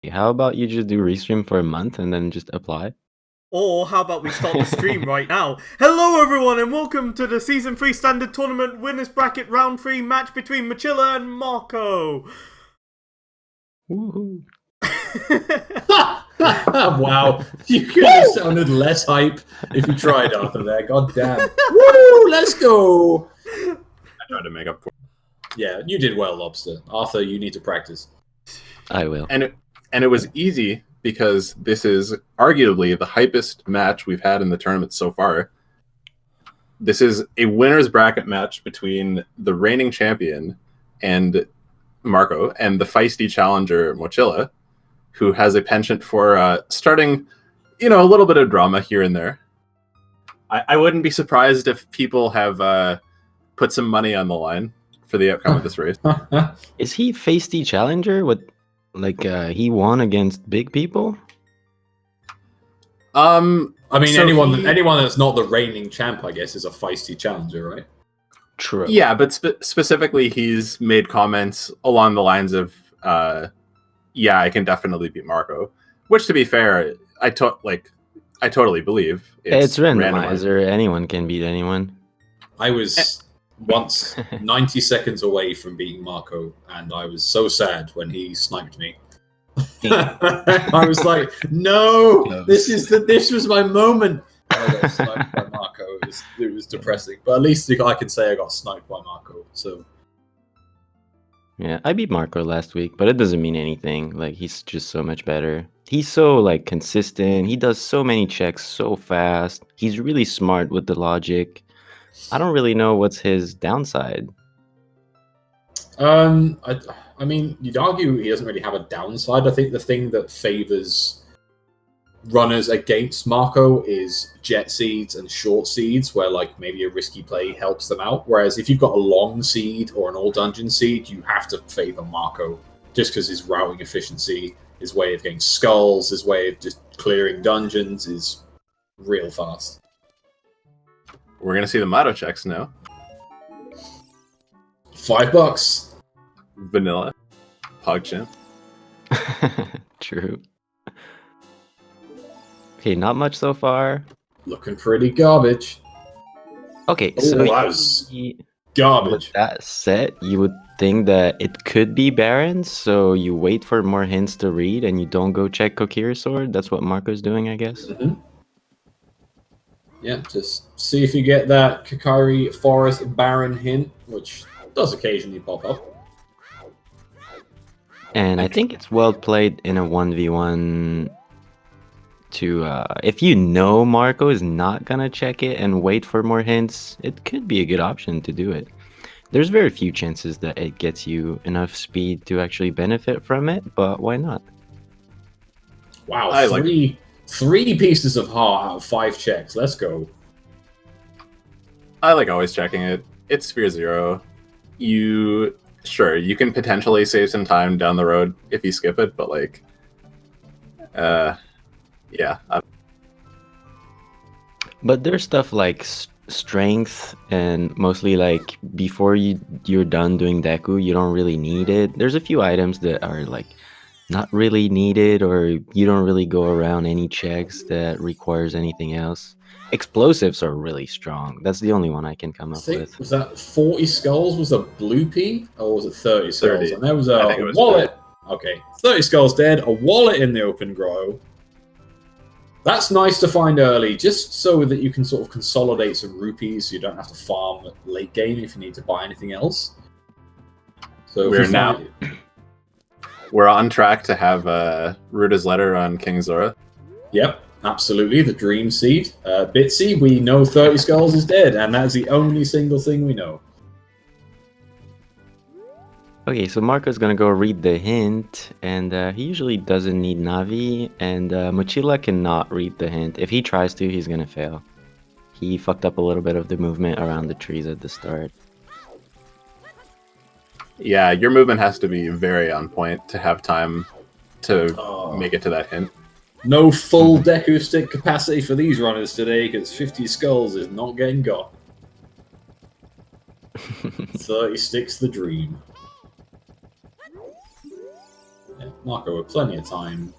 How about you just do restream for a month and then just apply? Or how about we start the stream right now? Hello everyone and welcome to the Season 3 Standard Tournament Winners Bracket Round 3 match between Mochila and Marco. Woohoo. Wow, you could have sounded less hype if you tried, Arthur, there. God damn. Woo, let's go. I tried to make up for it. Yeah, you did well, Lobster. Arthur, you need to practice. I will. And it was easy because this is arguably the hypest match we've had in the tournament so far. This is a winner's bracket match between the reigning champion and Marco and the feisty challenger Mochila, who has a penchant for starting, a little bit of drama here and there. I wouldn't be surprised if people have put some money on the line for the outcome of this race. Is he feisty challenger? He won against big people? I mean, So anyone that's not the reigning champ, I guess, is a feisty challenger, right? True. Yeah, but specifically, he's made comments along the lines of, "Yeah, I can definitely beat Marco." Which, to be fair, I totally believe. It's randomizer. Anyone can beat anyone. I was once 90 seconds away from beating Marco, and I was so sad when he sniped me. I was like, "No, this was my moment." I got sniped by Marco. It was depressing, but at least I can say I got sniped by Marco. So Yeah, I beat Marco last week, but it doesn't mean anything. He's just so much better. He's so consistent. He does so many checks so fast. He's really smart with the logic. I don't really know what's his downside. I mean, you'd argue he doesn't really have a downside. I think the thing that favors runners against Marco is jet seeds and short seeds, where maybe a risky play helps them out. Whereas if you've got a long seed or an all dungeon seed, you have to favor Marco just because his routing efficiency, his way of getting skulls, his way of just clearing dungeons is real fast. We're gonna see the Motto checks now. $5. Vanilla, PogChamp. True. Okay, not much so far. Looking pretty garbage. Okay, Oh, so that was garbage. with that said, you would think that it could be Barons, so you wait for more hints to read and you don't go check Kokiri Sword. That's what Marco's doing, I guess. Mm-hmm. Yeah, just see if you get that Kokiri Forest Baron hint, which does occasionally pop up. And I think it's well played in a 1v1 to, if you know Marco is not gonna check it and wait for more hints, it could be a good option to do it. There's very few chances that it gets you enough speed to actually benefit from it, but why not? Wow, three pieces of heart out of 5 checks. Let's go. I like always checking it. It's Sphere 0. You can potentially save some time down the road if you skip it, but yeah. But there's stuff like strength, and mostly before you're done doing Deku, you don't really need it. There's a few items that are not really needed, or you don't really go around any checks that requires anything else. Explosives are really strong. That's the only one I can come up with. Was that 40 skulls was a blue P, or was it 30 skulls? 30. And there was a was wallet. 30. Okay, 30 skulls dead, a wallet in the open grow. That's nice to find early, just so that you can sort of consolidate some rupees, so you don't have to farm late game if you need to buy anything else. So we're on track to have Ruda's letter on King Zora. Yep, absolutely. The Dream Seed. Bitsy, we know 30 skulls is dead, and that's the only single thing we know. Okay, so Marco's gonna go read the hint, and he usually doesn't need Navi, and Mochila cannot read the hint. If he tries to, he's gonna fail. He fucked up a little bit of the movement around the trees at the start. Yeah, your movement has to be very on point to have time to make it to that hint. No full Deku stick capacity for these runners today, because 50 skulls is not getting got. 30 sticks the dream. Marco with plenty of time.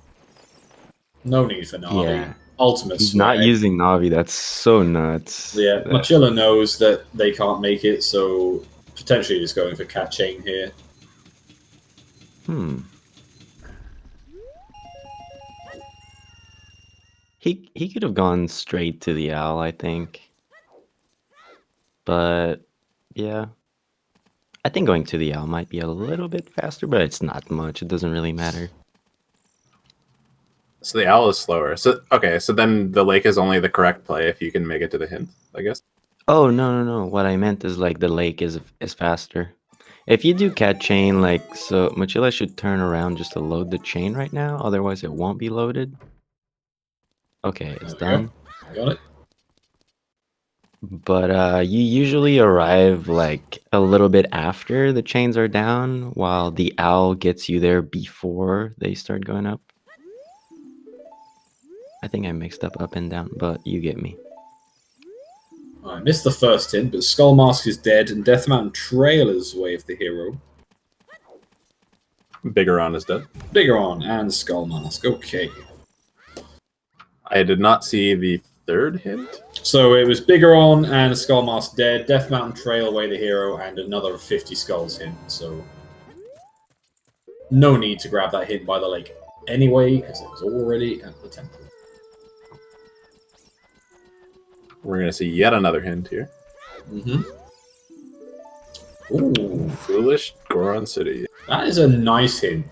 No need for Navi. Yeah. Ultimate He's swag. not using Navi. That's so nuts. Yeah, That- Mochila knows that they can't make it, so potentially just going for Cat Chain here. He could have gone straight to the owl, I think. But yeah. I think going to the owl might be a little bit faster, but it's not much. It doesn't really matter. So the owl is slower. So okay, so then the lake is only the correct play if you can make it to the hint, I guess. Oh no. What I meant is like the lake is faster. If you do cat chain, like so Mochila should turn around just to load the chain right now, otherwise it won't be loaded. Okay, it's There we done. go. Got it. But you usually arrive like a little bit after the chains are down, while the owl gets you there before they start going up. I think I mixed up and down, but you get me. I missed the first hint, but Skull Mask is dead, and Death Mountain Trail is way of the hero. Bigeron is dead. Bigeron and Skull Mask. Okay. I did not see the third hint. So it was Bigeron and Skull Mask dead, Death Mountain Trail away the hero, and another 50 skulls hint. So no need to grab that hint by the lake anyway, because it was already at the temple. We're gonna see yet another hint here. Mm-hmm. Ooh, Foolish Goron City. that is a nice hint.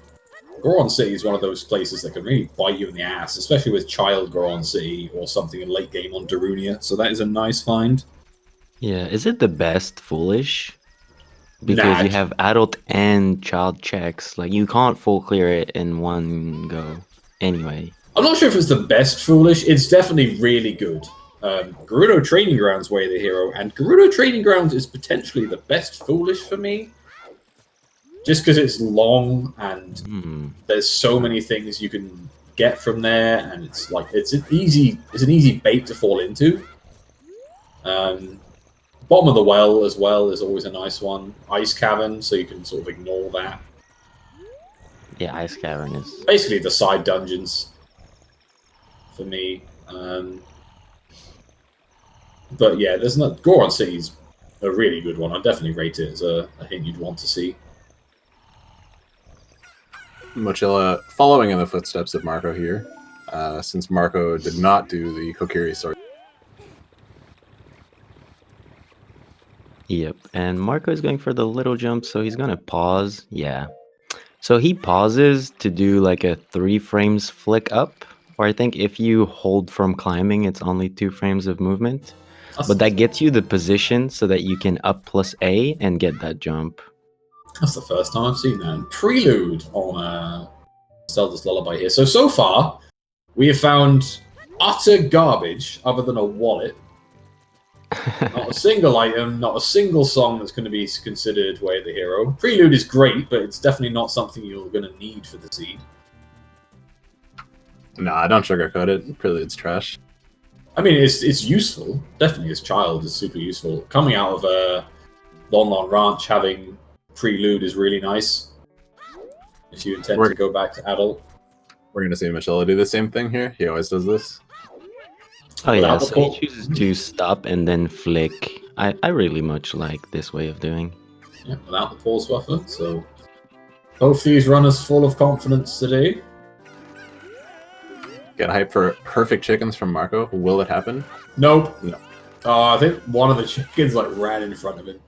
Goron City is one of those places that can really bite you in the ass, especially with Child Goron City or something in late game on Darunia. So that is a nice find. Yeah, is it the best foolish? Because Nah. you have adult and child checks. Like you can't full clear it in one go. Anyway. I'm not sure if it's the best Foolish. It's definitely really good. Gerudo Training Grounds way the hero, and Gerudo Training Grounds is potentially the best Foolish for me. Just because it's long and there's so many things you can get from there, and it's like it's an easy bait to fall into. Bottom of the Well as well is always a nice one. Ice Cavern, so you can sort of ignore that. Yeah, Ice Cavern is Basically the side dungeons for me. But yeah, there's not Goron City's a really good one. I'd definitely rate it as a hint you'd want to see. Mochila following in the footsteps of Marco here, since Marco did not do the Kokiri sword. Yep, and Marco is going for the little jump, so he's gonna pause. Yeah. So he pauses to do like a 3 frames flick up, or I think if you hold from climbing, it's only 2 frames of movement. But that gets you the position so that you can up plus A and get that jump. That's the first time I've seen that. Prelude on Zelda's Lullaby here. So far, we have found utter garbage other than a wallet. Not a single item, not a single song that's going to be considered way of the hero. Prelude is great, but it's definitely not something you're going to need for the seed. Nah, don't sugarcoat it. Prelude's trash. I mean, it's useful. Definitely, as child, is super useful. Coming out of Lon Lon Ranch, having Prelude is really nice. If you intend to go back to adult. We're going to see Mochila do the same thing here. He always does this. Oh yeah, Without the so pull. he chooses to stop and then flick. I really much like this way of doing. Yeah, without the pause buffer. So both these runners full of confidence today. Get hype for perfect chickens from Marco. Will it happen? Nope. No. I think one of the chickens like ran in front of him.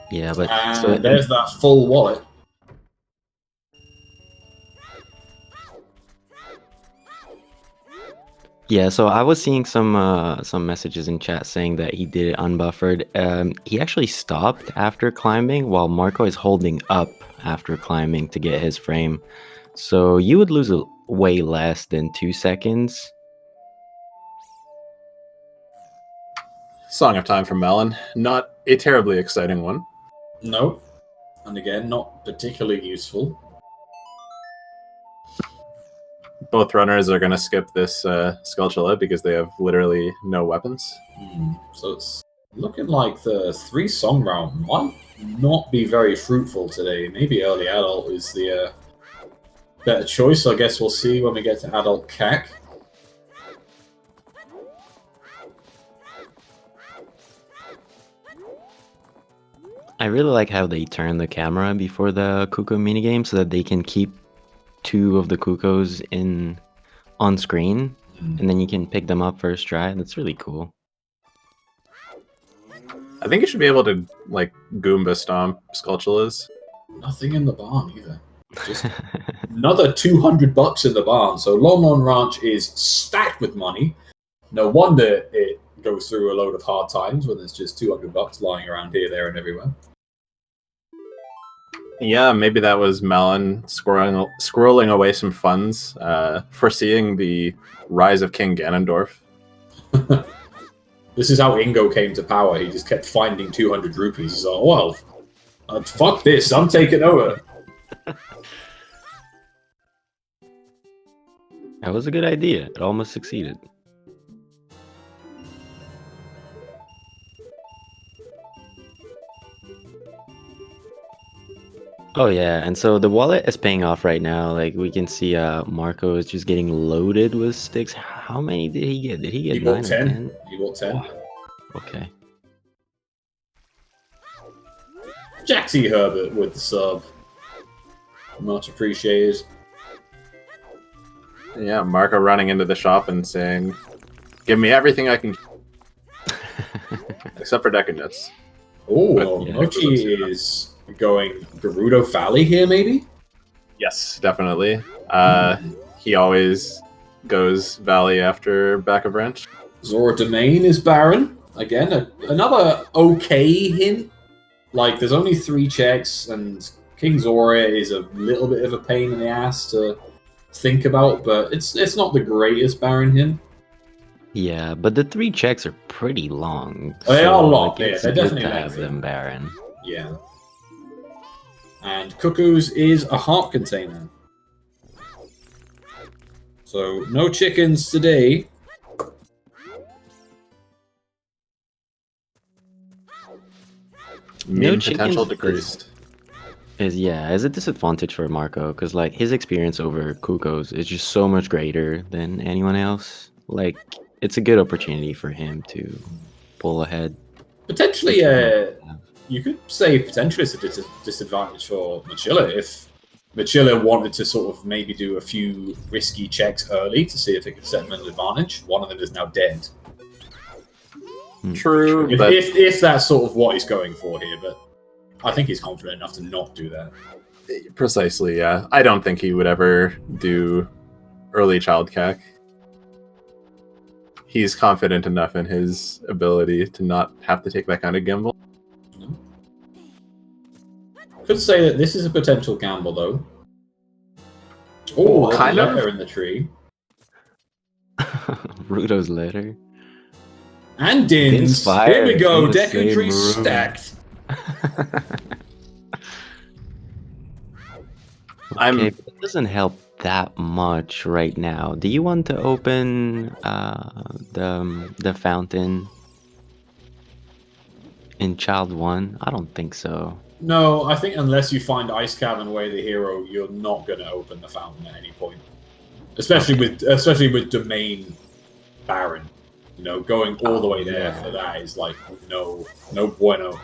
Yeah, but And so there's that full wallet. yeah, so I was seeing some messages in chat saying that he did it unbuffered. He actually stopped after climbing, while Marco is holding up after climbing to get his frame. So you would lose way less than 2 seconds. Song of Time from Melon. Not a terribly exciting one. Nope. And again, not particularly useful. Both runners are going to skip this Skulltula because they have literally no weapons. So it's looking like the 3-song round might not be very fruitful today. Maybe early adult is the better choice. I guess we'll see when we get to adult CAC. I really like how they turn the camera before the Kuko minigame so that they can keep 2 of the Kukos on screen, and then you can pick them up first try. That's really cool. I think you should be able to like Goomba stomp Skulltulas. Nothing in the barn either. Just another $200 in the barn. So Lon Lon Ranch is stacked with money. No wonder it goes through a load of hard times when there's just $200 lying around here, there, and everywhere. Yeah, maybe that was Melon squirreling away some funds, foreseeing the rise of King Ganondorf. This is how Ingo came to power. He just kept finding 200 rupees. He's like, well, fuck this, I'm taking over. That was a good idea. It almost succeeded. Oh yeah, and so the wallet is paying off right now. Like we can see Marco is just getting loaded with sticks. How many did he get? Did he get He 9 bought or 10. 10? He bought 10. Okay. Jaxie Herbert with the sub. Much appreciated. Yeah, Marco running into the shop and saying, "Give me everything I can, except for Deku Nuts." Oh, yeah. Mochi is going Gerudo Valley here, maybe? Yes, definitely. He always goes Valley after back of Wrench. Zora Domain is Baron. Again, another okay hint. Like, there's only 3 checks, and King Zora is a little bit of a pain in the ass to think about, but it's not the greatest Baron hint. Yeah, but the 3 checks are pretty long. They are long, like, yeah, it's they're good definitely to have lengthy. them, Baron. Yeah. And Cuckoo's is a heart container. So, no chickens today. Mean chickens potential is- decreased. Is a disadvantage for Marco because like his experience over Kuko's is just so much greater than anyone else. Like it's a good opportunity for him to pull ahead. Potentially, you could say potentially it's a disadvantage for Mochila if Mochila wanted to sort of maybe do a few risky checks early to see if it could set him an advantage. One of them is now dead. True, If, but if that's sort of what he's going for here, but I think he's confident enough to not do that. precisely, yeah. I don't think he would ever do early child CAC. He's confident enough in his ability to not have to take that kind of gamble. Could say that this is a potential gamble, though. Oh, kind of. letter in the tree. Rudo's letter. And Din's. Din's fire Here we go. in the Deku same tree room. stacked. Okay, but it doesn't help that much right now. Do you want to open the fountain in Child 1? I don't think so. No, I think unless you find Ice Cavern Way the hero, you're not going to open the fountain at any point. Especially with Domain Baron. You know, going all the way there for that is like no bueno.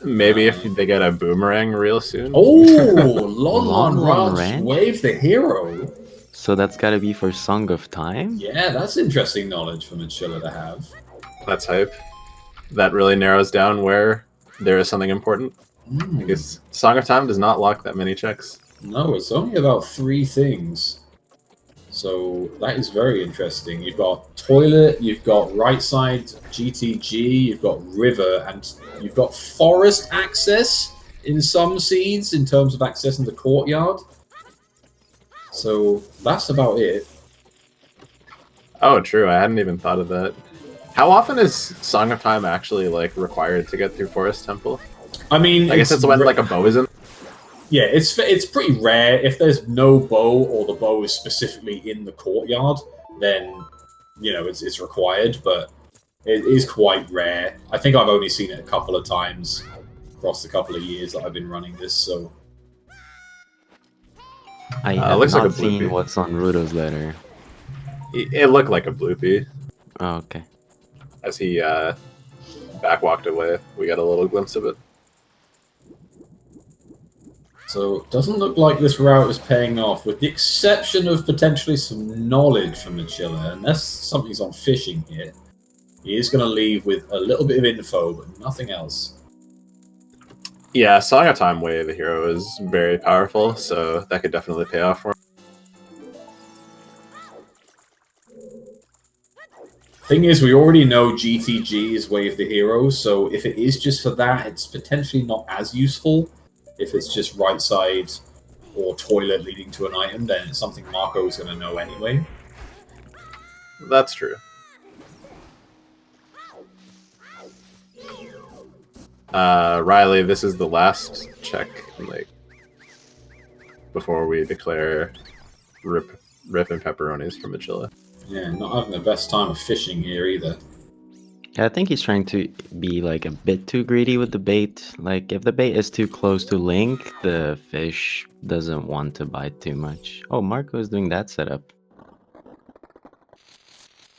Maybe if they get a boomerang real soon. Oh, Lon Lon Lon Ranch? Ranch Wave the hero. So that's got to be for Song of Time? Yeah, that's interesting knowledge for Mochila to have. That's hype. That really narrows down where there is something important. Because Song of Time does not lock that many checks. No, it's only about 3 things. So that is very interesting. You've got Toilet, you've got Right Side GTG, you've got River, and you've got Forest access in some seeds in terms of accessing the courtyard. So that's about it. Oh, true. I hadn't even thought of that. How often is Song of Time actually like required to get through Forest Temple? I mean, I guess it's when like a bow is in. Yeah, it's pretty rare. If there's no bow or the bow is specifically in the courtyard, then you know it's required. But it is quite rare. I think I've only seen it a couple of times. across the couple of years that I've been running this. So I have looks like not a seen bloopy. what's on Rudo's letter. It looked like a bloopy Oh, okay. as he backwalked away. We got a little glimpse of it. So it doesn't look like this route is paying off, with the exception of potentially some knowledge from Mochila, unless something's on fishing here. He is going to leave with a little bit of info, but nothing else. Yeah, Song of Time Way, the hero, is very powerful, so that could definitely pay off for him. Thing is, we already know GTG is Way of the Hero, so if it is just for that, it's potentially not as useful. If it's just right side or toilet leading to an item, then it's something Marco is going to know anyway. That's true. Riley, this is the last check, like, before we declare rip and pepperonis from Mochila. Yeah, not having the best time of fishing here either. Yeah, I think he's trying to be like a bit too greedy with the bait. Like if the bait is too close to Link, the fish doesn't want to bite too much. Oh, Marco is doing that setup.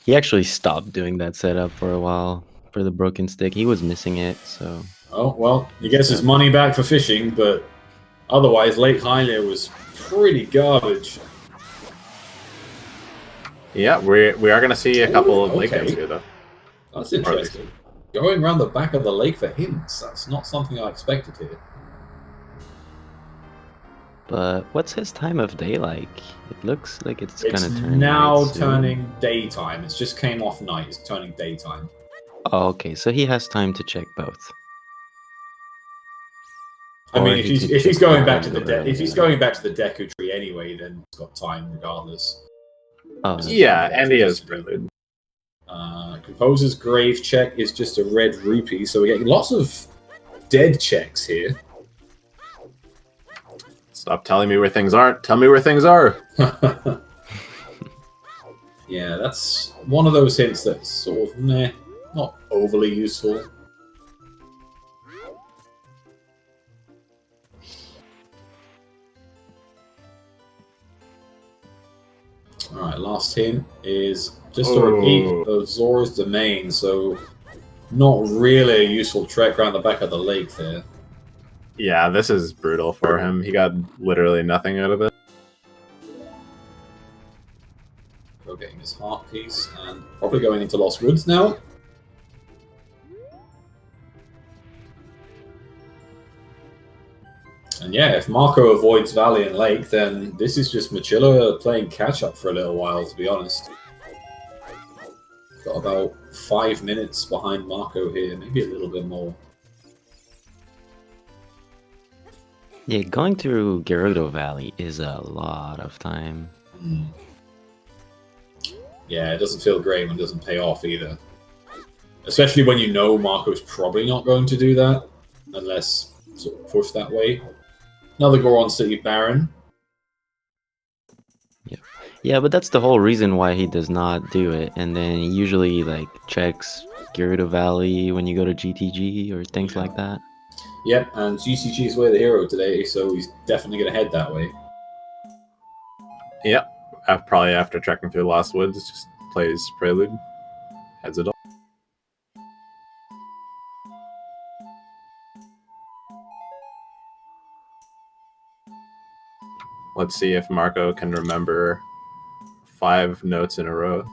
He actually stopped doing that setup for a while for the broken stick. He was missing it, so... Oh, well, he gets his money back for fishing, but otherwise Lake Hylia was pretty garbage. Yeah, we are going to see a couple of Ooh, lake okay. hits here, though. That's interesting. Going around the back of the lake for hints, that's not something I expected here. But what's his time of day like? It looks like it's It's gonna turn now night soon. turning daytime. It's just came off night, it's turning daytime. Oh, okay, so he has time to check both. I Or mean, he could if he's just going go back to a the little if he's earlier. going back to the Deku tree anyway, then he's got time regardless. Oh, that's Yeah, true. and he has Prelude. Composer's grave check is just a red rupee, so we're getting lots of dead checks here. Stop telling me where things aren't. Tell me where things are. Yeah, that's one of those hints that's sort of meh, not overly useful. Alright, last hint is just a repeat of Zora's Domain, so not really a useful trek around the back of the lake there. Yeah, this is brutal for him. He got literally nothing out of it. We're getting his heart piece, and probably going into Lost Woods now. And yeah, if Marco avoids Valley and Lake, then this is just Mochila playing catch-up for a little while, to be honest. Got about 5 minutes behind Marco here, maybe a little bit more. Yeah, going through Gerudo Valley is a lot of time. Yeah, it doesn't feel great when it doesn't pay off either. Especially when you know Marco's probably not going to do that, unless sort of pushed that way. Another Goron City Baron. Yeah, but that's the whole reason why he does not do it. And then he usually like checks Gerudo Valley when you go to GTG or things like that. Yep, and GCG's Way of the Hero today, so he's definitely going to head that way. Yep. Probably after trekking through Lost Woods, just plays Prelude. Heads it up. Let's see if Marco can remember 5 notes in a row.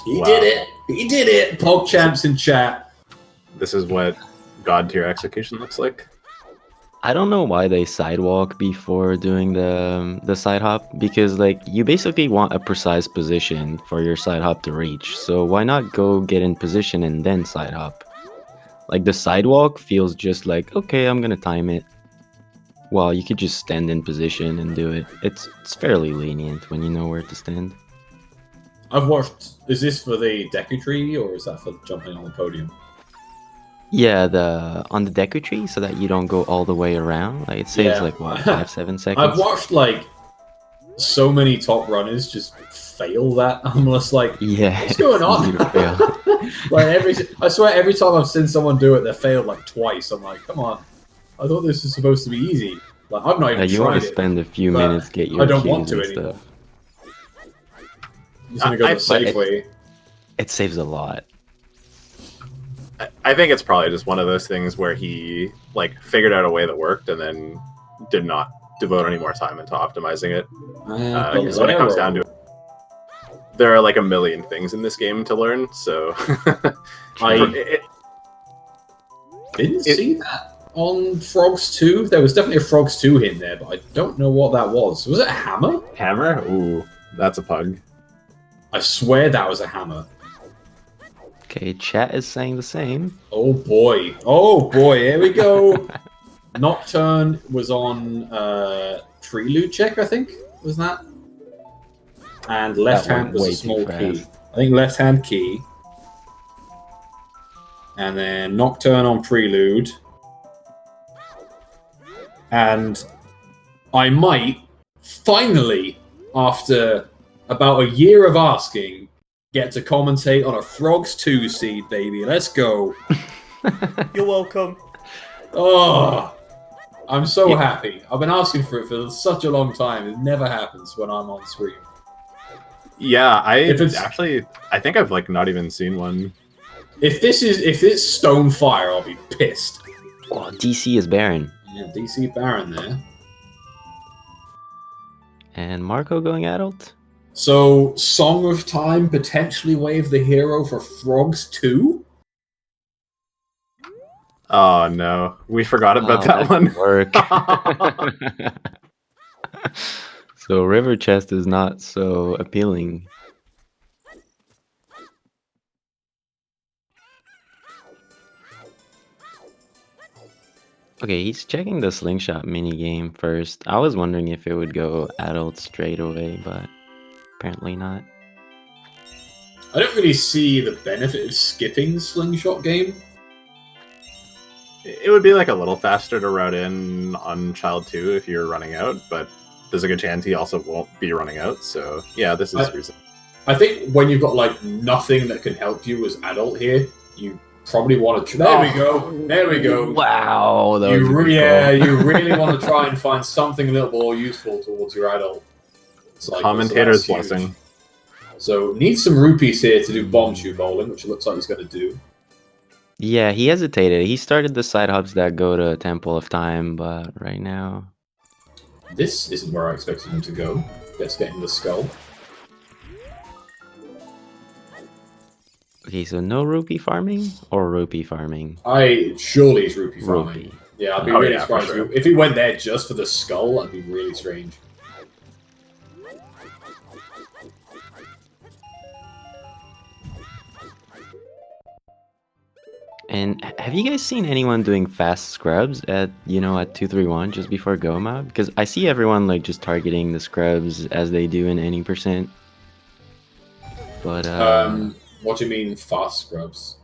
He Wow. did it! He did it! Poke champs in chat. This is what God tier execution looks like. I don't know why they sidewalk before doing the side hop, because like you basically want a precise position for your side hop to reach. So why not go get in position and then side hop? Like the sidewalk feels just like, okay, I'm gonna time it. Well, you could just stand in position and do it. It's fairly lenient when you know where to stand. I've watched... Is this for the Deku Tree, or is that for jumping on the podium? Yeah, on the Deku tree, so that you don't go all the way around. Like it saves Yeah. like what, 5-7 seconds. I've watched, like, so many top runners just fail that. I'm just like, Yeah. what's going it's easy to on? fail. Like I swear, every time I've seen someone do it, they failed like twice. I'm like, come on, I thought this was supposed to be easy. Like I've not even You want tried to it. spend a few but minutes get your I don't cues want to and anymore. stuff. I'm just gonna go to the but Safeway. It saves a lot. I think it's probably just one of those things where he like figured out a way that worked and then did not devote any more time into optimizing it. Because when it comes down to it, there are like a million things in this game to learn. So I didn't see that on Frogs 2. There was definitely a Frogs 2 hint there, but I don't know what that was. Was it a hammer? hammer? Ooh, that's a pug. I swear that was a hammer. Okay, chat is saying the same. Oh boy. Oh boy, here we go. Nocturne was on Prelude check, I think, was that? And left That went hand was way a too small key. fast. I think left hand key. And then Nocturne on Prelude. And I might finally, after about a year of asking, get to commentate on a Frogs 2 seed, baby. Let's go. You're welcome. Oh, I'm so happy. I've been asking for it for such a long time. It never happens when I'm on screen. Yeah, I think I've like not even seen one. If it's Stone Fire, I'll be pissed. Oh, DC is Baron. Yeah, DC Baron there. And Marco going adult? So, Song of Time, potentially Wave the Hero for Frogs 2? Oh no, we forgot about that one. Work. So River Chest is not so appealing. Okay, he's checking the slingshot minigame first. I was wondering if it would go adult straight away, but apparently not. I don't really see the benefit of skipping the Slingshot game. It would be like a little faster to route in on Child 2 if you're running out, but there's a good chance he also won't be running out, so yeah, this is reasonable. I think when you've got like nothing that can help you as adult here, you probably want to. There we go. There we go. Wow, that was a good you call. really want to try and find something a little more useful towards your adult cycle. Commentator's So that's huge. blessing. So needs some rupees here to do bomb shoe bowling, which it looks like he's going to do. Yeah, he hesitated. He started the side hubs that go to Temple of Time, but right now... This isn't where I expected him to go. Let's get in the skull. Okay, so no rupee farming or rupee farming? Surely it's rupee farming. Rupee. Yeah, I'd be Oh, really yeah, for surprised sure. if he went there just for the skull. That'd be really strange. And have you guys seen anyone doing fast scrubs at 231 just before go mode? Because I see everyone like just targeting the scrubs as they do in any percent. But What do you mean fast scrubs?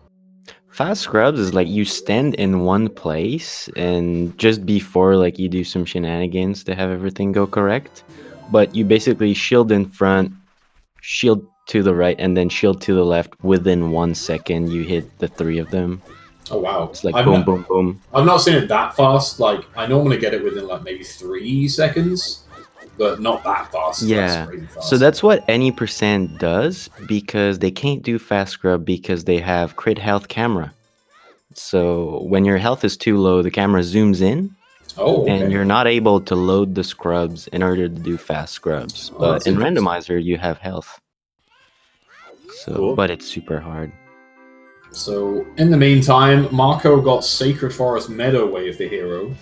fast scrubs is like you stand in one place and just before like you do some shenanigans to have everything go correct. But you basically shield in front, shield to the right, and then shield to the left. Within 1 second, you hit the 3 of them. Oh wow! It's like boom, boom, boom. I've not seen it that fast. Like I normally get it within like maybe 3 seconds, but not that fast. Yeah. That's crazy fast. So that's what any percent does because they can't do fast scrub because they have crit health camera. So when your health is too low, the camera zooms in, and you're not able to load the scrubs in order to do fast scrubs. Oh, But that's in interesting. Randomizer, you have health. So, Cool. but it's super hard. So, in the meantime, Marco got Sacred Forest Meadow Wave the hero.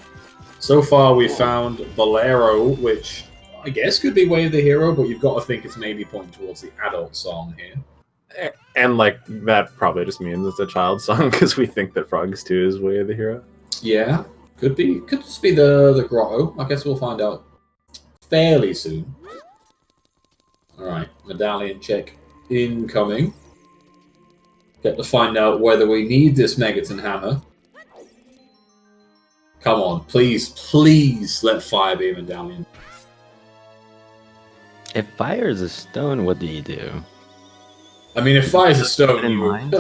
So far, we found Bolero, which I guess could be Wave the hero, but you've got to think it's maybe pointing towards the adult song here. And like that probably just means it's a child song because we think that Frogs 2 is Way of the Hero. Yeah, could be. Could just be the grotto. I guess we'll find out fairly soon. Alright, medallion check incoming. Get to find out whether we need this Megaton hammer. Come on, please, please let Firebeam medallion. If fire is a stone, what do you do? I mean, if fire's a Keep it stone, in you mind?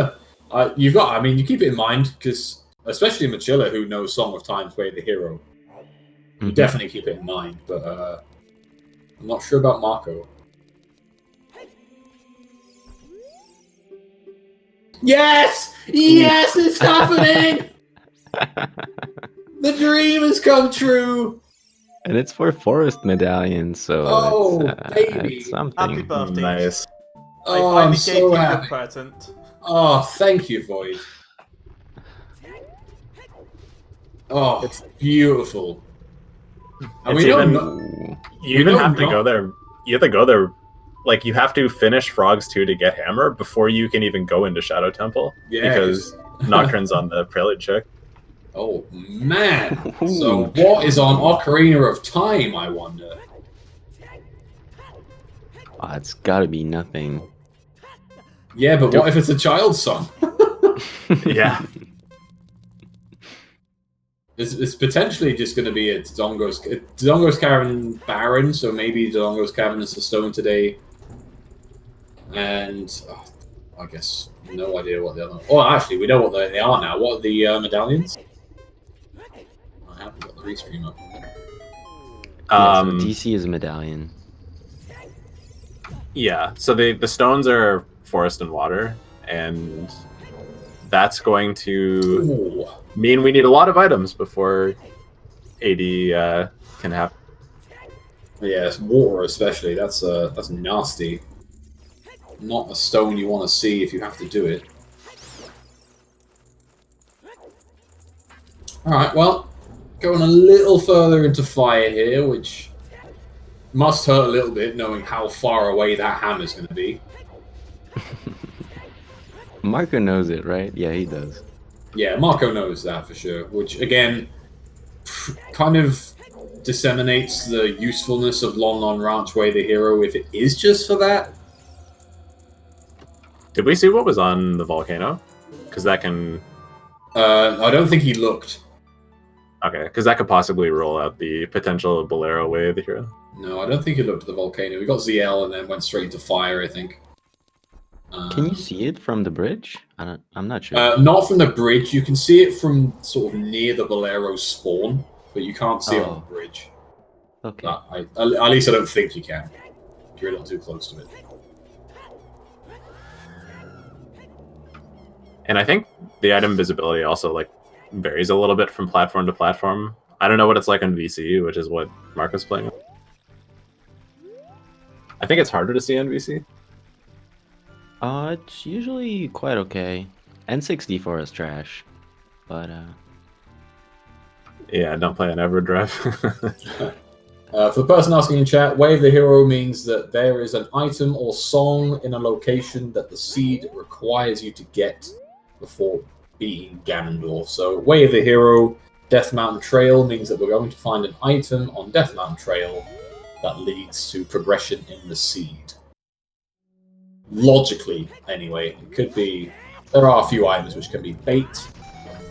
you've got. I mean, you keep it in mind because, especially Mochila, who knows Song of Time's Way the hero, you Mhm. definitely keep it in mind. But I'm not sure about Marco. Yes, yes, it's happening. The dream has come true. And it's for forest medallion, so Oh, baby. it's something. Happy birthday. Nice. I Oh, finally I'm gave so you happy. your present. Oh, thank you, Void. Oh, It's- beautiful. And It's we know even- no- Ooh. You even know have to not- go there. You have to go there. Like, you have to finish Frogs 2 to get Hammer before you can even go into Shadow Temple. Yeah, Because Nocturne's on the Prelude check. Oh, man. Ooh, So what is on true. Ocarina of Time, I wonder? Oh, it's gotta be nothing. Yeah, but what if it's a child's song? Yeah. It's potentially just going to be a Dodongo's Cavern Baron, so maybe Dodongo's Cavern is the stone today. And I guess no idea what the other. Oh, actually, we know what they are now. What are the medallions? I haven't got the restream up. Yeah, so DC is a medallion. Yeah, so the stones are forest and water, and that's going to Ooh. mean we need a lot of items before AD can happen. Yeah, it's water especially. That's nasty. Not a stone you want to see if you have to do it. Alright, well, going a little further into fire here, which must hurt a little bit knowing how far away that hammer's going to be. Marco knows it, right? Yeah, he does. Yeah, Marco knows that for sure, which again kind of disseminates the usefulness of Lon Lon Ranch Way the hero if it is just for that. Did we see what was on the volcano? Because that can... I don't think he looked. Okay, because that could possibly roll out the potential Bolero Way of the hero. No, I don't think he looked at the volcano. We got ZL and then went straight into fire, I think. Can you see it from the bridge? I'm not sure. Not from the bridge. You can see it from sort of near the Bolero spawn, but you can't see it on the bridge. Okay. At least I don't think you can. You're a little too close to it. And I think the item visibility also like varies a little bit from platform to platform. I don't know what it's like on VC, which is what Marco's playing. I think it's harder to see on VC. It's usually quite okay. N64 is trash, but Yeah, don't play on Everdrive. For the person asking in chat, Way of the Hero means that there is an item or song in a location that the seed requires you to get before beating Ganondorf. So Way of the Hero, Death Mountain Trail means that we're going to find an item on Death Mountain Trail that leads to progression in the seed. Logically, anyway, it could be... There are a few items which can be bait,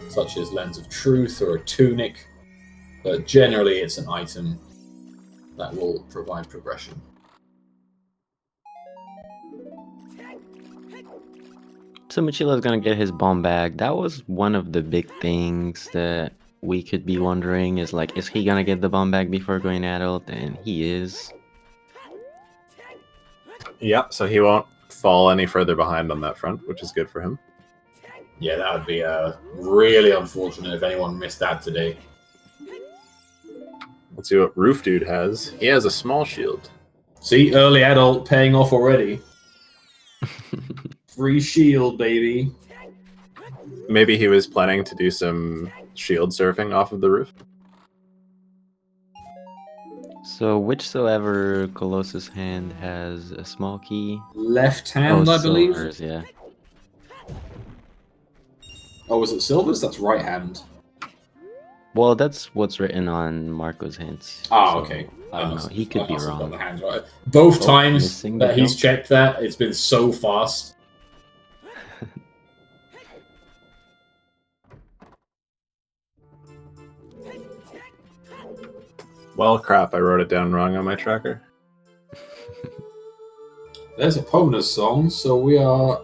such as Lens of Truth or a tunic, but generally it's an item that will provide progression. so Mochila's gonna get his bomb bag. That was one of the big things that we could be wondering is like, is he gonna get the bomb bag before going adult? And he is. Yeah, so he won't fall any further behind on that front, which is good for him. Yeah, that would be really unfortunate if anyone missed that today. Let's see what Roof Dude has. He has a small shield. See, early adult paying off already. Free shield, baby. Maybe he was planning to do some shield surfing off of the roof. So whichsoever Colossus hand has a small key? Left hand, I believe. Silver's, yeah. Oh, was it Silver's? That's right hand. Well, that's what's written on Marco's hints. Ah, so okay. I don't know. He could be must have got the wrong. hand right. Both Oh, times missing the that he's jump. checked that, it's been so fast. Well, crap, I wrote it down wrong on my tracker. there's Epona's song, so we are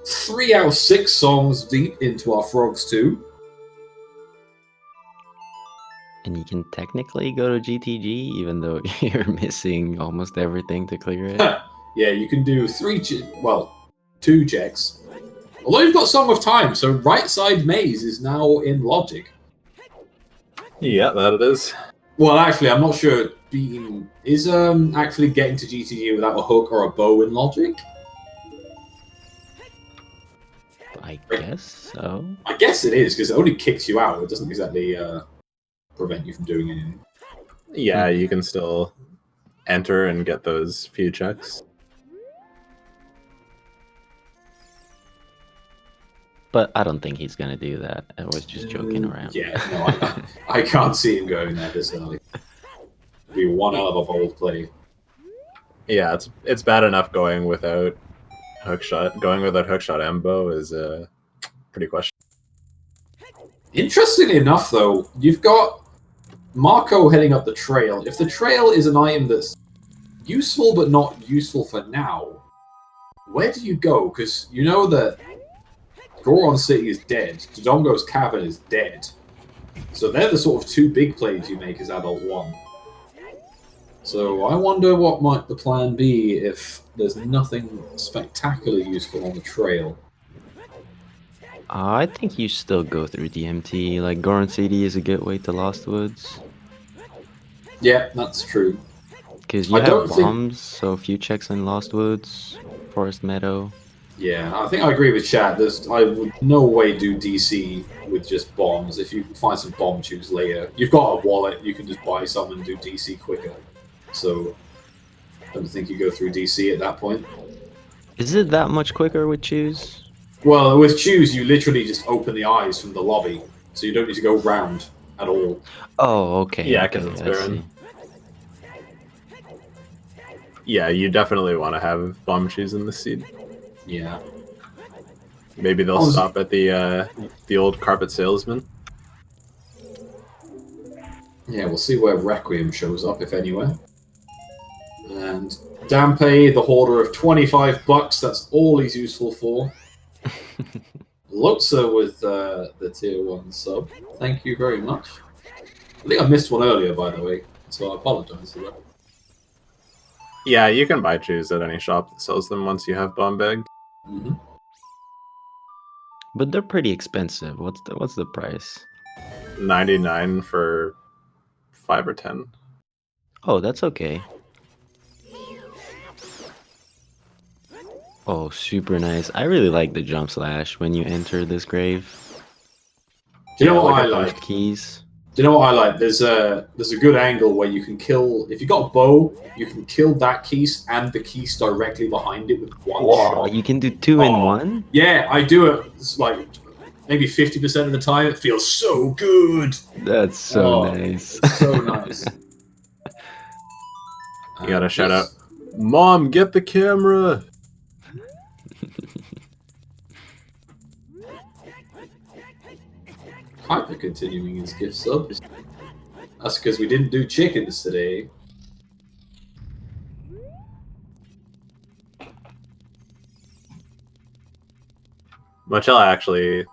3 out of 6 songs deep into our Frogs 2. And you can technically go to GTG even though you're missing almost everything to clear it. Yeah, you can do 2 checks. Although you've got Song of Time, so Right Side Maze is now in Logic. Yeah, that it is. Well, actually, I'm not sure beating is actually getting to GTG without a hook or a bow in Logic. I guess so. I guess it is because it only kicks you out. It doesn't exactly prevent you from doing anything. Yeah, you can still enter and get those few checks. But I don't think he's gonna do that. I was just joking around. Yeah, no, I can't see him going there this early. It'd be one hell of a bold play. Yeah, it's bad enough going without hookshot. Going without hookshot Embo is pretty questionable. Interestingly enough, though, you've got Marco heading up the trail. If the trail is an item that's useful but not useful for now, where do you go? Because you know that Goron City is dead. Dodongo's Cavern is dead. So they're the sort of 2 big plays you make as Adult 1. So I wonder what might the plan be if there's nothing spectacularly useful on the trail. I think you still go through DMT. Like Goron City is a good way to Lost Woods. Yeah, that's true. Because you I don't have think- bombs, so a few checks in Lost Woods, Forest Meadow. Yeah, I think I agree with Chad. I would no way do DC with just bombs. If you find some bomb tubes later, you've got a wallet, you can just buy some and do DC quicker. So I don't think you go through DC at that point. Is it that much quicker with Choose? Well, with Choose, you literally just open the eyes from the lobby, so you don't need to go round at all. Oh, okay. Yeah, okay, 'cause it's I barren. see. Yeah, you definitely want to have bomb shoes in the seed. Yeah. Maybe they'll stop at the old carpet salesman. Yeah, we'll see where Requiem shows up, if anywhere. And Dampe, the hoarder of $25, that's all he's useful for. Lotsa with the tier 1 sub. Thank you very much. I think I missed one earlier, by the way, so I apologize for that. Yeah, you can buy shoes at any shop that sells them once you have bomb bagged. Mm-hmm. But they're pretty expensive. What's the price? 99 for 5 or 10. Oh, that's okay. Oh, super nice. I really like the jump slash when you enter this grave. Do you know what like I the first like? keys. Do you know what I like? There's a good angle where you can kill. If you got a bow, you can kill that keys and the keys directly behind it with one Oh, shot. you can do 2 in 1? Yeah, I do it. It's like maybe 50% of the time. It feels so good. That's so Oh, nice. It's so nice. You gotta shout out, Mom, get the camera! Hyper continuing his gift subs. That's because we didn't do chickens today. Mochila actually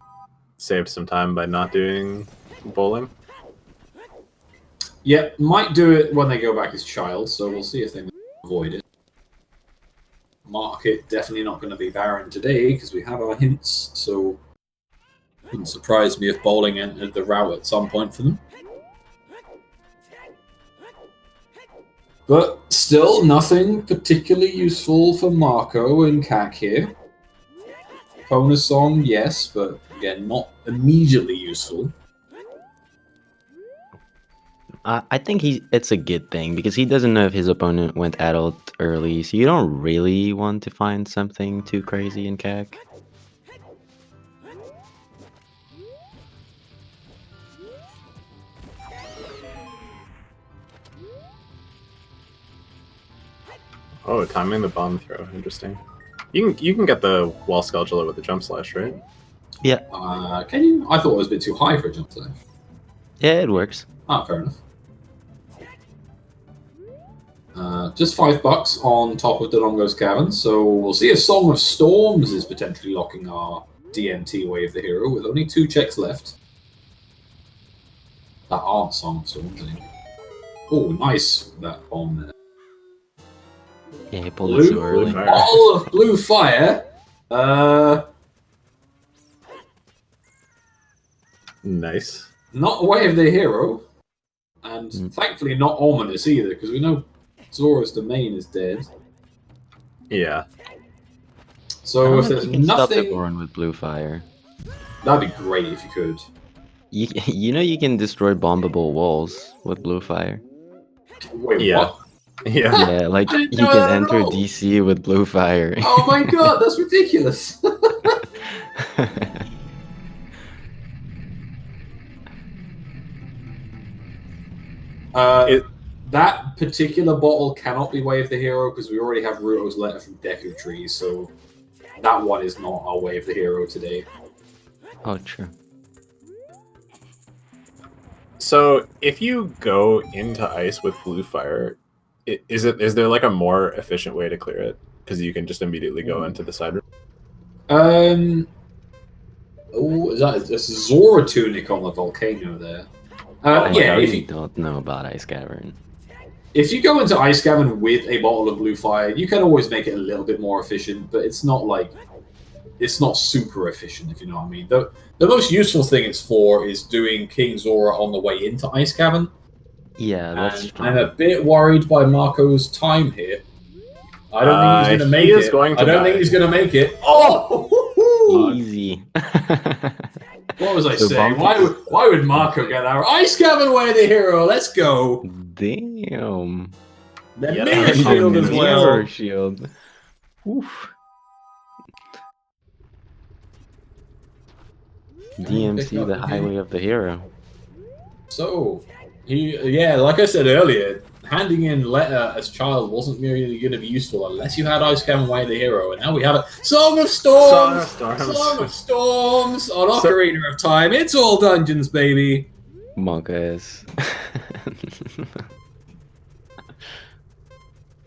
saved some time by not doing bowling. Yep, might do it when they go back as child, so we'll see if they avoid it. Market definitely not going to be barren today because we have our hints, so wouldn't surprise me if bowling entered the route at some point for them. But still, nothing particularly useful for Marco and Kak here. Bonus song, yes, but again, not immediately useful. I think it's a good thing because he doesn't know if his opponent went adult early, so you don't really want to find something too crazy in CAC. Oh, timing the bomb throw. Interesting. You can get the wall scheduler with the jump slash, right? Yeah, Can you? I thought it was a bit too high for a jump slash. yeah, it works. Ah, fair enough. Just $5 on top of Delongo's Cavern, so we'll see if Song of Storms is potentially locking our DMT Wave the Hero with only 2 checks left. That aren't Song of Storms, I think. Oh, nice, that bomb there. Yeah, he pulled it so early. Ball of blue fire. Nice. Not Wave the Hero, and thankfully not Ominous either, because we know Zora's domain is dead. Yeah. So if there's you can stop the nothing, Goron with blue fire. that'd be great if you could. You know you can destroy bombable walls with blue fire. Wait, Yeah. what? Yeah. Yeah, like I didn't you know can that at enter all. DC with blue fire. Oh my god, that's ridiculous. That particular bottle cannot be Way of the Hero because we already have Ruto's letter from Deku Tree, so that one is not our Way of the Hero today. Oh, true. So if you go into ice with blue fire, is there like a more efficient way to clear it? Because you can just immediately go into the side room. Oh, that's Zora Tunic on the volcano there. I Yeah, really don't know about Ice Cavern. if you go into Ice Cavern with a bottle of blue fire, you can always make it a little bit more efficient, but it's not super efficient, if you know what I mean. The most useful thing it's for is doing King Zora on the way into Ice Cavern. Yeah, that's And true. I'm a bit worried by Marco's time here. I don't think he's going to make he is it. going to I don't die. think he's going to make it. Oh! Easy. What was I So saying? bumpy. Why would Marco get our Ice Cavern Way the Hero? Let's go. Damn. The Yeah, Mirror that's Shield as well. Mirror shield. Oof. DMC, the highway of the hero. So, like I said earlier, handing in letter as child wasn't really going to be useful unless you had Ice Cavern Way the Hero, and now we have it. Song of Storms! Song of Storms on Ocarina of Time. It's all dungeons, baby. Monkas.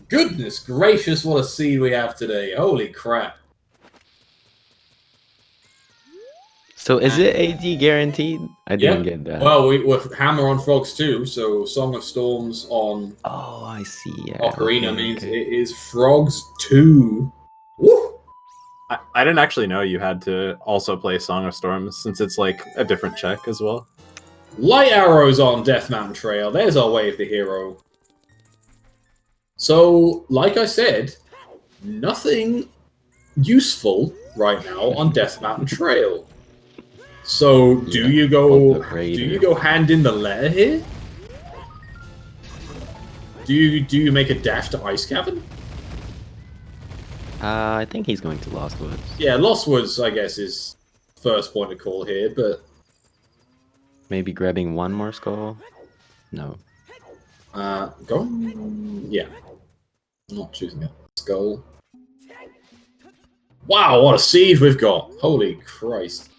Goodness gracious, what a seed we have today. Holy crap. So is it AD guaranteed? I didn't get that. Well, we're Hammer on Frogs too, so Song of Storms on Oh, I see. Yeah. Ocarina okay, means okay. it is Frogs 2. Woo! I didn't actually know you had to also play Song of Storms since it's like a different check as well. Light Arrows on Death Mountain Trail. There's our Way of the Hero. So, like I said, nothing useful right now on Death Mountain Trail. So, do you go hand in the letter here? Do you make a dash to Ice Cavern? I think he's going to Lost Woods. Yeah, Lost Woods, I guess, is first point of call here, but Maybe grabbing one more skull? No. go. Yeah, I'm not choosing it. Skull. Wow, what a seed we've got! Holy Christ!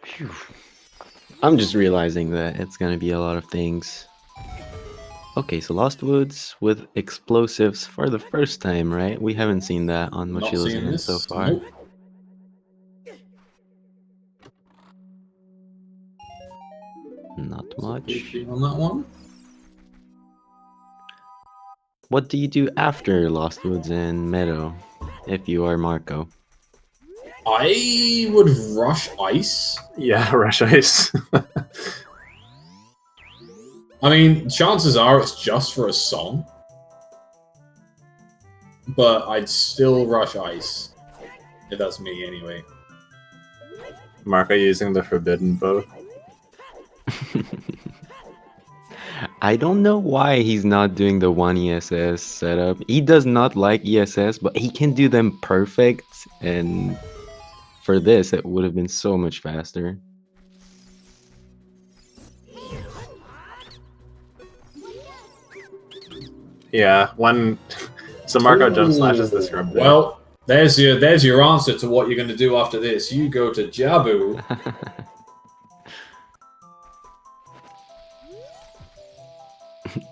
Phew. I'm just realizing that it's gonna be a lot of things. Okay, so Lost Woods with explosives for the first time, right? We haven't seen that on Not Mochila's seeing end this. so far. Nope. Not much. Anything on that one. What do you do after Lost Woods and Meadow, if you are Marco? I would rush Ice. Yeah, Rush Ice. I mean, chances are it's just for a song. But I'd still rush Ice. If that's me, anyway. Marco using the Forbidden Bow. I don't know why he's not doing the one ESS setup. He does not like ESS, but he can do them perfect. And for this, it would have been so much faster. Yeah, one. So Marco jump slashes this from there. Well, there's your answer to what you're going to do after this. You go to Jabu.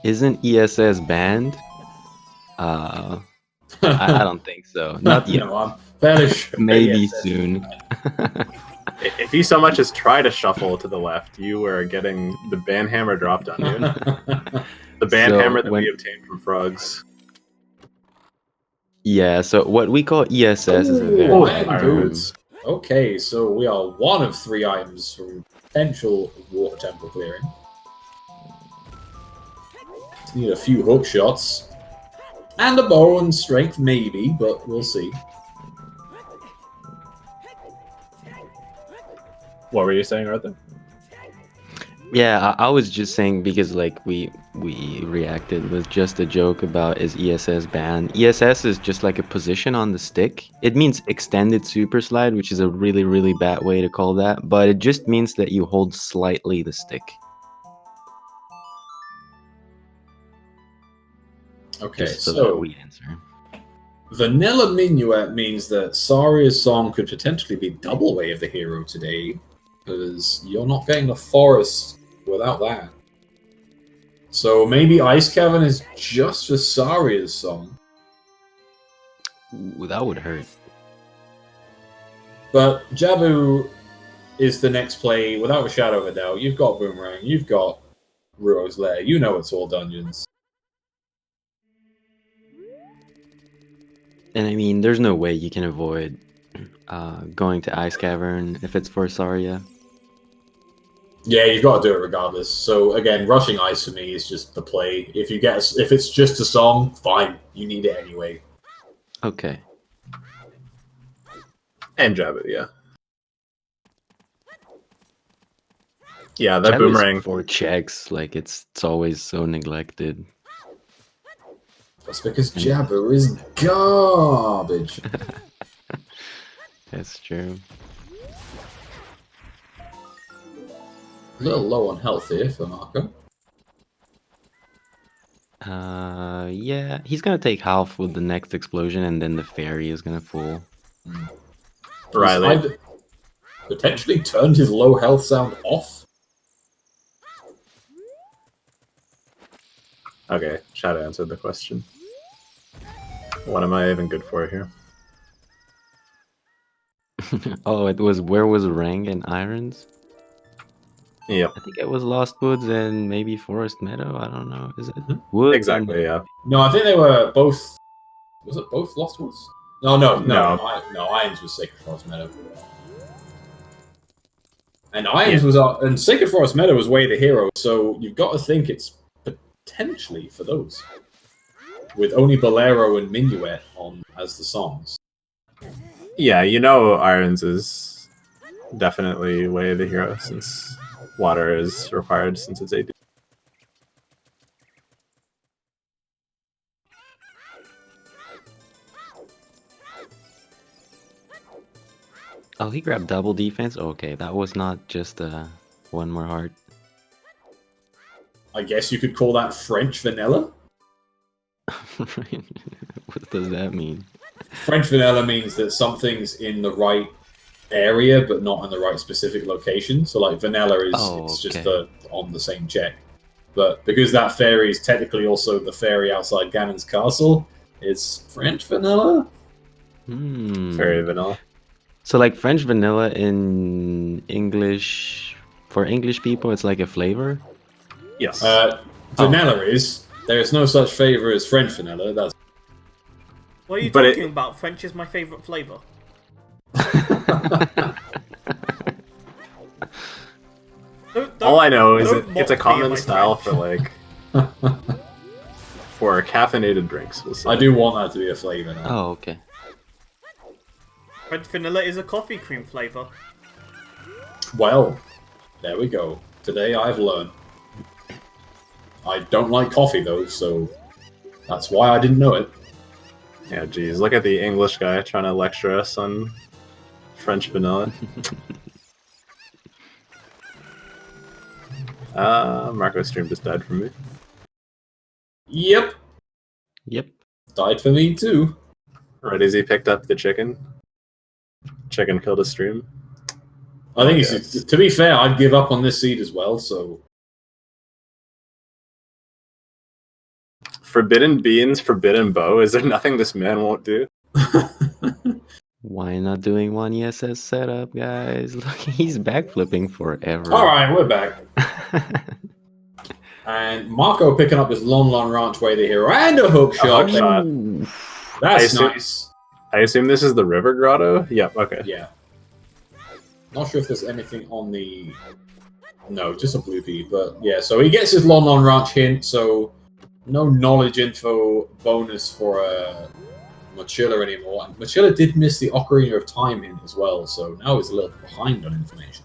Isn't ESS banned? I don't think so. Not yet. No, I'm fairly sure. Maybe yes, soon. If you so much as try to shuffle to the left, you are getting the ban hammer dropped on you. The ban So hammer that when- we obtained from frogs. Yeah, so what we call ESS is a Ooh, very oh, bad and term. boots. Okay, so we are one of 3 items from potential water temple clearing. Need a few hook shots. And a bow and strength, maybe, but we'll see. What were you saying, Arthur? Yeah, I was just saying because like we reacted with just a joke about is ESS banned. ESS is just like a position on the stick. It means extended super slide, which is a really bad way to call that, but it just means that you hold slightly the stick. Okay, Just so that so we answer. Vanilla Minuet means that Saria's song could potentially be double way of the hero today, because you're not getting the forest without that. So maybe Ice Cavern is just for Saria's song. Ooh, that would hurt. But Jabu is the next play without a shadow of a doubt. You've got Boomerang, you've got Ruo's Lair, you know it's all dungeons. And I mean, there's no way you can avoid going to Ice Cavern if it's for Saria. Yeah, you've got to do it regardless. So again, rushing ice for me is just the play. If it's just a song, fine. You need it anyway. Okay. And Jabu, yeah. Yeah, that Jabu is boomerang. for checks, like it's always so neglected. That's because Jabu is garbage. That's true. A little low on health here for Marco. Yeah, he's gonna take half with the next explosion, and then the fairy is gonna fall. Riley. He's either potentially turned his low health sound off. Okay, Shadow answered the question. What am I even good for here? Oh, it was where was Rang and Irons? Yep, I think it was Lost Woods and maybe Forest Meadow. I don't know. Is it Mhm. Wood? exactly, yeah. No, I think they were both. Was it both Lost Woods? No. No. Irons was Sacred Forest Meadow. And Irons was and Sacred Forest Meadow was Way the Hero, so you've got to think it's potentially for those. With only Bolero and Minuet on as the songs. Yeah, you know Irons is definitely Way of the Hero since water is required since it's AD. Oh, he grabbed double defense. Okay, that was not just one more heart. I guess you could call that French vanilla. What does that mean? French vanilla means that something's in the right area but not in the right specific location. So like vanilla is it's just on the same check. But because that fairy is technically also the fairy outside Ganon's castle, it's French vanilla. Very vanilla. So like French vanilla in English, for English people, it's like a flavor? Yes. Vanilla is. There is no such flavor as French vanilla. That's What are you But talking about? French is my favourite flavour. All I know is don't it's a mock me common and my style French. for like for caffeinated drinks. We'll say. I do want that to be a flavor now. Oh, okay. French vanilla is a coffee cream flavour. Well, there we go. Today I've learned. I don't like coffee though, so that's why I didn't know it. Yeah, geez, look at the English guy trying to lecture us on French vanilla. Marco's stream just died from me. Yep, Yep. died for me too. Right as he picked up the chicken. Chicken killed his stream. I think Yes. to be fair, I'd give up on this seed as well. So Forbidden beans, forbidden bow. Is there nothing this man won't do? Why not doing one ESS setup, guys? Look, he's backflipping forever. All right, we're back. And Marco picking up his long ranch way the hero and a hook shot. shot. That's I nice. I assume this is the river grotto? Yep, okay. Yeah. Not sure if there's anything on the... No, just a bloopy, but yeah. So he gets his long ranch hint, so no knowledge info bonus for Mochila anymore. And Mochila did miss the Ocarina of Time hint as well, so now he's a little behind on information.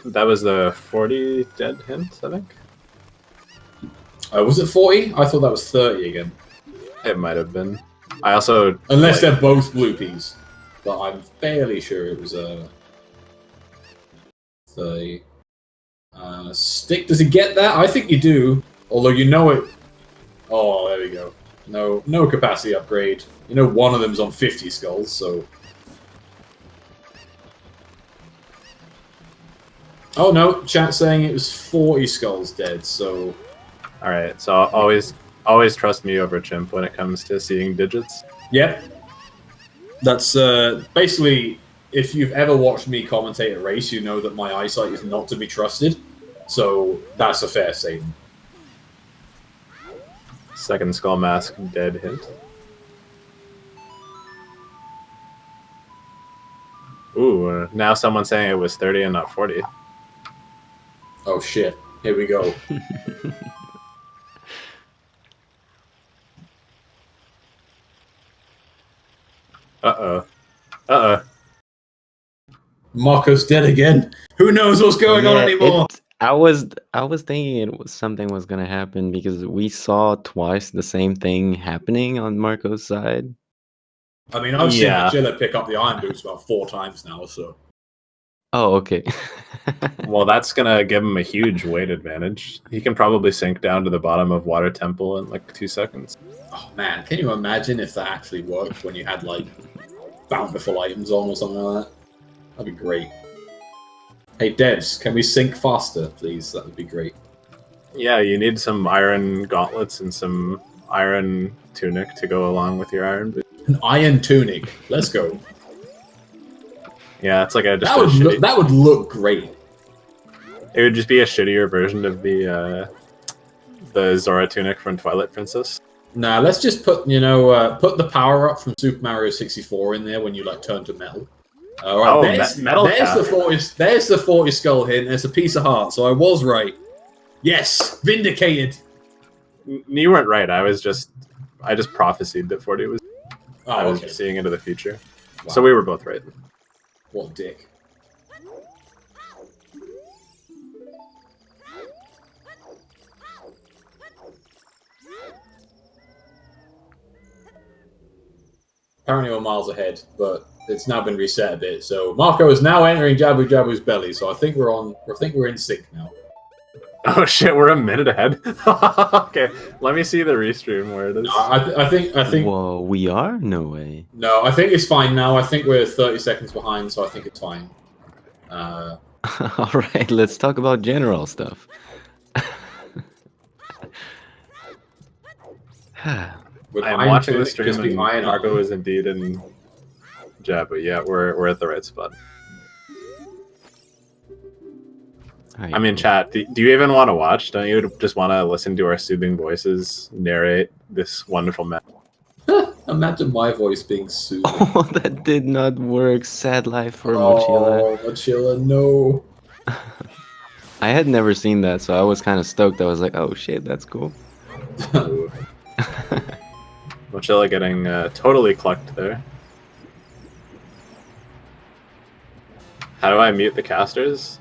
That was the 40 dead hint, I think? Was it 40? I thought that was 30 again. It might have been. I also... Unless they're both bloopies. But I'm fairly sure it was 30. Stick, does he get that? I think you do. Although you know it... Oh, there we go. No capacity upgrade. You know one of them's on 50 skulls, so... Oh no, chat saying it was 40 skulls dead, so... Alright, so always trust me over Chimp when it comes to seeing digits. Yep. That's basically, if you've ever watched me commentate a race, you know that my eyesight is not to be trusted. So that's a fair statement. Second skull mask dead hint. Ooh, now someone's saying it was 30 and not 40. Oh shit. Here we go. Marco's dead again. Who knows what's going on anymore? I was thinking something was gonna happen because we saw twice the same thing happening on Marco's side. I mean, I've seen Mochila pick up the iron boots about 4 times now, so... Oh, okay. Well, that's gonna give him a huge weight advantage. He can probably sink down to the bottom of Water Temple in like 2 seconds. Oh man, can you imagine if that actually worked when you had like bountiful items on or something like that? That'd be great. Hey devs, can we sink faster, please? That would be great. Yeah, you need some iron gauntlets and some iron tunic to go along with your iron boots. An iron tunic. Let's go. Yeah, it's like that would look great. It would just be a shittier version of the Zora tunic from Twilight Princess. Nah, let's just put put the power up from Super Mario 64 in there when you like turn to metal. Alright, there's the 40 skull hint. There's a piece of heart, so I was right. Yes, vindicated. You weren't right. I just prophesied that 40 was. I was just seeing into the future. Wow. So we were both right. What a dick. Apparently we're miles ahead, but it's now been reset a bit. So Marco is now entering Jabu Jabu's belly. So I think we're in sync now. Oh shit, we're a minute ahead. Okay, let me see the restream where it is. I think. Whoa, we are? No way. No, I think it's fine now. I think we're 30 seconds behind, so I think it's fine. All right, let's talk about general stuff. I'm watching the stream and Marco is indeed in Jabu. Yeah, we're at the right spot. I mean, chat, do you even want to watch? Don't you just want to listen to our soothing voices narrate this wonderful match? Imagine my voice being soothing. Oh, that did not work. Sad life for Mochila. Oh, Mochila, no. I had never seen that, so I was kind of stoked. I was like, oh shit, that's cool. Mochila getting totally clucked there. How do I mute the casters?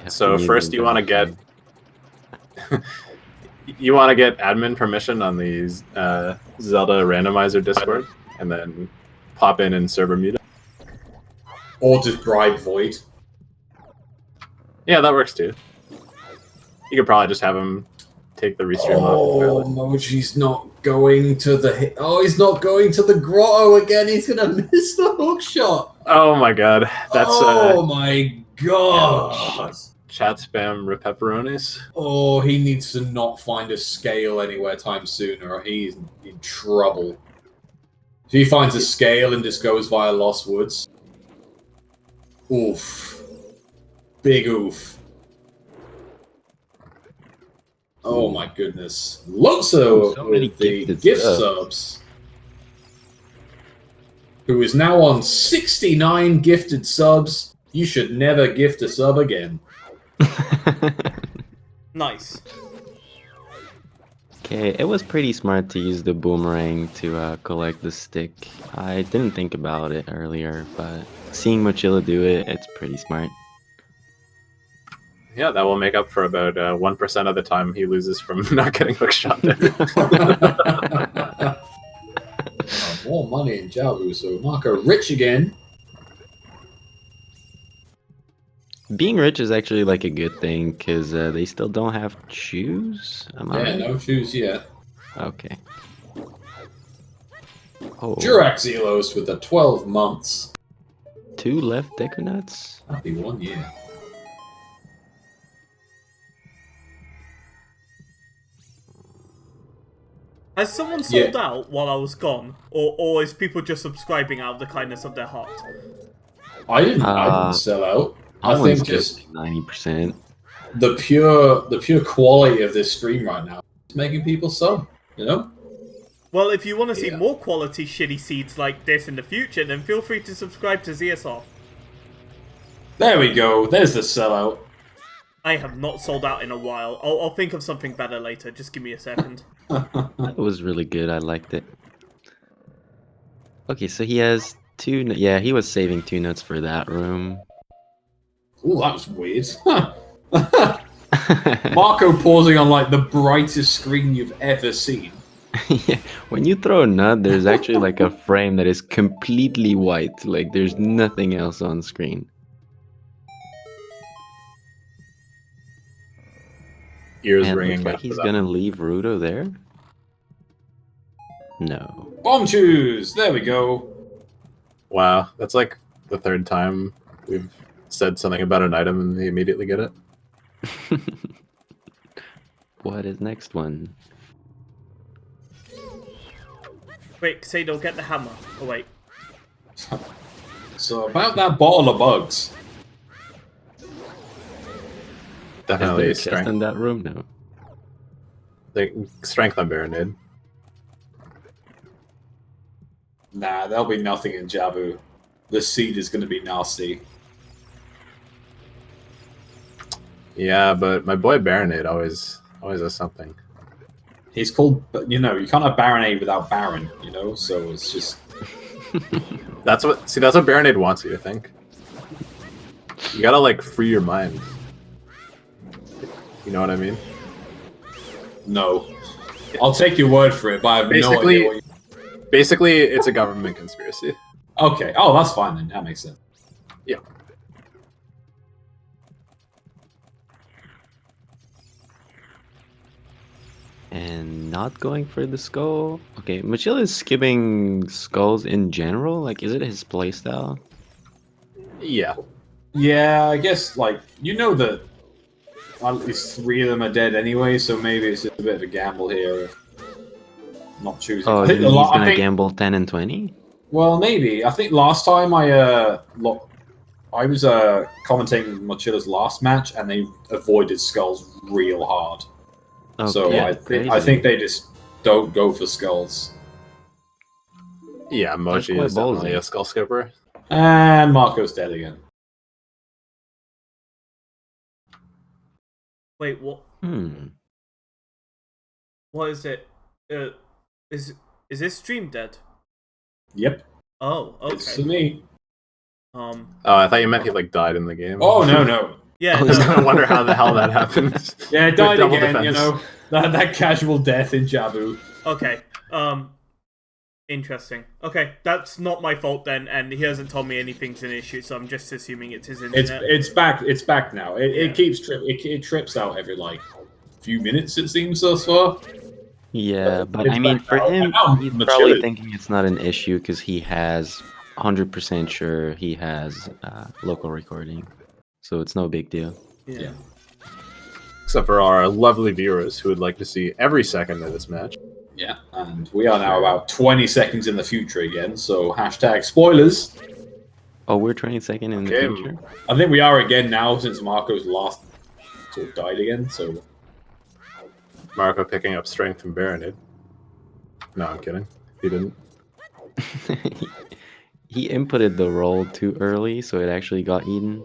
So first you want to get admin permission on the Zelda Randomizer Discord, and then pop in and server mute it. Or just bribe Void. Yeah, that works too. You could probably just have him take the restream off. Oh, Mochi's not going to the... Oh, he's not going to the grotto again. He's going to miss the hook shot. Oh my god. That's oh my god. Chat spam pepperonis. Oh, he needs to not find a scale anywhere time soon, or he's in trouble. If he finds a scale and just goes via Lost Woods, oof, big oof. Oh my goodness, Lotso So many with the gifted gift subs. subs, who is now on 69 gifted subs. You should never gift a sub again. Nice. Okay, it was pretty smart to use the boomerang to collect the stick. I didn't think about it earlier, but seeing Mochila do it, it's pretty smart. Yeah, that will make up for about 1% of the time he loses from not getting hookshot there. More money in Jabu, so Marco rich again. Being rich is actually like a good thing because they still don't have shoes. Am I Yeah, right? no shoes yet. Okay. Oh, Jurax Elos with the 12 months. 2 left Deku Nuts. That'd be 1 year. Has someone sold out while I was gone, or is people just subscribing out of the kindness of their heart? I didn't sell out. I Someone's think just 90%. the pure quality of this stream right now is making people sub. You know. Well, if you want to see Yeah. more quality shitty seeds like this in the future, then feel free to subscribe to ZSR. There we go. There's the sellout. I have not sold out in a while. I'll think of something better later. Just give me a second. That was really good. I liked it. Okay, so he has 2. Yeah, he was saving 2 nuts for that room. Ooh, that was weird. Marco pausing on like the brightest screen you've ever seen. Yeah, when you throw a nut, there's actually like a frame that is completely white. Like there's nothing else on screen. Ears And ringing. looks like after he's that. gonna leave Rudo there. No. Bomb shoes. There we go. Wow, that's like the 3rd time we've said something about an item and they immediately get it. What is next one? Wait, Kasado, get the hammer. Oh, wait. So about that bottle of bugs. Definitely Is there a chest in that room? No. Strength on Baronade. Nah, there'll be nothing in Jabu. The seed is going to be nasty. Yeah, but my boy Baronade always has something. He's called, you know, you can't have Baronade without Baron, you know. So it's just That's what Baronade wants you to think. You gotta like free your mind. You know what I mean? no. I'll take your word for it, but I have no idea what you... Basically, it's a government conspiracy. Okay. Oh, that's fine then. That makes sense. Yeah. And not going for the skull. Okay, Mochila is skipping skulls in general. Like, is it his playstyle? Yeah. Yeah, I guess like you know that at least 3 of them are dead anyway, so maybe it's just a bit of a gamble here of not choosing. Oh, I he's think gonna gamble 10 and 20? Well, maybe. I think last time I was commentating Mochila's last match, and they avoided skulls real hard. Okay, So I think they just don't go for skulls. Yeah, Mochi quite is definitely ballsy. a skull skipper. And Marco's dead again. Wait, what? What is it? Is this stream dead? Yep, Oh, it's okay. me. Oh, I thought you meant he like died in the game. Oh no. Yeah, I was no. gonna wonder how the hell that happened. Yeah, it died Double again. You defense. know that casual death in Jabu. Okay. Interesting. Okay, that's not my fault then, and he hasn't told me anything's an issue, so I'm just assuming it's his internet. It's back. It's back now. It keeps it trips out every like few minutes. It seems so far. Yeah, but It's I mean, back for now. him, Now he's Mochila- probably thinking it's not an issue because he has 100% sure he has local recording, so it's no big deal. Yeah. Except for our lovely viewers who would like to see every second of this match. Yeah, and we are now about 20 seconds in the future again, so hashtag spoilers. Oh, we're 22nd in the Okay. future? I think we are again now since Marco's last sort of died again, so... Marco picking up strength from Baronade. No, I'm kidding. He didn't. He inputted the roll too early, so it actually got eaten.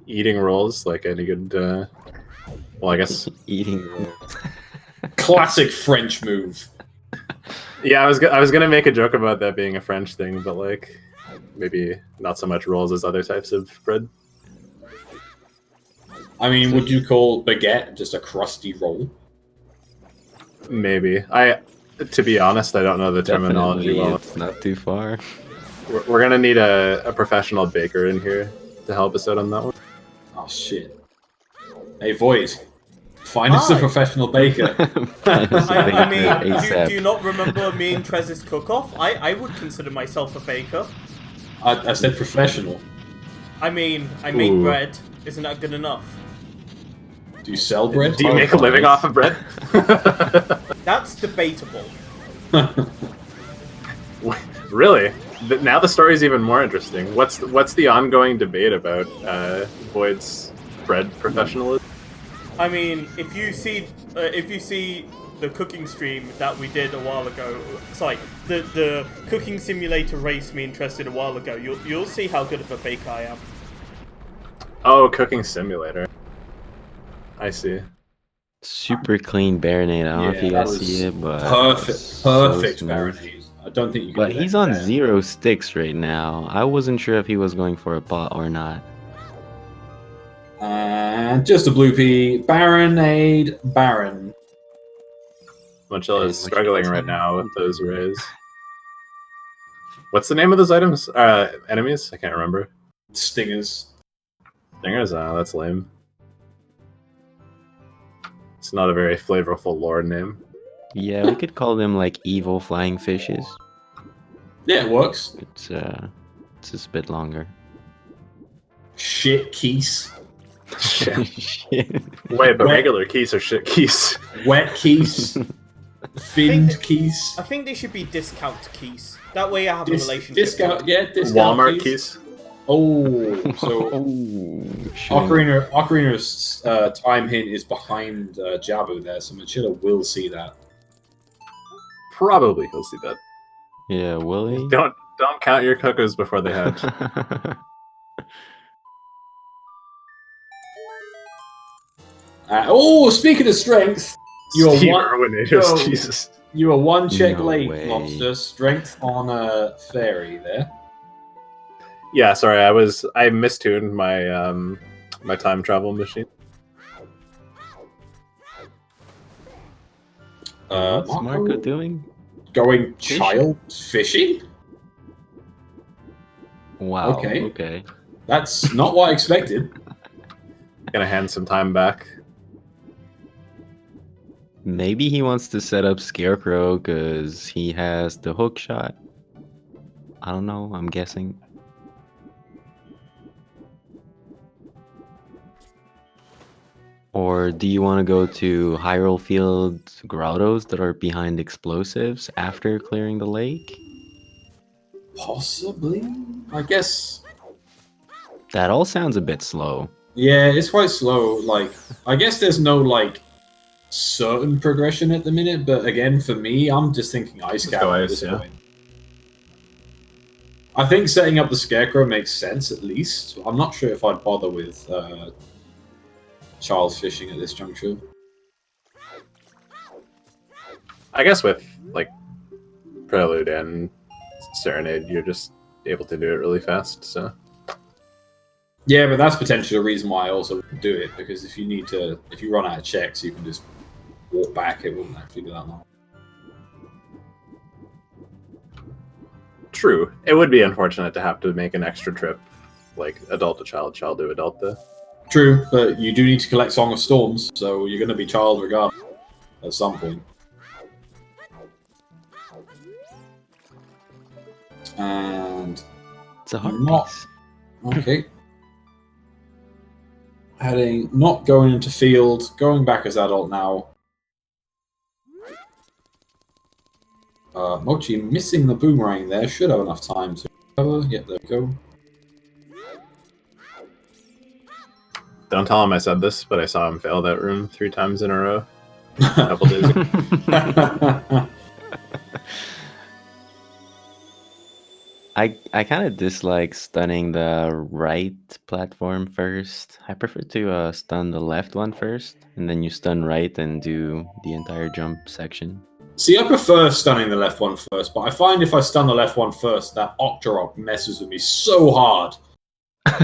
Eating rolls like any good. Well, I guess. Eating rolls. Classic French move. Yeah, I was gonna make a joke about that being a French thing, but like maybe not so much rolls as other types of bread. I mean, would you call baguette just a crusty roll? Maybe. To be honest, I don't know the terminology Definitely, well. it's not too far. We're gonna need a professional baker in here to help us out on that one. Oh, shit. Hey, Void. Find us a Hi. professional baker. I mean, ASAP. do you not remember me and Trez's cook-off? I would consider myself a baker. I said professional. I mean, I make Ooh. bread. Isn't that good enough? Do you sell bread? Do you make a living off of bread? That's debatable. Really? Now the story's even more interesting. What's the ongoing debate about Void's bread professionalism? I mean, if you see the cooking stream that we did a while ago, sorry, the cooking simulator race me interested a while ago, you'll see how good of a baker I am. Oh, cooking simulator. I see. Super clean Baronade. I don't know if you that guys was see it, but Perfect, so perfect smooth. Baronade. I don't think you can But do he's that. on 0 sticks right now. I wasn't sure if he was going for a pot or not. And just a blue pea. Baronade, Baron. Mochila is Hey, struggling Mochila's right here. now with those rays. What's the name of those items? Enemies? I can't remember. Stingers. Stingers? That's lame. It's not a very flavorful lore name. Yeah, we could call them like evil flying fishes. Yeah, it works. It's just a bit longer. Shit keys. Shit. Wait, but Wet- regular keys are shit keys. Wet keys. Finned keys. I think they should be discount keys. That way I have a relationship. Discount, yeah, discount Walmart keys. Oh, so Oh, shit. Ocarina's time hint is behind Jabu there, so Mochila will see that. Probably he'll see that. Yeah, will he? Don't count your cuckoos before they hatch. Speaking of strength, you are Steve one. Irwin, Yo. Jesus. You are one check No late, way. Monster. Strength on a fairy there. Yeah, sorry, I mistuned my my time travel machine. What's Marco doing? Going Fishing? child fishing? Wow. Okay. Okay. That's not what I expected. Gonna hand some time back. Maybe he wants to set up Scarecrow because he has the hook shot. I don't know. I'm guessing. Or do you want to go to Hyrule Field grottos that are behind explosives after clearing the lake? Possibly. I guess. That all sounds a bit slow. Yeah, it's quite slow. Like, I guess there's no like certain progression at the minute, but again, for me, I'm just thinking ice Let's cap go at ice, this yeah. point. I think setting up the Scarecrow makes sense at least. I'm not sure if I'd bother with Charles fishing at this juncture. I guess with like Prelude and Serenade, you're just able to do it really fast. So Yeah, but that's potentially a reason why I also would do it, because if you run out of checks, you can just walk back. It wouldn't actually be that long. true, it would be unfortunate to have to make an extra trip, like adult to child, child to adult. Though. True, but you do need to collect Song of Storms, so you're going to be child regardless at some point. And It's a hard Not- piece. Okay. Heading, not going into field, going back as adult now. Mochi missing the boomerang there. Should have enough time to recover. Yep, there we go. Don't tell him I said this, but I saw him fail that room 3 times in a row. A couple days ago. I kind of dislike stunning the right platform first. I prefer to stun the left one first, and then you stun right and do the entire jump section. See, I prefer stunning the left one first, but I find if I stun the left one first, that Octorok messes with me so hard.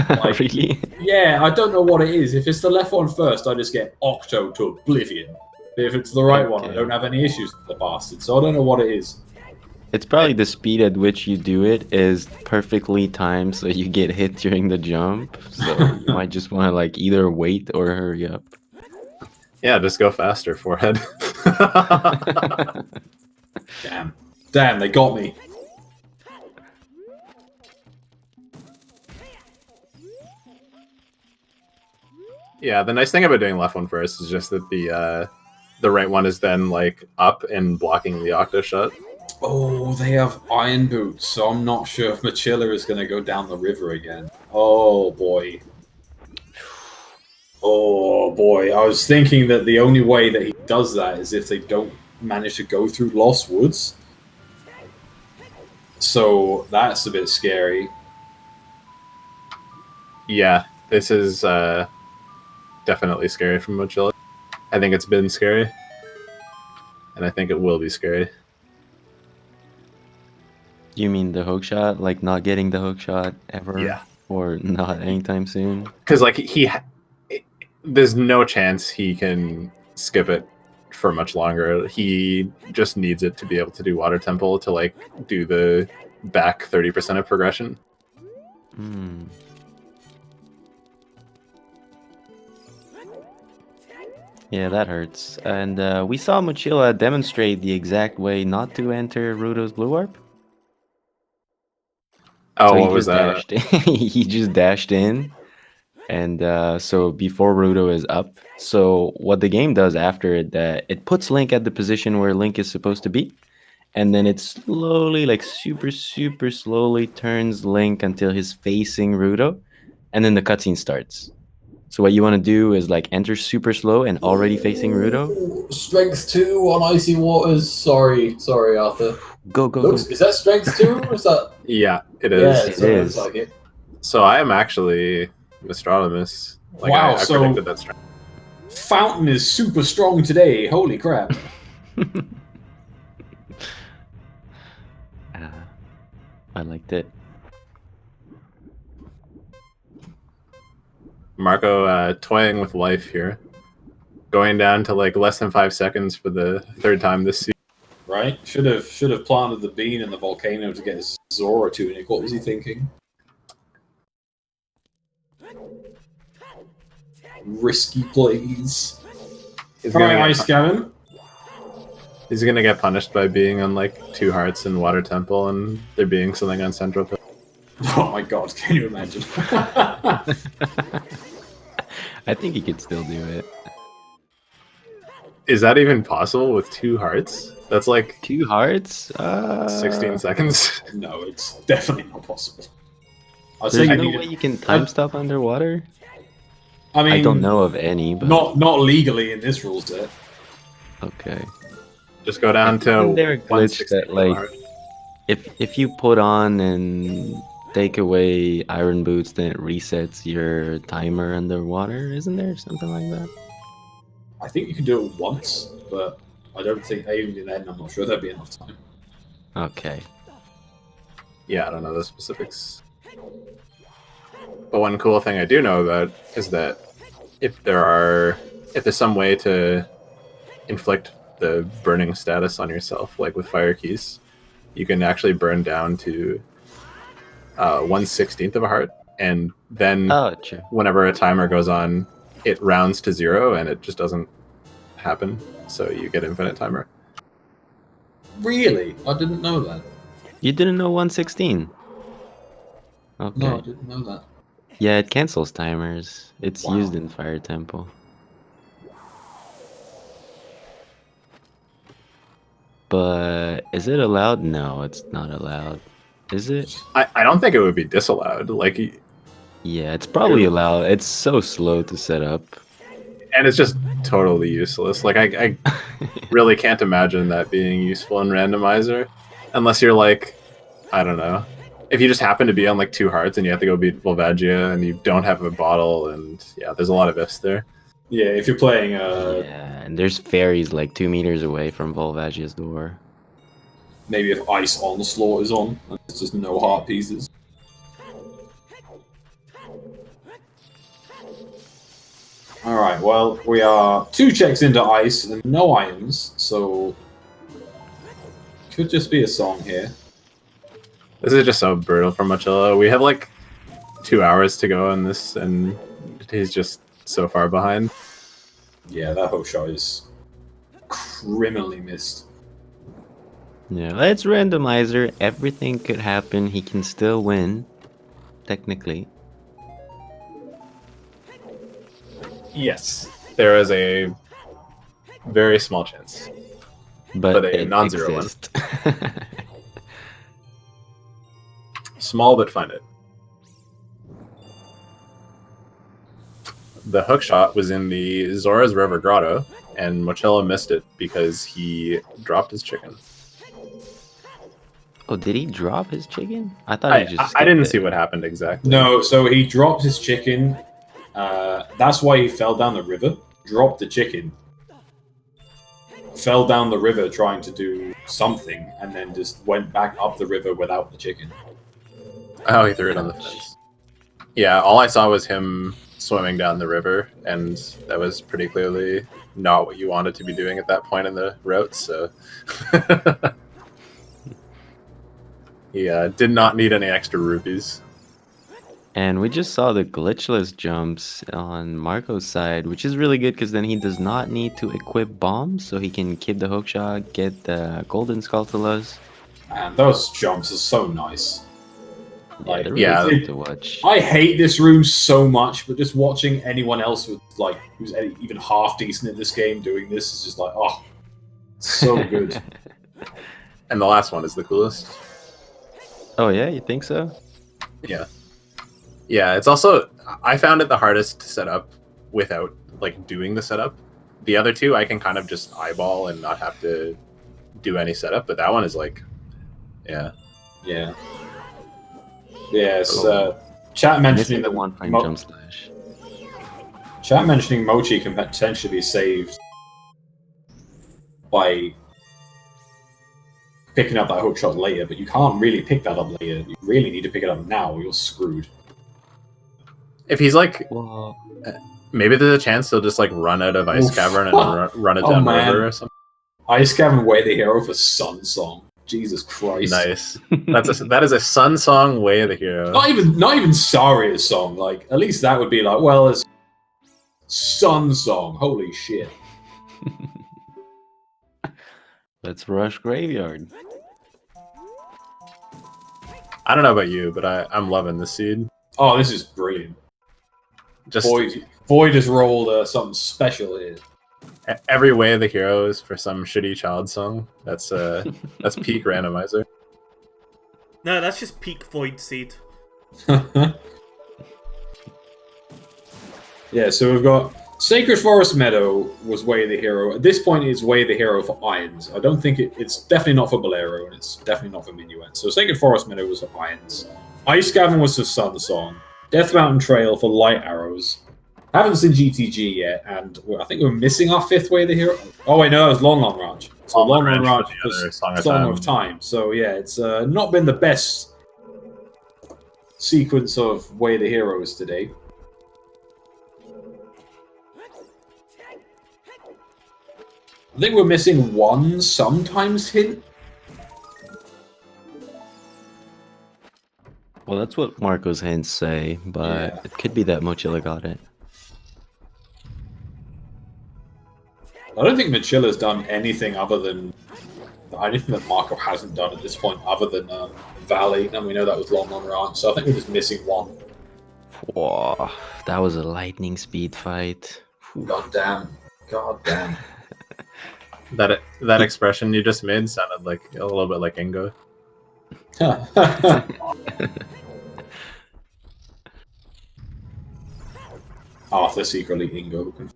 Like, Really? Yeah, I don't know what it is. If it's the left one first, I just get Octo to oblivion. But if it's the right one, I Okay. don't have any issues with the bastard, so I don't know what it is. It's probably the speed at which you do it is perfectly timed so you get hit during the jump. So you might just want to like either wait or hurry up. Yeah, just go faster, forehead. Damn. Damn, they got me. Yeah, the nice thing about doing left one first is just that the right one is then like up and blocking the octo shot. Oh, they have iron boots, so I'm not sure if Mochila is going to go down the river again. Oh, boy. Oh, boy. I was thinking that the only way that he does that is if they don't manage to go through Lost Woods. So that's a bit scary. Yeah, this is definitely scary from Mochila. I think it's been scary. And I think it will be scary. You mean the hook shot? Like not getting the hook shot ever? Yeah. Or not anytime soon? Because like there's no chance he can skip it for much longer. He just needs it to be able to do Water Temple to like do the back 30% of progression. Hmm. Yeah, that hurts. And we saw Mochila demonstrate the exact way not to enter Rudo's Blue Warp. Oh, So what was that? dashed in. He just dashed in. And so before Rudo is up. So what the game does after it, it puts Link at the position where Link is supposed to be. And then it slowly, like super, super slowly turns Link until he's facing Rudo. And then the cutscene starts. So what you want to do is like enter super slow and already facing Rudo. Ooh, strength 2 on icy waters. Sorry, Arthur. Go, go, Looks, go. is that strength 2 or is that... Yeah, it Yeah, is. It so is. looks like it. So I am actually Astronomus. Like Wow, I so- predicted that strength. Fountain is super strong today. Holy crap. I liked it. Marco toying with life here. Going down to like less than 5 seconds for the 3rd time this season. Right? Should have planted the bean in the volcano to get his Zora tunic. What was he thinking? Risky plays. He's Alright, gonna, Ice get, Gavin. he's gonna get punished by being on like 2 hearts in Water Temple and there being something on Central Pit. Oh my god, can you imagine? I think he could still do it. Is that even possible with 2 hearts? That's like 2 hearts? 16 seconds. No, it's definitely not possible. I was There's thinking no way you can time stop underwater? I mean, I don't know of any, but Not legally in this rule set. okay. Just go down to Isn't there a glitch 160 that like heart. if you put on and take away iron boots, then it resets your timer underwater? Isn't there something like that? I think you can do it once, but I don't think even then I'm not sure there'd be enough time. Okay. Yeah, I don't know the specifics. But one cool thing I do know about is that if there's some way to inflict the burning status on yourself, like with fire keys, you can actually burn down to 1/16 of a heart, and then Oh, true. whenever a timer goes on, it rounds to 0 and it just doesn't happen. So you get infinite timer. Really? I didn't know that. You didn't know 116? Okay. No, I didn't know that. Yeah, it cancels timers. It's Wow. used in Fire Temple. But is it allowed? No, it's not allowed. Is it? I don't think it would be disallowed. Like, Yeah, it's probably allowed. It's so slow to set up. and it's just totally useless. Like, I really can't imagine that being useful in Randomizer, unless you're like, I don't know, if you just happen to be on like 2 hearts and you have to go beat Volvagia and you don't have a bottle, and yeah, there's a lot of ifs there. Yeah, if you're playing Yeah, and there's fairies like 2 meters away from Volvagia's door. maybe if Ice Onslaught is on, and there's just no heart pieces. Alright, well, we are 2 checks into ice and no items, so could just be a song here. This is just so brutal for Mochila. We have like 2 hours to go in this, and he's just so far behind. Yeah, that hook shot is criminally missed. Yeah, let's randomizer. Everything could happen. He can still win, technically. Yes, there is a very small chance, but a it non-zero one. exists. Small but find it. The hook shot was in the Zora's River Grotto, and Mochila missed it because he dropped his chicken. Oh, did he drop his chicken? I thought he just. I didn't skipped see it. what happened exactly. No, so he dropped his chicken. That's why he fell down the river. Dropped the chicken. Fell down the river trying to do something, and then just went back up the river without the chicken. Oh, he threw it on the fence. Yeah, all I saw was him swimming down the river, and that was pretty clearly not what you wanted to be doing at that point in the route, so... He did not need any extra rupees. And we just saw the glitchless jumps on Marco's side, which is really good because then he does not need to equip bombs, so he can keep the hookshot, get the golden Skulltulas. And those jumps are so nice. Like, they're yeah, really good to watch. I hate this room so much, but just watching anyone else with like who's even half decent in this game doing this is just like, oh, so good. And the last one is the coolest. Oh yeah, you think so? Yeah. Yeah, it's also... I found it the hardest to set up without, like, doing the setup. The other two, I can kind of just eyeball and not have to do any setup, but that one is like... Yeah. Yeah. Yes, Oh. chat mentioning Missing the that 1 frame Mo- jump slash. Chat mentioning Mochi can potentially be saved by picking up that hook shot later, but you can't really pick that up later. You really need to pick it up now or you're screwed. If he's like... Well, Maybe there's a chance he'll just, like, run out of Ice Oof. Cavern and run it Oh, down man. river or something. Ice Cavern Way the Hero for Sun Song. Jesus Christ. Nice. That is a Sun Song Way of the Hero. Not even Saria's song. Like, at least that would be like, well, it's Sun Song. Holy shit. let's rush Graveyard. I don't know about you, but I'm loving this seed. Oh, this is brilliant. Just Void has rolled something special here. every Way of the Hero is for some shitty child song. That's peak Randomizer. No, that's just peak Void Seed. Yeah, so we've got Sacred Forest Meadow was Way of the Hero. At this point, it's Way of the Hero for Irons. I don't think it's definitely not for Bolero, and it's definitely not for Minuet. So Sacred Forest Meadow was for Irons. Ice Cavern was for Sun Song. Death Mountain Trail for Light Arrows. Haven't seen GTG yet, and I think we're missing our 5th Way of the Hero. Oh wait, no, it was Long Long Ranch. So Long Long Ranch the other was Song of Song Time. of Time. So yeah, it's not been the best sequence of Way of the Heroes today. I think we're missing one sometimes hint. Well, that's what Marco's hints say, but Yeah. it could be that Mochila got it. I don't think Mochila's done anything other than anything that Marco hasn't done at this point, other than Valley, and we know that was Long Long Ranch. So I think we're just missing one. Whoa, that was a lightning speed fight. Whew. God damn. God damn. That expression you just made sounded like a little bit like Ingo. Arthur secretly Ingo.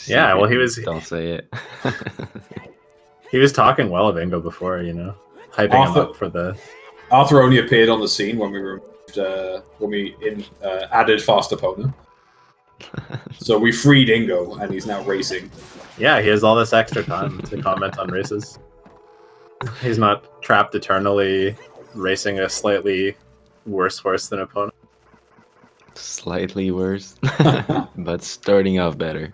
Yeah, well, he was Don't say it. he was talking well of Ingo before, you know, hyping him Arthur- up for the. Arthur only appeared on the scene when we removed, added fast opponent. So we freed Ingo, and he's now racing. Yeah, he has all this extra time to comment on races. He's not trapped eternally racing a slightly worse horse than opponent. Slightly worse, but starting off better.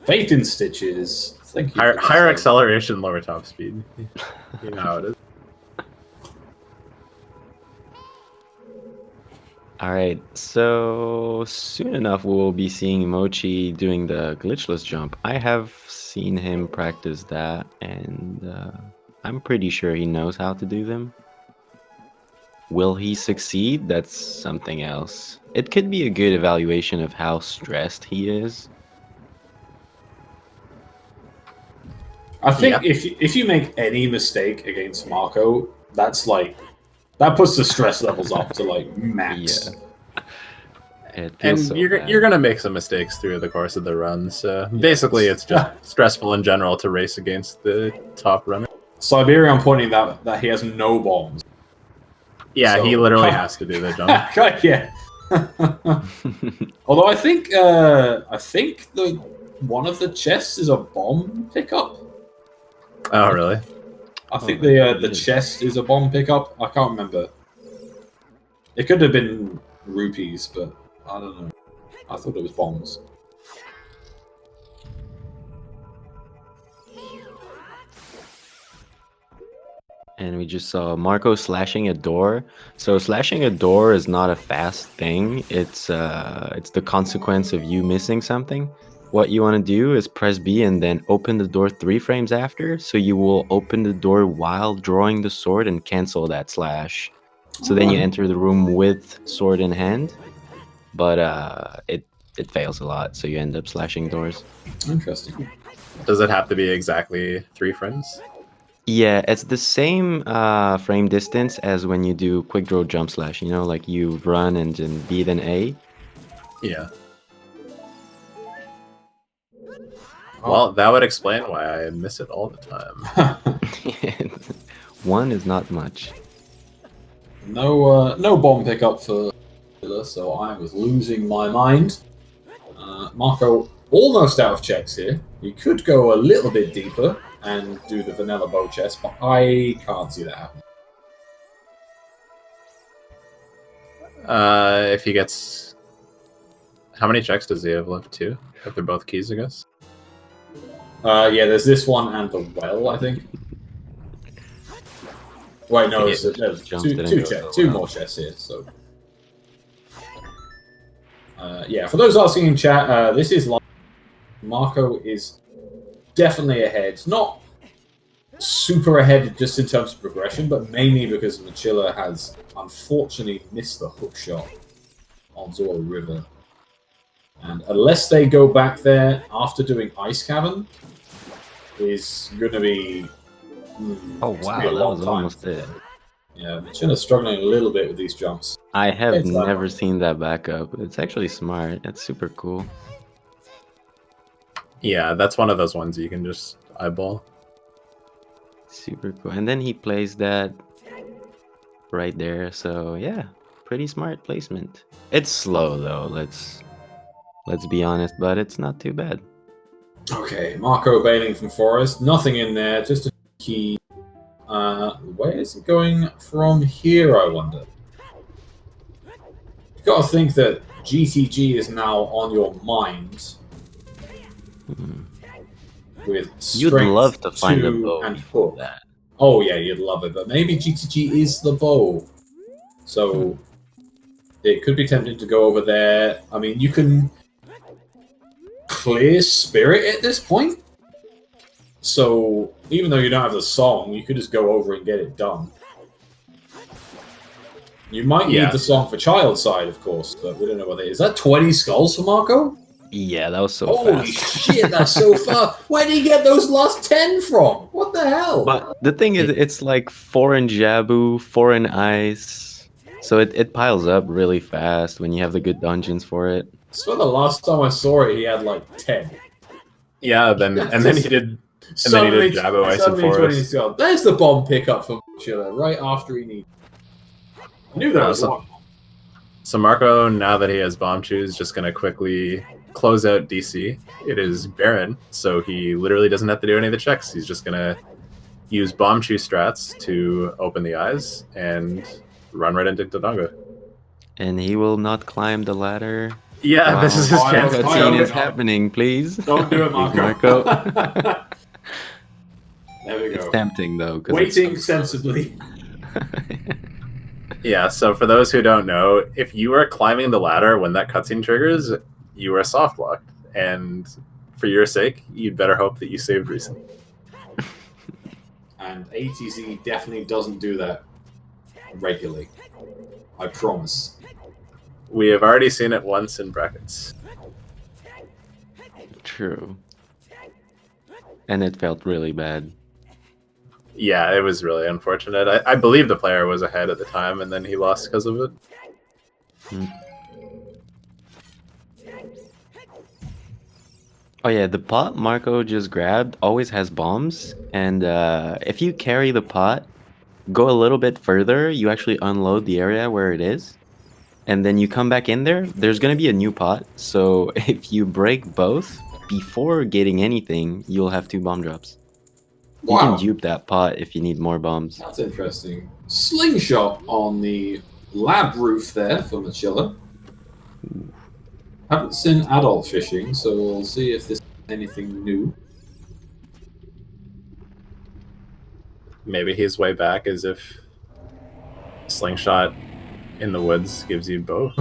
Faith in Stitches. Thank you. Higher acceleration, lower top speed. You know how it is. Alright, so soon enough we will be seeing Mochi doing the glitchless jump. I have seen him practice that, and I'm pretty sure he knows how to do them. Will he succeed? That's something else. It could be a good evaluation of how stressed he is. I think if you make any mistake against Marco, that's like that puts the stress levels up to like max. Yeah. It And feels so you're bad. gonna make some mistakes through the course of the run. So basically, it's just stressful in general to race against the top runner. Siberian pointing out that he has no bombs. Yeah, So- he literally has to do the jump. Yeah. Although I think the one of the chests is a bomb pickup. Oh, really? I think that the is. chest is a bomb pickup. I can't remember. It could have been rupees, but I don't know. I thought it was bombs. And we just saw Marco slashing a door. So slashing a door is not a fast thing. It's the consequence of you missing something. What you want to do is press B and then open the door 3 frames after. So you will open the door while drawing the sword and cancel that slash. So then you enter the room with sword in hand. But it fails a lot. So you end up slashing doors. Interesting. Does it have to be exactly 3 frames? Yeah, it's the same frame distance as when you do quick draw jump slash, you know, like you run and then B then A. Yeah. Well, that would explain why I miss it all the time. 1 is not much. No bomb pickup for Mochila, so I was losing my mind. Marco almost out of checks here. He could go a little bit deeper and do the vanilla bow chest, but I can't see that happening. If he gets... How many checks does he have left? 2? If they're both keys, I guess. Yeah, there's this one and the well, I think. Wait, no, there's Jumps didn't go so two well. more chests here. So, yeah, for those asking in chat, this is live. Marco is definitely ahead. Not super ahead just in terms of progression, but mainly because Mochila has unfortunately missed the hook shot on Zora River. And unless they go back there after doing Ice Cavern, is going to be... Oh it's wow, gonna be a that long was time. almost it. Yeah, Mochila's struggling a little bit with these jumps. I have It's that never one. seen that backup. It's actually smart. It's super cool. Yeah, that's one of those ones you can just eyeball. Super cool. And then he plays that right there. So yeah, pretty smart placement. It's slow though. Let's be honest, but it's not too bad. Okay, Marco bailing from Forest. Nothing in there, just a key. Where is it going from here, I wonder? You've got to think that GTG is now on your mind with You'd strength love to find a 2 bow and before hook. that. Oh yeah, you'd love it, but maybe GTG is the bow. So it could be tempting to go over there. I mean, you can clear Spirit at this point. So even though you don't have the song, you could just go over and get it done. You might need the song for Child Side, of course, but we don't know what it is. Is that 20 skulls for Marco? Yeah, that was so Holy fast. shit, that's so far. Where did he get those last 10 from? What the hell? But the thing is, it's like 4 in Jabu, 4 in Ice. So it piles up really fast when you have the good dungeons for it. So the last time I saw it, he had like 10. Yeah, then he did Jabu, Ice, and Forest. There's the bomb pickup for Mochila right after he needed. I knew that was one. So Marco, now that he has Bomb Chew, is just going to quickly close out DC. It is Baron, so he literally doesn't have to do any of the checks. He's just going to use Bomb Chew strats to open the eyes and run right into Dodongo. And he will not climb the ladder. Yeah, Wow. this is his chance. Cutscene is happening, please. Don't do it, Marco. Marco. There we go. It's tempting, though. Waiting sensibly. Yeah, so for those who don't know, if you are climbing the ladder when that cutscene triggers, you are soft locked. And for your sake, you'd better hope that you saved recently. And ATC definitely doesn't do that regularly. I promise. We have already seen it once in brackets. True. And it felt really bad. Yeah, it was really unfortunate. I believe the player was ahead at the time, and then he lost because of it. Oh yeah, the pot Marco just grabbed always has bombs, and if you carry the pot, go a little bit further, you actually unload the area where it is, and then you come back in there, there's going to be a new pot, so if you break both, before getting anything, you'll have 2 bomb drops. You Wow. can dupe that pot if you need more bombs. That's interesting. Slingshot on the lab roof there for Mochila. Haven't seen adult fishing, so we'll see if this is anything new. Maybe his way back is if Slingshot in the woods gives you bow.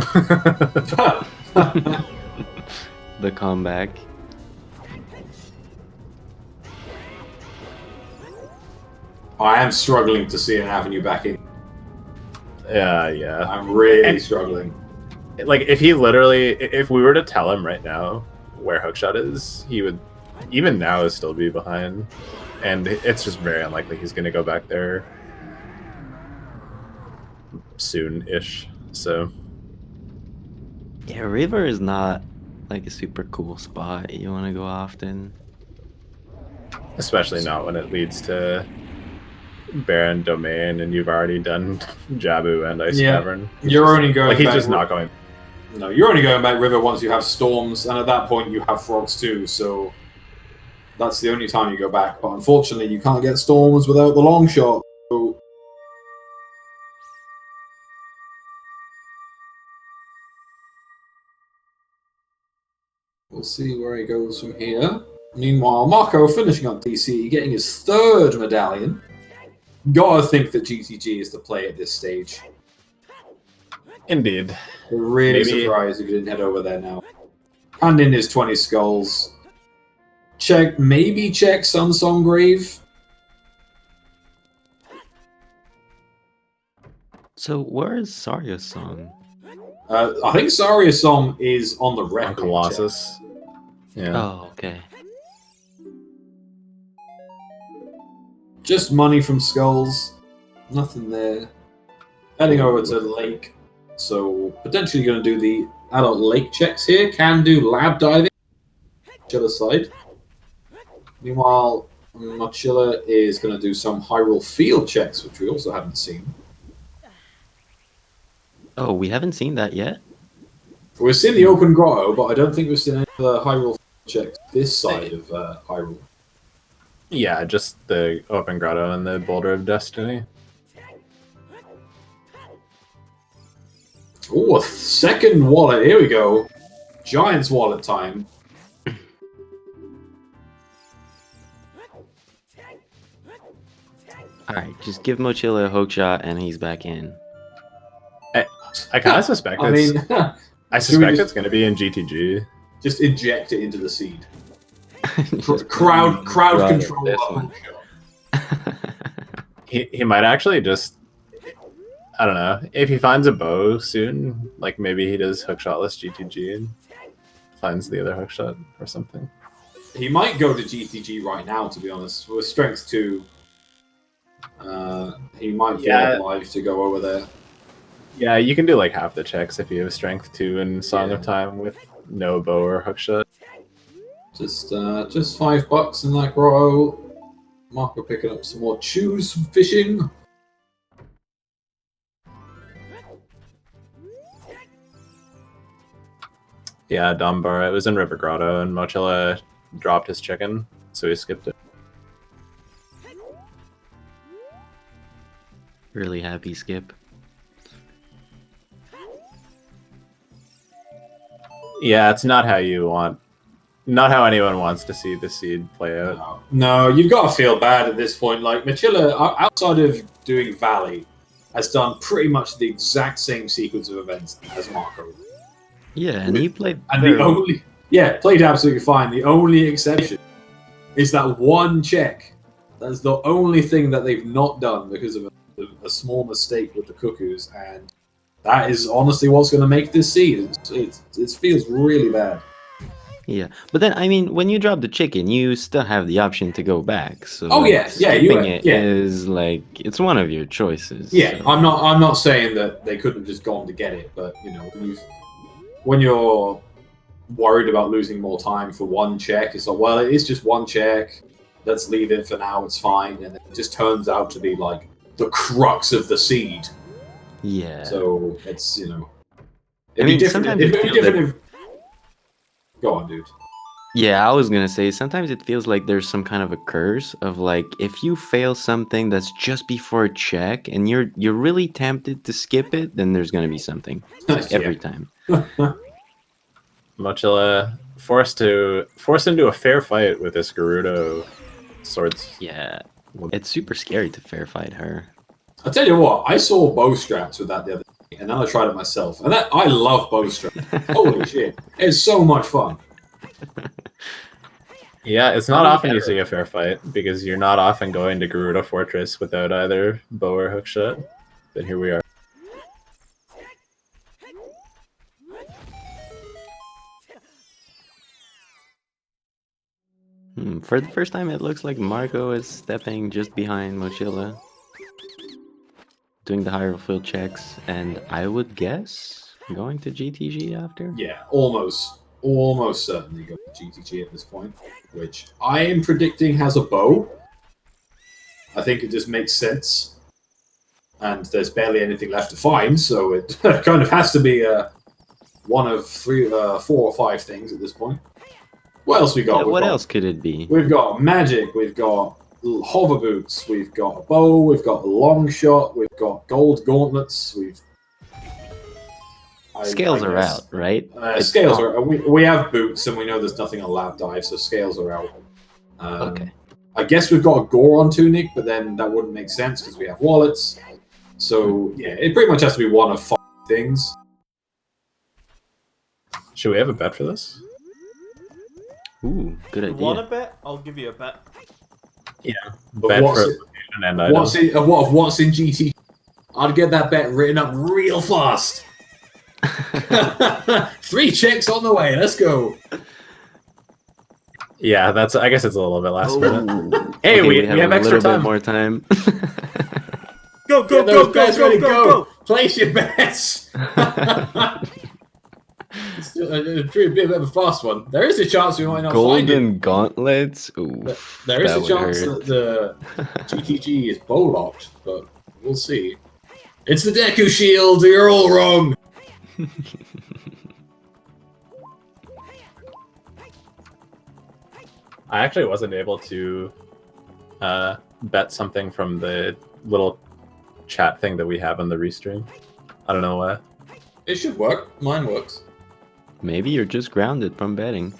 The comeback. I am struggling to see an avenue back in. Yeah. I'm really struggling. Like, if he literally... If we were to tell him right now where Hookshot is, he would, even now, still be behind. And it's just very unlikely he's going to go back there soon-ish, so... Yeah, River is not like a super cool spot you want to go often. Especially not when it leads to Baron Domain and you've already done Jabu and Ice Cavern. You're only going like, he's back just not going. No, you're only going back river once you have storms, and at that point you have frogs too, so that's the only time you go back. But unfortunately, you can't get storms without the long shot. So we'll see where he goes from here. Meanwhile, Marco finishing up DC, getting his 3rd medallion. Gotta think that GTG is the play at this stage. Indeed. Really Maybe. surprised if he didn't head over there now. And in his 20 skulls. Maybe check Sunsong Grave. So where is Sarya's song? I think Saria's song is on the On record. Colossus. Yeah. Oh, okay. Just money from skulls. Nothing there. Heading over to Lake. So potentially going to do the adult lake checks here. Can do lab diving. Mochila side. Meanwhile, Mochila is going to do some Hyrule field checks, which we also haven't seen. Oh, we haven't seen that yet? We've seen the open grotto, but I don't think we've seen any of the Hyrule checks this side of Hyrule. Yeah, just the Open Grotto and the Boulder of Destiny. Oh, a 2nd wallet. Here we go. Giant's wallet time. Alright, just give Mochila a hook shot and he's back in. I kind of suspect I it's... mean, I should we suspect just- it's going to be in GTG. just inject it into the seed. Just Crowd right control. this that one. hook shot. He might actually just... I don't know. If he finds a bow soon, like maybe he does hookshotless GTG and finds the other hookshot or something. He might go to GTG right now, to be honest. With strength 2, he might feel obliged to go over there. Yeah, you can do like half the checks if you have strength 2 in Song of Time with no bow or hookshot. Just $5 in that grotto. Marco picking up some more chews from fishing. Yeah, Dumbar. It was in River Grotto, and Mochila dropped his chicken, so he skipped it. Really happy skip. Yeah, it's not how you want. Not how anyone wants to see the seed play out. No, you've got to feel bad at this point. Like, Mochila, outside of doing Valley, has done pretty much the exact same sequence of events as Marco. Yeah, and he played. And played absolutely fine. The only exception is that one check. That's the only thing that they've not done because of a small mistake with the cuckoos, and that is honestly what's going to make this seed. It feels really bad. Yeah, but then I mean, when you drop the chicken, you still have the option to go back. So skipping it is like it's one of your choices. Yeah, so. I'm not saying that they couldn't have just gone to get it, but you know, when you're worried about losing more time for one check, it's like, well, it is just one check. Let's leave it for now. It's fine, and it just turns out to be like the crux of the seed. Yeah. So it's it'd I be mean, different. sometimes It'd it be feels different if. Go on, dude. Yeah, I was gonna say sometimes it feels like there's some kind of a curse of like if you fail something that's just before a check and you're really tempted to skip it, then there's gonna be something every time. Mochila forced into a fair fight with this Gerudo swords. Yeah, it's super scary to fair fight her. I'll tell you what, I saw bow straps with that the other day, and then I tried it myself. And I love bow straps. Holy shit. It's so much fun. Yeah, it's not often you see a fair fight, because you're not often going to Gerudo Fortress without either bow or hookshot. But here we are. For the first time, it looks like Marco is stepping just behind Mochila, doing the higher field checks, and I would guess going to GTG after. Yeah, almost certainly go to GTG at this point, which I am predicting has a bow. I think it just makes sense. And there's barely anything left to find, so it kind of has to be one of 4 or 5 things at this point. What else we got? Yeah, what else could it be? We've got magic, we've got hover boots, we've got a bow, we've got a long shot, we've got gold gauntlets, Scales are out, right? Scales are. We have boots, and we know there's nothing on lab dive, so scales are out. Okay. I guess we've got a Goron tunic, but then that wouldn't make sense because we have wallets. So yeah, it pretty much has to be one of 5 things. Should we have a bet for this? Ooh, good idea. You want a bet? I'll give you a bet. Yeah. But Bet what's for it- location and item. What's in GT? I'd get that bet written up real fast. 3 checks on the way. Let's go. Yeah, I guess it's a little bit last minute. Ooh. Hey, Okay, we have a extra little bit time. more time. Go, go, Get those go, bets go, ready, go, go, go! Place your bets. It's a bit of a fast one. There is a chance we might not find it. Golden gauntlets. Ooh, There is that a would chance hurt. that the GTG is bow locked, but we'll see. It's the Deku Shield. You're all wrong. I actually wasn't able to bet something from the little chat thing that we have on the restream. I don't know why. It should work. Mine works. Maybe you're just grounded from betting.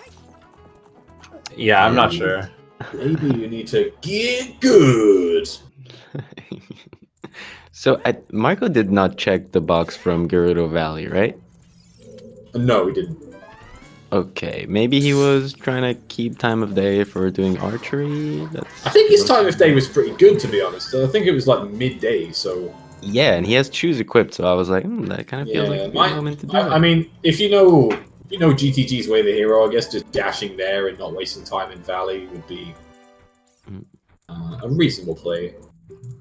Yeah, I'm not sure. Maybe you need to get good. So Marco did not check the box from Gerudo Valley, right? No, we didn't. Okay, maybe he was trying to keep time of day for doing archery. I think his time of day was pretty good, to be honest. I think it was like midday, so Yeah, and he has shoes equipped, so I was like, that kind of feels like a good moment to do it. I mean, if you know GTG's way the hero, I guess just dashing there and not wasting time in Valley would be a reasonable play.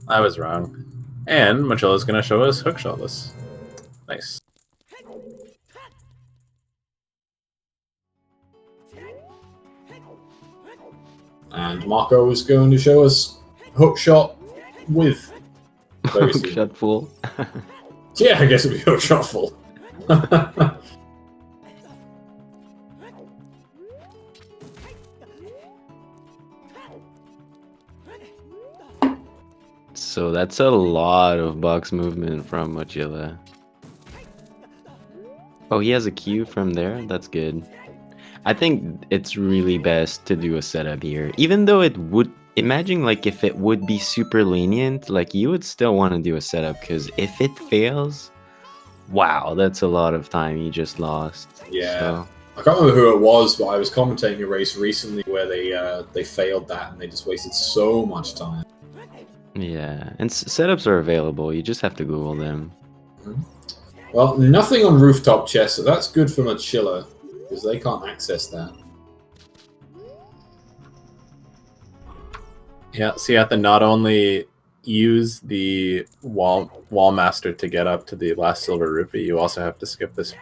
I was wrong. And Mochila's going to show us hookshotless. Nice. And Marco is going to show us hookshot with very soon. Shut full. Yeah, I guess it'd be hookshot full. So that's a lot of box movement from Mochila. Oh, he has a Q from there? That's good. I think it's really best to do a setup here. Even though it would... Imagine like if it would be super lenient, like you would still want to do a setup, because if it fails, wow, that's a lot of time you just lost. Yeah. So. I can't remember who it was, but I was commentating a race recently where they failed that and they just wasted so much time. Yeah, and setups are available. You just have to Google them. Well, nothing on rooftop chest, so that's good for Mochila, because they can't access that. Yeah, so you have to not only use the wall master to get up to the last silver rupee, you also have to skip this.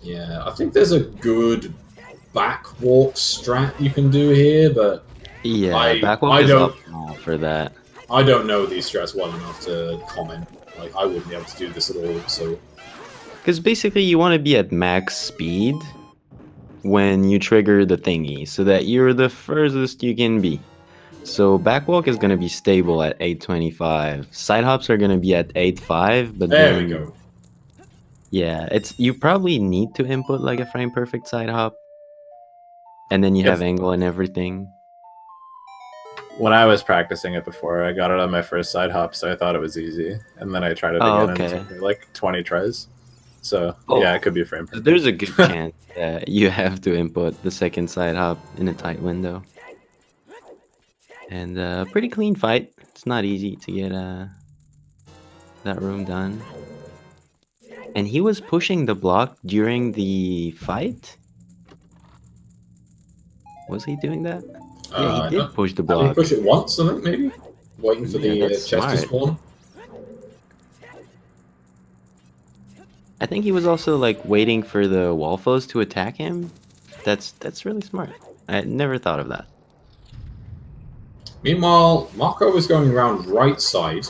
Yeah, I think there's a good back walk strat you can do here, but Yeah, I backwalk is don't- optional for that. I don't know these strats well enough to comment. Like, I wouldn't be able to do this at all, so... Because basically you want to be at max speed when you trigger the thingy, so that you're the furthest you can be. So backwalk is going to be stable at 825. Side hops are going to be at 8.5, but There then... we go. Yeah, you probably need to input like a frame perfect side hop. And then you have angle and everything. When I was practicing it before, I got it on my first side hop, so I thought it was easy. And then I tried it again, and it took me like 20 tries. So, yeah, it could be a frame perfect. There's a good chance that you have to input the second side hop in a tight window. And pretty clean fight. It's not easy to get that room done. And he was pushing the block during the fight? Was he doing that? Yeah, he did push the block. Did he push it once, I think, maybe? Waiting for the chest to spawn? I think he was also like waiting for the wall foes to attack him. That's really smart. I never thought of that. Meanwhile, Marco is going around right side.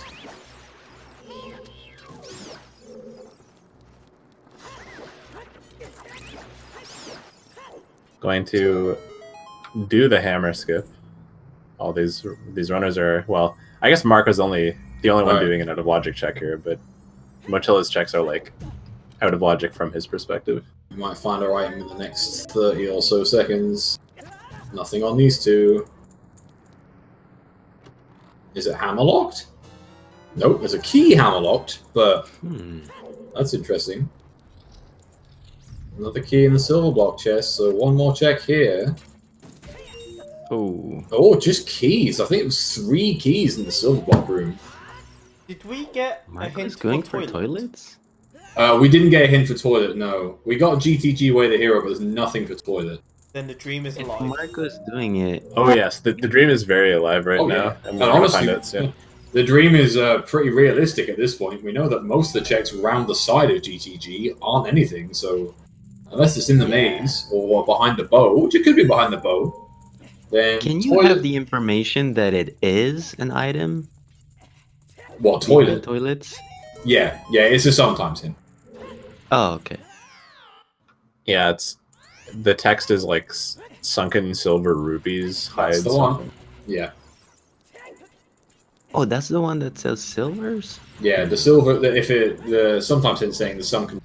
Going to do the hammer skip. All these runners are, well, I guess Marco's the only one doing it out of logic check here, but Mochila's checks are like out of logic from his perspective. We might find our item in the next 30 or so seconds. Nothing on these two. Is it hammer locked? Nope, there's a key hammer locked, but that's interesting. Another key in the silver block chest, so one more check here. Oh, just keys. I think it was 3 keys in the silver block room. Did we get a hint going for toilets? We didn't get a hint for toilet, no. We got GTG Way the Hero, but there's nothing for toilet. Then the dream is alive. Marco's doing it. Oh yes, the dream is very alive right now. Yeah. And honestly, find out soon. the dream is pretty realistic at this point. We know that most of the checks around the side of GTG aren't anything, so unless it's in the maze or behind the bow, which it could be behind the bow, then Can you have the information that it is an item? What, toilet? Toilets? Yeah, it's a sometimes hint. Oh, okay. Yeah, the text is like sunken silver rupees hides. That's the one. Yeah. Oh, that's the one that says silvers? Yeah, the silver. The sometimes it's saying the sunken.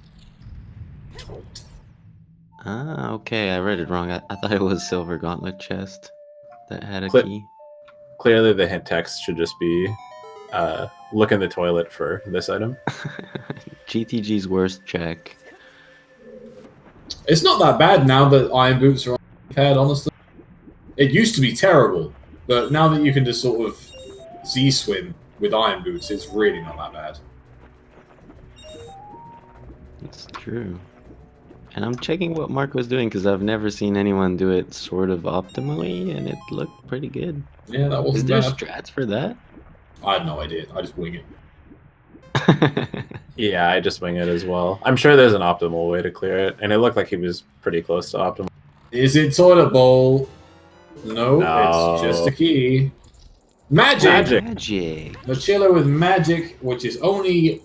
Ah, okay. I read it wrong. I thought it was silver gauntlet chest that had a key. Clearly, the hint text should just be look in the toilet for this item. GTG's worst check. It's not that bad now that Iron Boots are on the pad, honestly. It used to be terrible, but now that you can just sort of Z-swim with iron boots, it's really not that bad. It's true. And I'm checking what Mark was doing because I've never seen anyone do it sort of optimally, and it looked pretty good. Yeah, that Is wasn't there bad. strats for that? I had no idea. I just wing it. Yeah, I just wing it as well. I'm sure there's an optimal way to clear it, and it looked like he was pretty close to optimal. Is it toilet bowl? No, No. it's just a key. Magic! Magic. Mochila with magic, which is only,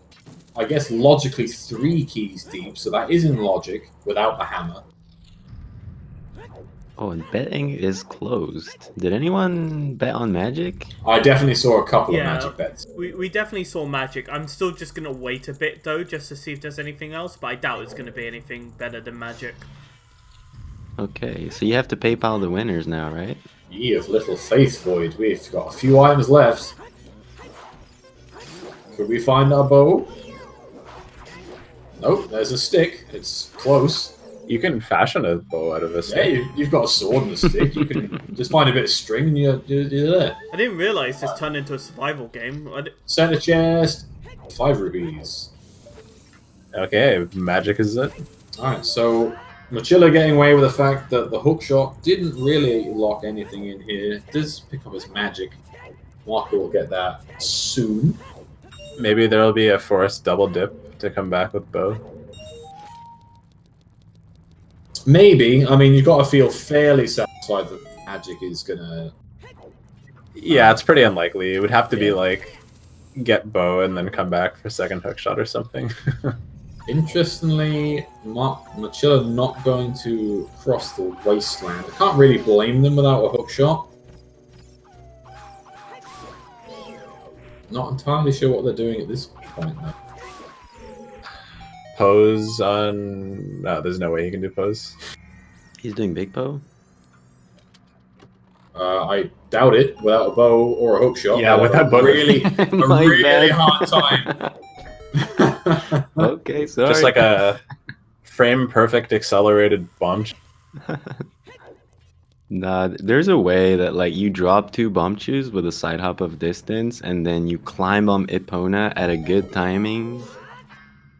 I guess, logically 3 keys deep, so that is in logic without the hammer. Oh, and betting is closed. Did anyone bet on magic? I definitely saw a couple of Yeah, magic bets. we definitely saw magic. I'm still just gonna wait a bit though, just to see if there's anything else. But I doubt it's gonna be anything better than magic. Okay, so you have to PayPal the winners now, right? Ye of little faith, Void. We've got a few items left. Could we find our bow? Nope, there's a stick. It's close. You can fashion a bow out of a Yeah, stick. you've got a sword and a stick. You can just find a bit of string and you're there. I didn't realize this turned into a survival game. Center chest. 5 rubies. Okay, magic is it. Alright, so Mochila getting away with the fact that the hook shot didn't really lock anything in here. Does pick up his magic. Marco will get that soon. Maybe there'll be a forced double dip to come back with bow. Maybe. I mean, you've got to feel fairly satisfied that magic is gonna. Yeah, it's pretty unlikely. It would have to be like get bow and then come back for second hook shot or something. Interestingly, Mochila not going to cross the wasteland. I can't really blame them without a hook shot. Not entirely sure what they're doing at this point, though. Pose on... No, there's no way he can do pose. He's doing big bow? I doubt it without a bow or a hook shot. Yeah, without bow. Really, a My really bad. hard time. Okay, sorry. Just like a frame perfect accelerated bomb. Nah, there's a way that like you drop 2 bomb chews with a side hop of distance, and then you climb on Epona at a good timing.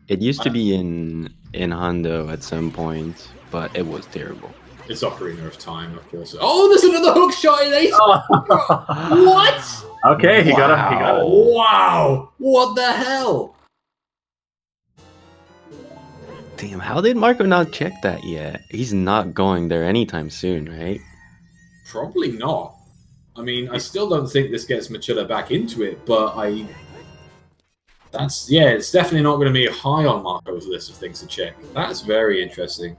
It used to be in Hondo at some point, but it was terrible. It's Ocarina of Time, of course. Oh, there's another hook shot in 8! What? Okay, he got it. He got it. Wow! What the hell? Damn, how did Marco not check that yet? He's not going there anytime soon, right? Probably not. I mean, I still don't think this gets Mochila back into it, but it's definitely not going to be high on Marco's list of things to check. That's very interesting.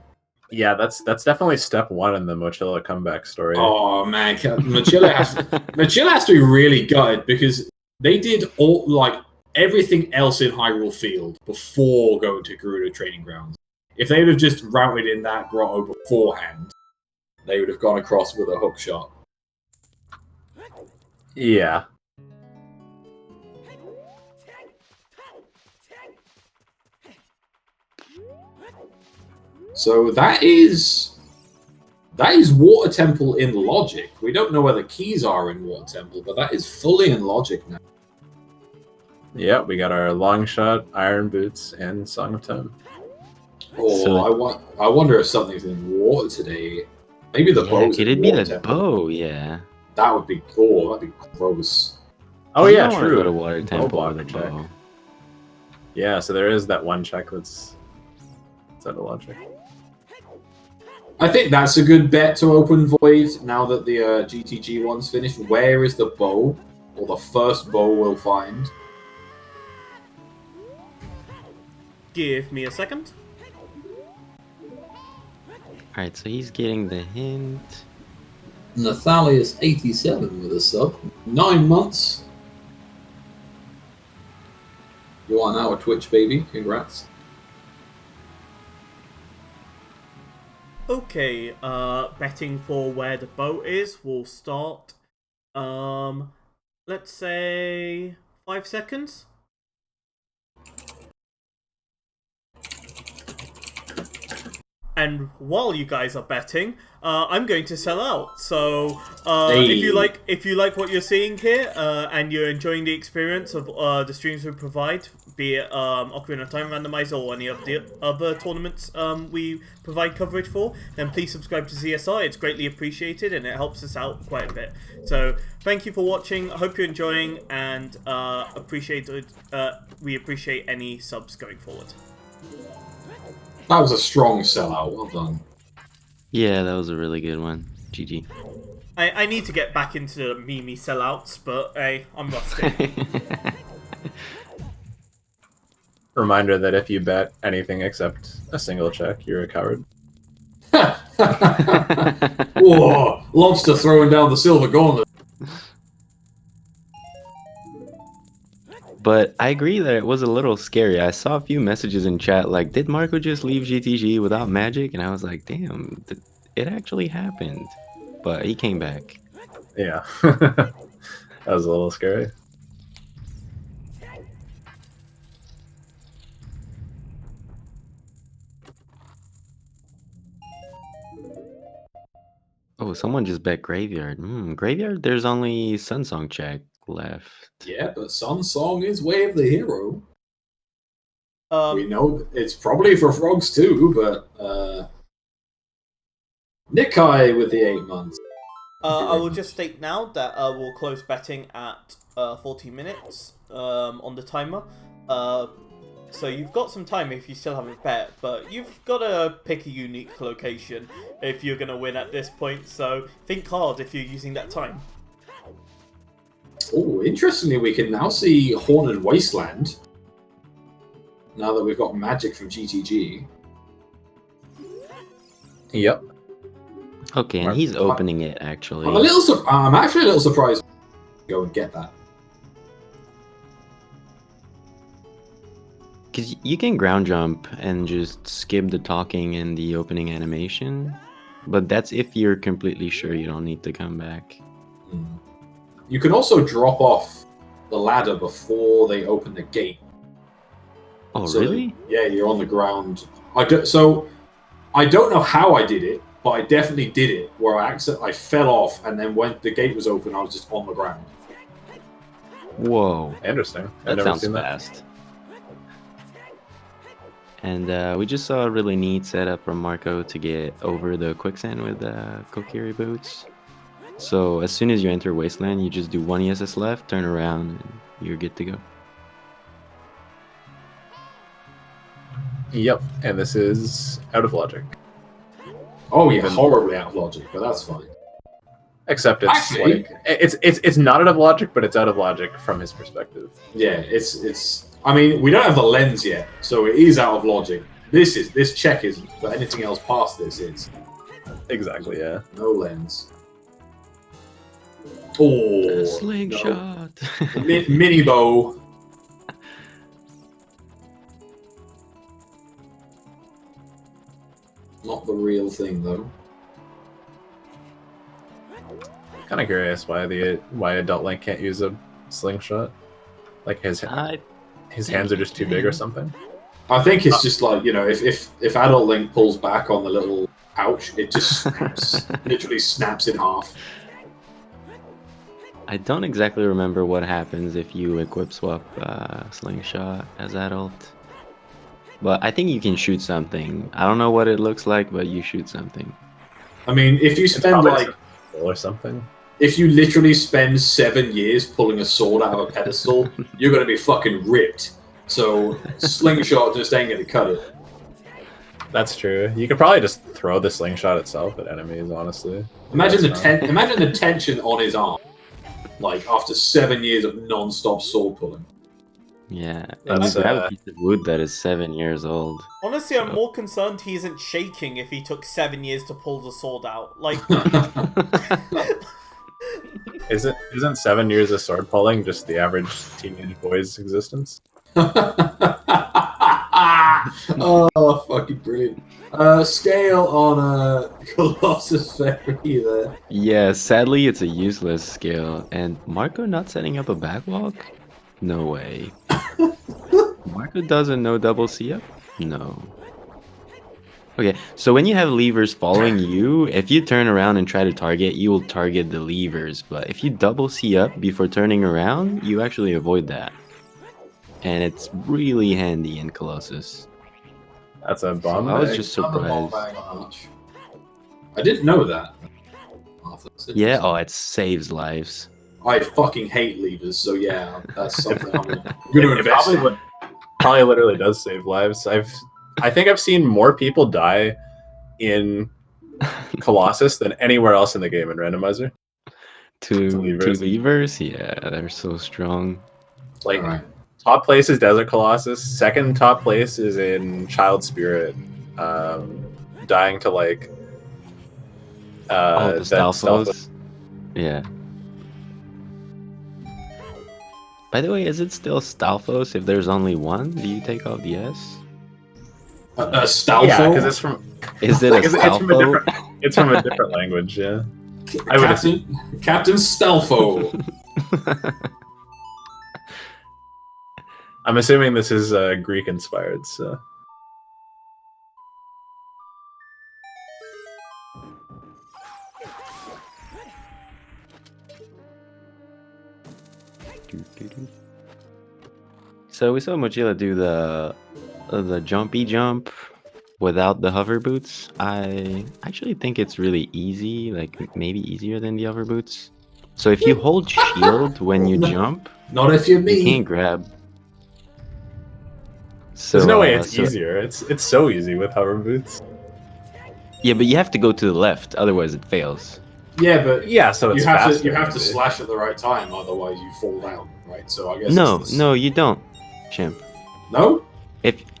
Yeah, that's definitely step 1 in the Mochila comeback story. Oh man, Mochila has to be really gutted because they did all everything else in Hyrule Field before going to Gerudo Training Grounds. If they would have just routed in that grotto beforehand, they would have gone across with a hook shot. Yeah. So that is Water Temple in Logic. We don't know where the keys are in Water Temple, but that is fully in Logic now. Yeah, we got our long shot, iron boots, and Song of Time. Oh, So- I wonder if something's in water today. Maybe the Yeah, bow's could in it be Water the Temple. bow? Yeah. That'd be gross. Oh You yeah, don't wanna true. Go to Water Temple block with a check. bow. Yeah, so there is that one check that's out of logic. I think that's a good bet to open Void now that the GTG one's finished. Where is the bow? Or the first bow we'll find. Give me a second. Alright, so he's getting the hint. Nathalius87 with a sub. 9 months. You are now a Twitch baby. Congrats. Okay, betting for where the boat is. We'll start. Let's say 5 seconds. And while you guys are betting, I'm going to sell out. So Hey. if you like what you're seeing here and you're enjoying the experience of the streams we provide, be it Ocarina of Time Randomizer or any of the other tournaments we provide coverage for, then please subscribe to ZSR. It's greatly appreciated and it helps us out quite a bit. So thank you for watching. I hope you're enjoying and we appreciate any subs going forward. That was a strong sellout. Well done. Yeah, that was a really good one. GG. I need to get back into the Mimi sellouts, but hey, I'm rusty. Reminder that if you bet anything except a single check, you're a coward. Whoa! Lobster throwing down the silver gauntlet. But I agree that it was a little scary. I saw a few messages in chat like, did Marco just leave GTG without magic? And I was like, damn, it actually happened. But he came back. Yeah. That was a little scary. Oh, someone just bet Graveyard. Graveyard, there's only Sunsong check left. Yeah, but Sun Song is Way of the Hero. We Um, know it's probably for frogs too, but Nikai with the 8 months. I will just state now that we'll close betting at 40 minutes on the timer. So you've got some time if you still haven't bet, but you've got to pick a unique location if you're going to win at this point. So think hard if you're using that time. Oh, interestingly, we can now see Haunted Wasteland. Now that we've got magic from GTG. Yep. Okay, and he's opening it, actually. I'm actually a little surprised to go and get that. Because you can ground jump and just skip the talking and the opening animation. But that's if you're completely sure you don't need to come back. You can also drop off the ladder before they open the gate. Oh, So really? yeah, you're on the ground. I don't know how I did it, but I definitely did it. Where I fell off, and then when the gate was open, I was just on the ground. Whoa. Interesting. That I've never sounds seen that. fast. And we just saw a really neat setup from Marco to get over the quicksand with Kokiri boots. So as soon as you enter Wasteland, you just do one ESS left, turn around, and you're good to go. Yep. And this is out of logic. Oh yeah, horribly out of logic, but that's fine. Except it's Actually- like it's not out of logic, but it's out of logic from his perspective. Yeah, it's. I mean, we don't have the lens yet, so it is out of logic. This check isn't, but anything else past this is Exactly. Yeah. no lens. Oh, Slingshot. no. Mini bow. Not the real thing though. Kind of curious why Adult Link can't use a slingshot. Like his hands are just too big or something. I think it's just like, if Adult Link pulls back on the little pouch, it just snaps, literally snaps in half. I don't exactly remember what happens if you equip swap Slingshot as adult. But I think you can shoot something. I don't know what it looks like, but you shoot something. I mean, if you It's spend probably like, some or something. if you literally spend 7 years pulling a sword out of a pedestal, you're going to be fucking ripped. So Slingshot just ain't going to cut it. That's true. You could probably just throw the slingshot itself at enemies. Honestly, Imagine That's imagine the tension on his arm, like after 7 years of non-stop sword pulling. Yeah, and That's, you grab a piece of wood that is 7 years old. Honestly, I'm more concerned he isn't shaking if he took 7 years to pull the sword out. Like, Isn't 7 years of sword pulling just the average teenage boy's existence? Oh, fucking brilliant. Scale on Colossus Fairy there. Yeah, sadly it's a useless skill. And Marco not setting up a backwalk? No way. Marco doesn't know double C up? No. Okay, so when you have levers following you, if you turn around and try to target, you will target the levers. But if you double C up before turning around, you actually avoid that. And it's really handy in Colossus. That's a So bomb I was bag. just I'm a bomb surprised. bag on Arch. I didn't know that. Oh, that's Yeah, interesting. oh, it saves lives. I fucking hate levers, so yeah, that's something I'm gonna It invest in. probably literally does save lives. I think I've seen more people die in Colossus than anywhere else in the game in Randomizer. Two levers. levers? Yeah, they're so strong. Like Alright. top place is Desert Colossus. Second top place is in Child Spirit. Dying to like The that Stalfos? Yeah. By the way, is it still Stalfos if there's only one? Do you take off the S? Stalfo? Yeah, because it's from Is it a it's from a Stalfo? different it's from a different language. Yeah, I would Captain Stalfo. I'm assuming this is Greek inspired. So So we saw Mochila do the jumpy jump without the hover boots. I actually think it's really easy, like maybe easier than the hover boots. So if you hold shield when you jump, Not if you're you me. can't grab. So, there's no way it's so- easier. It's so easy with hover boots. Yeah, but you have to go to the left, otherwise it fails. Yeah, but Yeah, so it's you have faster. to you have to maybe. slash at the right time, otherwise you fall down, right? So I guess No, it's this- no, you don't, Chimp. No?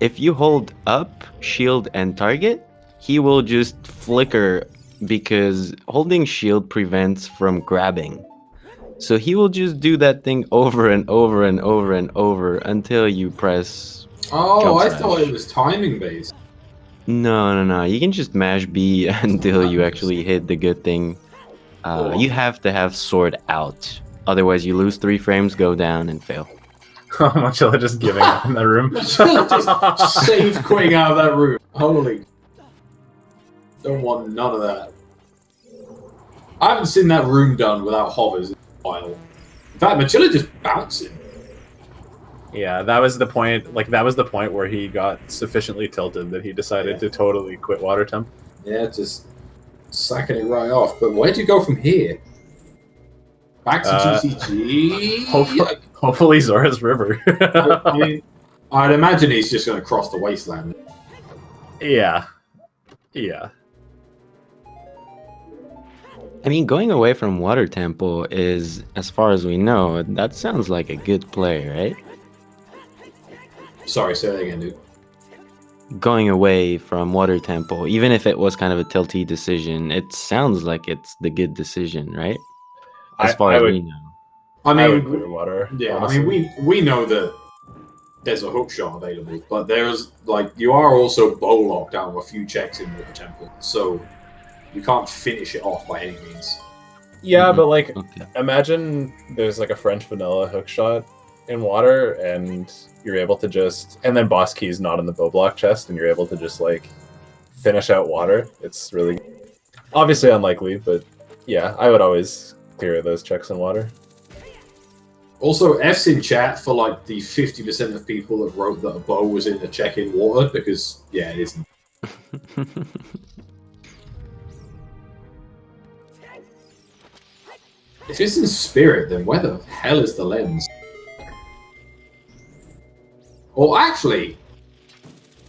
If you hold up, shield, and target, he will just flicker because holding shield prevents from grabbing. So he will just do that thing over and over and over and over until you press. Oh, Jump I smash. thought it was timing based. No. You can just mash B until you actually hit the good thing. You have to have sword out. Otherwise, you lose 3 frames, go down, and fail. Mochila just giving up in the room. Just save quitting out of that room. Holy. Don't want none of that. I haven't seen that room done without hovers in a while. In fact, Mochila just bouncing. Yeah, that was the point. Like that was the point where he got sufficiently tilted that he decided to totally quit Water Temp. Yeah, just sacking it right off. But where'd you go from here? Back to GCG? Hopefully Zora's River. I mean, I'd imagine he's just going to cross the wasteland. Yeah. I mean, going away from Water Temple is, as far as we know, that sounds like a good play, right? Sorry, say that again, dude. Going away from Water Temple, even if it was kind of a tilty decision, it sounds like it's the good decision, right? As far as we know. I would clear water. Yeah, honestly. I mean, we know that there's a hook shot available, but there's, like, you are also bow locked out with a few checks in Water Temple, so you can't finish it off by any means. Yeah, but like, Okay. imagine there's like a French vanilla hook shot in water, and you're able to just, and then boss key's not in the bow block chest, and you're able to just like finish out water. It's really obviously unlikely, but yeah, I would always clear those checks in water. Also, F's in chat for, like, the 50% of people that wrote that a bow was in a check in water, because, yeah, it isn't. If it's in spirit, then where the hell is the lens? Or actually,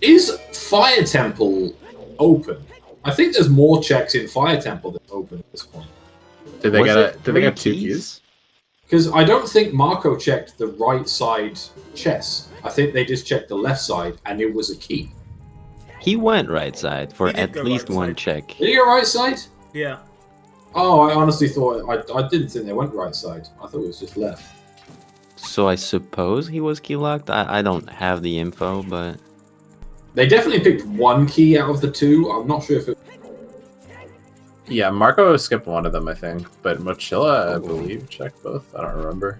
is Fire Temple open? I think there's more checks in Fire Temple that's open at this point. Did they Was get it Did they get 3 2 keys? Because I don't think Marco checked the right side chest. I think they just checked the left side, and it was a key. He went right side for He did at go least right one side. check. Did he go right side? Yeah. Oh, I honestly thought... I didn't think they went right side. I thought it was just left. So I suppose he was key locked. I don't have the info, but They definitely picked one key out of the 2. I'm not sure if it... Yeah, Marco skipped one of them, I think, but Mochila, I believe, checked both. I don't remember.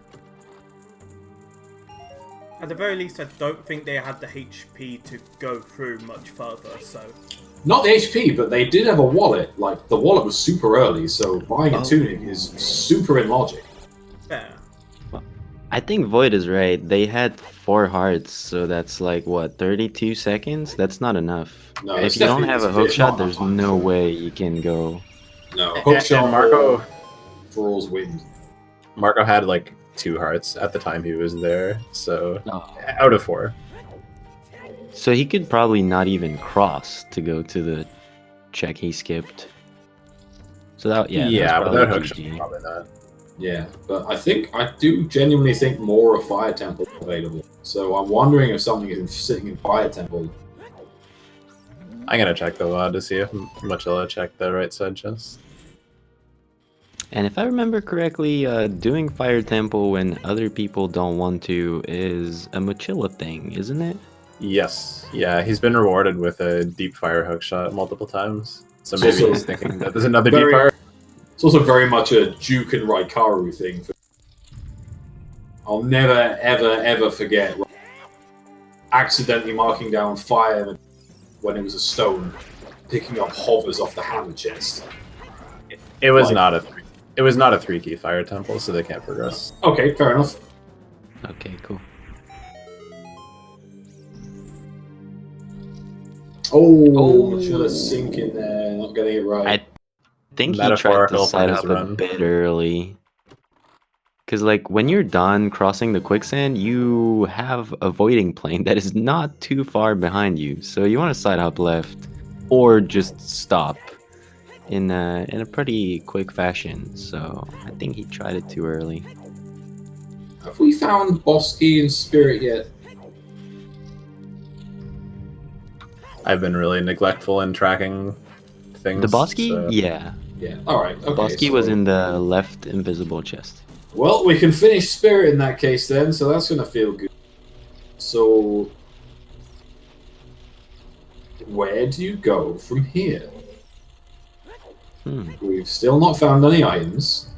At the very least, I don't think they had the HP to go through much further, so... Not the HP, but they did have a wallet. Like, the wallet was super early, so buying a tunic is super in logic. Yeah. I think Void is right. They had 4 hearts, so that's like what, 32 seconds? That's not enough. No, If it's you don't definitely- have a it's hook not shot, enough there's time. no way you can go. No, hook shot and Marco draws wind. Marco had like 2 hearts at the time he was there, so Oh. out of 4. So he could probably not even cross to go to the check he skipped. So that Yeah, that's but that probably hook shot GG. probably not. Yeah, but I do genuinely think more of Fire Temple is available. So I'm wondering if something is sitting in Fire Temple. I'm gonna check the WOD to see if Mochila checked the right side chest. And if I remember correctly, doing Fire Temple when other people don't want to is a Mochila thing, isn't it? Yes, yeah, he's been rewarded with a deep fire hook shot multiple times. So It's maybe also he's thinking that there's another very- deep fire. It's also very much a Duke and Raikaru thing. I'll never, ever, ever forget accidentally marking down fire when it was a stone, picking up hovers off the hammer chest. It was Like- not a 3. It was not a 3-key fire temple, so they can't progress. Okay, fair enough. Okay, cool. Oh, Mochila sink in there, not getting it right. I think he tried to Metaphorical for side his up a run. bit early. Because, like, when you're done crossing the quicksand, you have a voiding plane that is not too far behind you. So you want to side up left or just stop in a pretty quick fashion. So I think he tried it too early. Have we found Bosky and Spirit yet? I've been really neglectful in tracking things. The Bosky? so- Yeah. Yeah. Alright, okay. Bosky so- was in the left invisible chest. Well, we can finish Spirit in that case then, so that's gonna feel good. So... where do you go from here? We've still not found any items.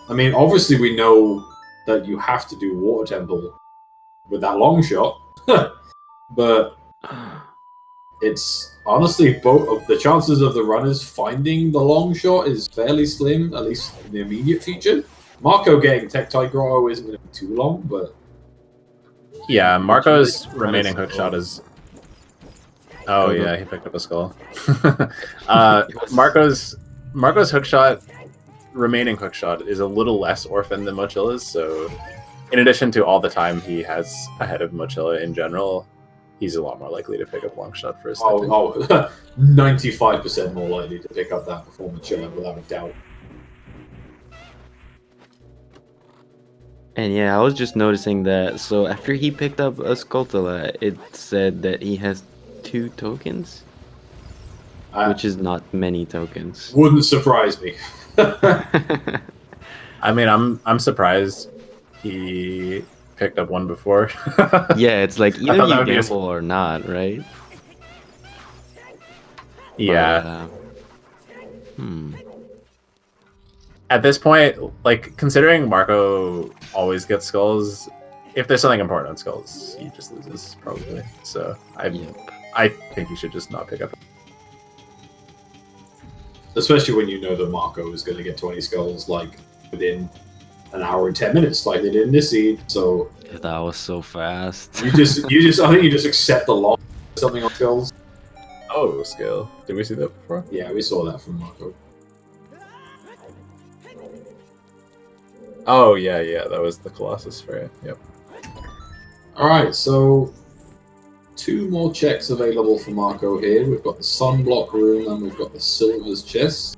I mean, obviously we know that you have to do Water Temple with that long shot, but it's honestly both of the chances of the runners finding the long shot is fairly slim, at least in the immediate future. Marco getting Tectite Grotto isn't going to be too long, but Yeah, Marco's What remaining is hook it shot called? is. Oh Oh, yeah, he picked up a skull. Marco's hook shot, remaining hook shot, is a little less orphan than Mochila's. So, in addition to all the time he has ahead of Mochila in general, he's a lot more likely to pick up long shot for his second. 95% more likely to pick up that before Mochila, without a doubt. And yeah, I was just noticing that. So after he picked up a Skulltula, it said that he has 2 tokens, which is not many tokens. Wouldn't surprise me. I mean, I'm surprised he picked up one before. Yeah, it's like I either thought that you would be gamble or not, right? Yeah. But, At this point, like, considering Marco always gets skulls, if there's something important on skulls, he just loses, probably. So Yep. I think you should just not pick up. Especially when you know that Marco is going to get 20 skulls, like, within an hour and 10 minutes, like they did in this seed. So That was so fast. I think you just accept the loss of something on skulls. Oh, skill. Did we see that before? Yeah, we saw that from Marco. Oh, yeah, that was the Colossus for it. Yep. Alright, so 2 more checks available for Marco here. We've got the Sunblock room and we've got the Silver's chest.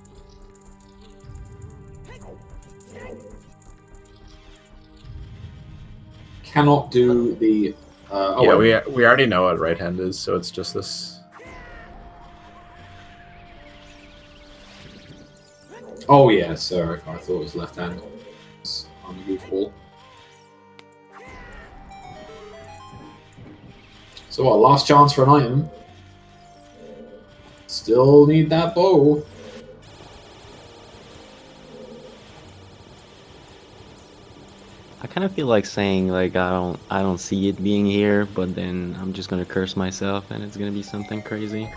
Cannot do the... we already know what right hand is, so it's just this. Oh yeah, sorry. I thought it was left hand. On the goofball. So what, last chance for an item. Still need that bow. I kind of feel like saying like I don't see it being here, but then I'm just gonna curse myself and it's gonna be something crazy.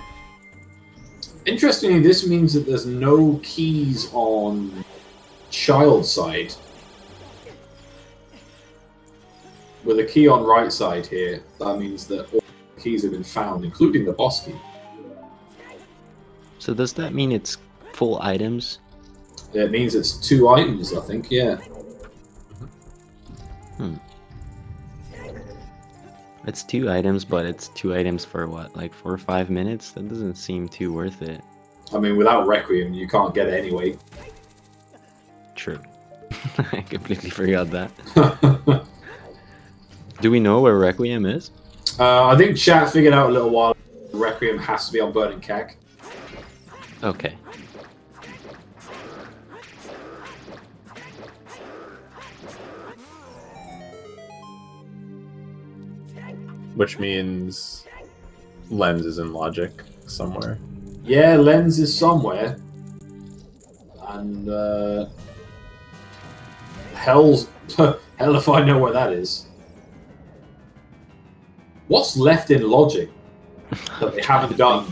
Interestingly, this means that there's no keys on child side. With a key on right side here, that means that all the keys have been found, including the boss key. So does that mean it's full items? It means it's 2 items, I think, yeah. It's 2 items, but it's 2 items for what, like 4 or 5 minutes? That doesn't seem too worth it. I mean, without Requiem, you can't get it anyway. True. I completely forgot that. Do we know where Requiem is? I think chat figured out a little while ago Requiem has to be on Burning Cack. Okay. Which means Lens is in logic somewhere. Yeah, Lens is somewhere. And, hell if I know where that is. What's left in logic that they haven't done?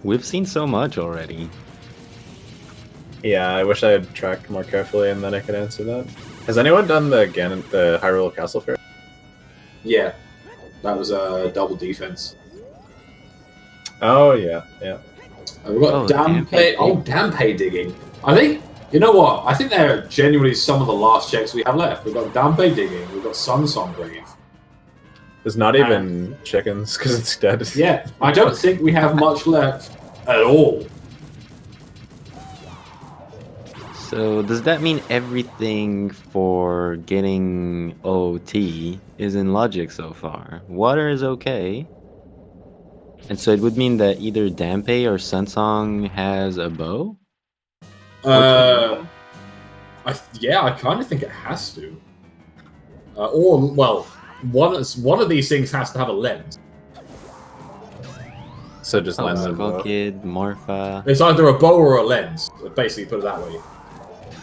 We've seen so much already. Yeah, I wish I had tracked more carefully and then I could answer that. Has anyone done the Hyrule Castle Fair? Yeah, that was a double defense. Oh yeah, yeah. We've got Dampé. Dampé digging. I think, you know what? I think they're genuinely some of the last checks we have left. We've got Dampé digging, we've got Sun Song Grave. There's not even chickens because it's dead. Yeah, I don't think we have much left at all. So does that mean everything for getting OT is in logic so far? Water is okay. And so it would mean that either Dampé or Sunsong has a bow? Yeah, I kind of think it has to. One of these things has to have a lens. So just Lens and Skull bow. Kid, Morpha. It's either a bow or a lens. Basically, put it that way.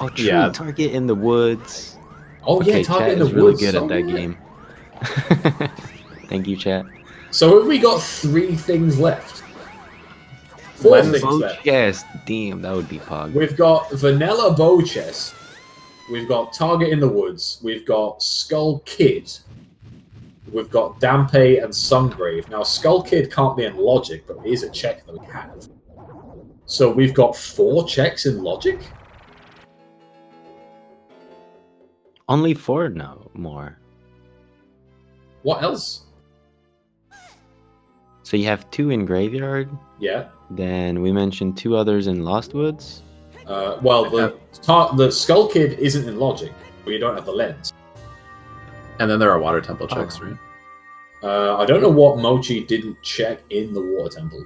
Oh, true. Yeah. Target in the woods. Oh yeah, Okay, target chat in the is really woods. good at that Oh, yeah. game. Thank you, chat. So have we got 3 things left? 4 Lens, things Bow left. chest. Damn, that would be pog. We've got Vanilla Bow Chest. We've got Target in the Woods. We've got Skull Kid. We've got Dampé and Sungrave. Now, Skull Kid can't be in Logic, but it is a check that we have. So we've got 4 checks in Logic? Only 4 now, more. What else? So you have 2 in Graveyard. Yeah. Then we mentioned 2 others in Lost Woods. The Skull Kid isn't in Logic, but you don't have the lens. And then there are Water Temple checks, right? I don't know what Mochi didn't check in the Water Temple.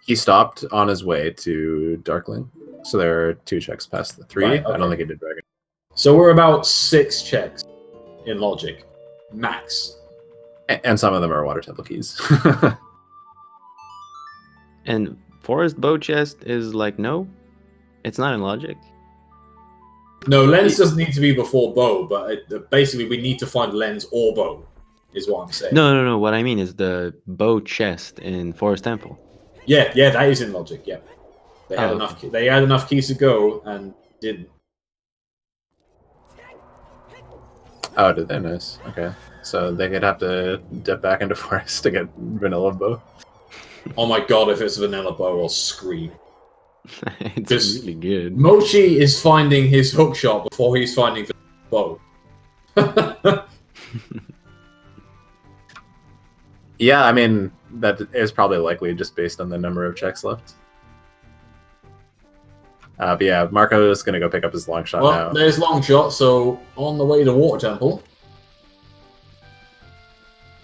He stopped on his way to Darkling. So there are 2 checks past the 3. Right, I don't okay. think he did Dragon. So we're about 6 checks in Logic. Max. And some of them are Water Temple keys. And Forest Bow Chest is like, no, it's not in Logic. No, lens doesn't need to be before bow, but basically we need to find lens or bow, is what I'm saying. No. What I mean is the Bow Chest in Forest Temple. Yeah, that is in Logic. Yeah, they had Oh, enough. They had enough keys to go and didn't. Oh, did they? Nice. Okay. So they could have to dip back into Forest to get Vanilla Bow. Oh my god! If it's vanilla bow, I'll scream. It's This- really good. Mochi is finding his hook shot before he's finding the bow. Yeah, I mean, that is probably likely just based on the number of checks left. But yeah, Marco is going to go pick up his long shot Well, now. there's long shot. So on the way to Water Temple.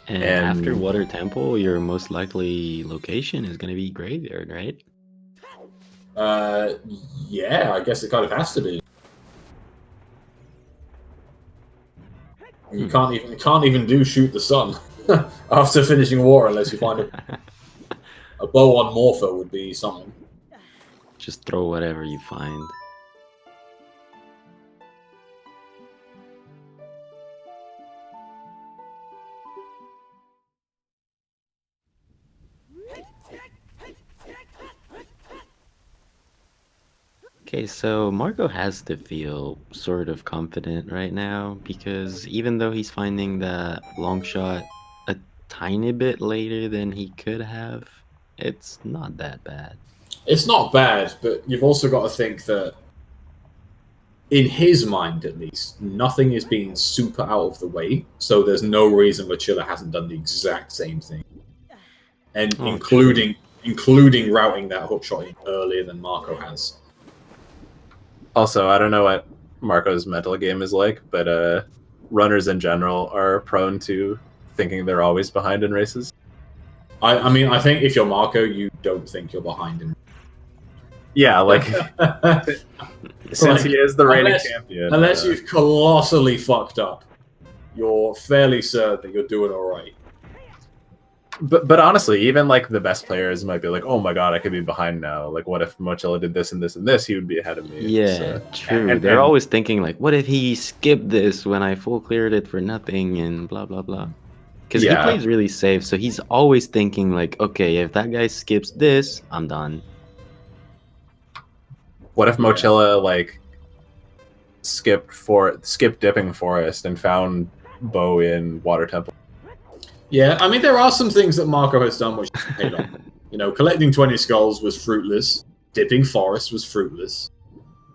And after Water Temple, your most likely location is going to be Graveyard, right? Yeah, I guess it kind of has to be. You can't even do shoot the sun after finishing war unless you find it. A bow on Morpho would be something. Just throw whatever you find. Okay, so Marco has to feel sort of confident right now because even though he's finding that long shot a tiny bit later than he could have, it's not that bad. It's not bad, but you've also got to think that, in his mind at least, nothing is being super out of the way, so there's no reason Mochila hasn't done the exact same thing. And Oh, including routing that hook shot in earlier than Marco has. Also, I don't know what Marco's mental game is like, but runners in general are prone to thinking they're always behind in races. I mean, I think if you're Marco, you don't think you're behind him. Yeah, like since he is the reigning unless, champion. Unless you've colossally fucked up, you're fairly certain that you're doing all right. But honestly, even like the best players might be like, "Oh my god, I could be behind now. Like, what if Mochila did this and this and this? He would be ahead of me." Yeah, So, true. They're always thinking like, what if he skipped this when I full cleared it for nothing and blah blah blah. Because he plays really safe, so he's always thinking like, okay, if that guy skips this, I'm done. What if Mochila like skipped dipping forest and found bow in water temple? Yeah, I mean, there are some things that Marco has done which he paid on. You know, collecting 20 skulls was fruitless. Dipping forest was fruitless.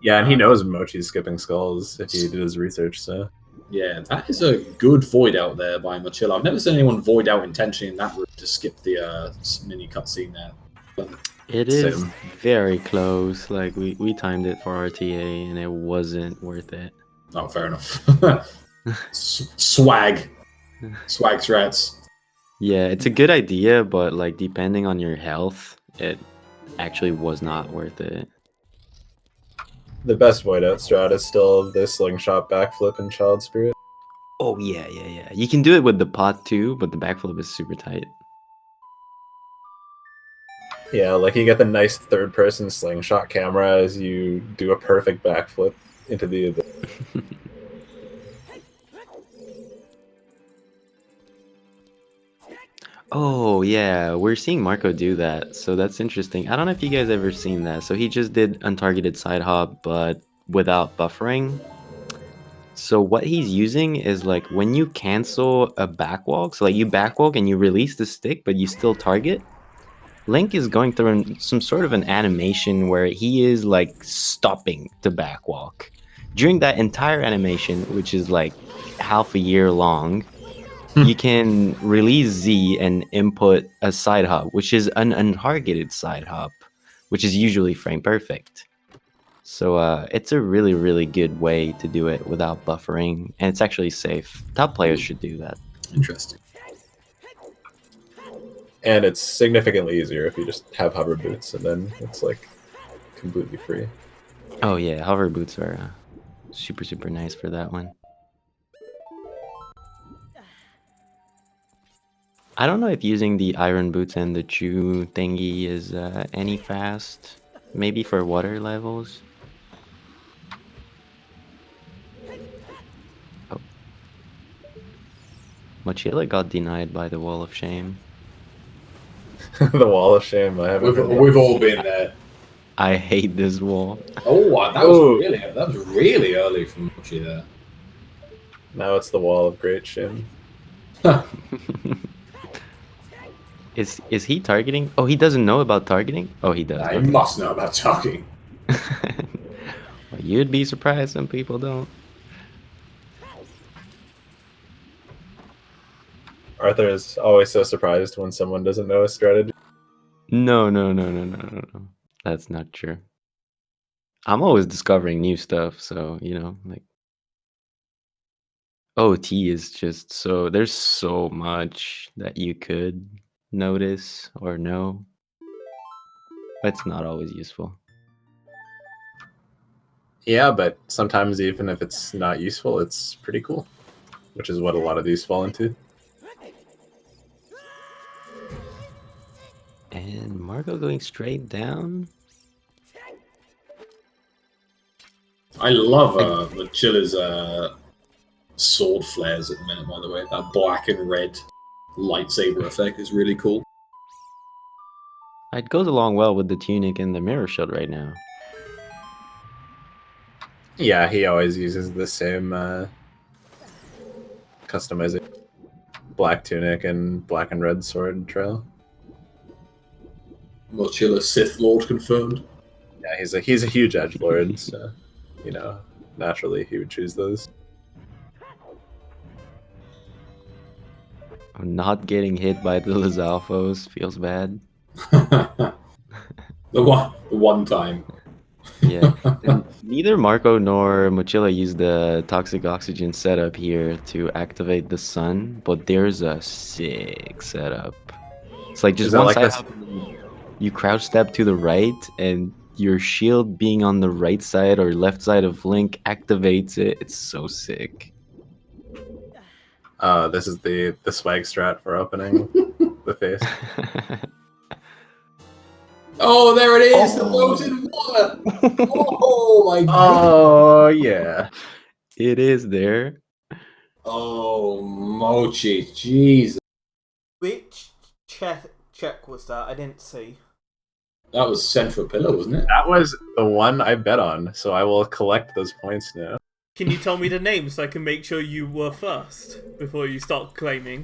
Yeah, and he knows Mochi's skipping skulls if he did his research, so... Yeah, that is a good void out there by Mochila. I've never seen anyone void out intentionally in that route to skip the mini cutscene there. It is very close. Like, we timed it for RTA, and it wasn't worth it. Oh, fair enough. Swag threats. Yeah, it's a good idea, but like depending on your health, it actually was not worth it. The best void out strat is still the slingshot backflip in Child Spirit. Oh yeah. You can do it with the pot too, but the backflip is super tight. Yeah, like you get the nice third-person slingshot camera as you do a perfect backflip into the... Oh yeah, we're seeing Marco do that, so that's interesting. I don't know if you guys ever seen that. So he just did untargeted side hop, but without buffering. So what he's using is like when you cancel a backwalk, so like you backwalk and you release the stick, but you still target. Link is going through some sort of an animation where he is like stopping to backwalk. During that entire animation, which is like half a year long, you can release Z and input a side hop, which is an untargeted side hop, which is usually frame perfect. So it's a really, really good way to do it without buffering, and it's actually safe. Top players should do that. Interesting. And it's significantly easier if you just have hover boots, and then it's like completely free. Oh yeah, hover boots are super, super nice for that one. I don't know if using the iron boots and the chew thingy is any fast. Maybe for water levels. Oh. Mochila got denied by the wall of shame. The wall of shame. I haven't. We've all been there. I hate this wall. Oh, that was really early from Mochi there. Now it's the wall of great shame. Is he targeting? Oh, he doesn't know about targeting? Oh, he does. He must know about targeting. Well, you'd be surprised some people don't. Arthur is always so surprised when someone doesn't know a strategy. No. That's not true. I'm always discovering new stuff, so, you know, like... OT is just so... There's so much that you could notice or know. But it's not always useful. Yeah, but sometimes even if it's not useful, it's pretty cool. Which is what a lot of these fall into. And Marco going straight down. I love Mochila's sword flares at the minute, by the way. That black and red lightsaber effect is really cool. It goes along well with the tunic and the mirror shield right now. Yeah, he always uses the same customization. Black tunic and black and red sword trail. Mochila Sith Lord confirmed. Yeah, he's a huge edgelord, so you know, naturally he would choose those. I'm not getting hit by the Lizalfos feels bad. the one time. Yeah. And neither Marco nor Mochila used the toxic oxygen setup here to activate the sun, but there's a sick setup. It's like just Is that one like side this? up, you crouch step to the right, and your shield being on the right side or left side of Link activates it. It's so sick. This is the swag strat for opening the face. Oh, there it is! The Oh. floating water! Oh my god! Oh yeah. It is there. Oh, Mochi, Jesus. Which check was that? I didn't see. That was Central Pillar, wasn't it? That was the one I bet on, so I will collect those points now. Can you tell me the name so I can make sure you were first before you start claiming?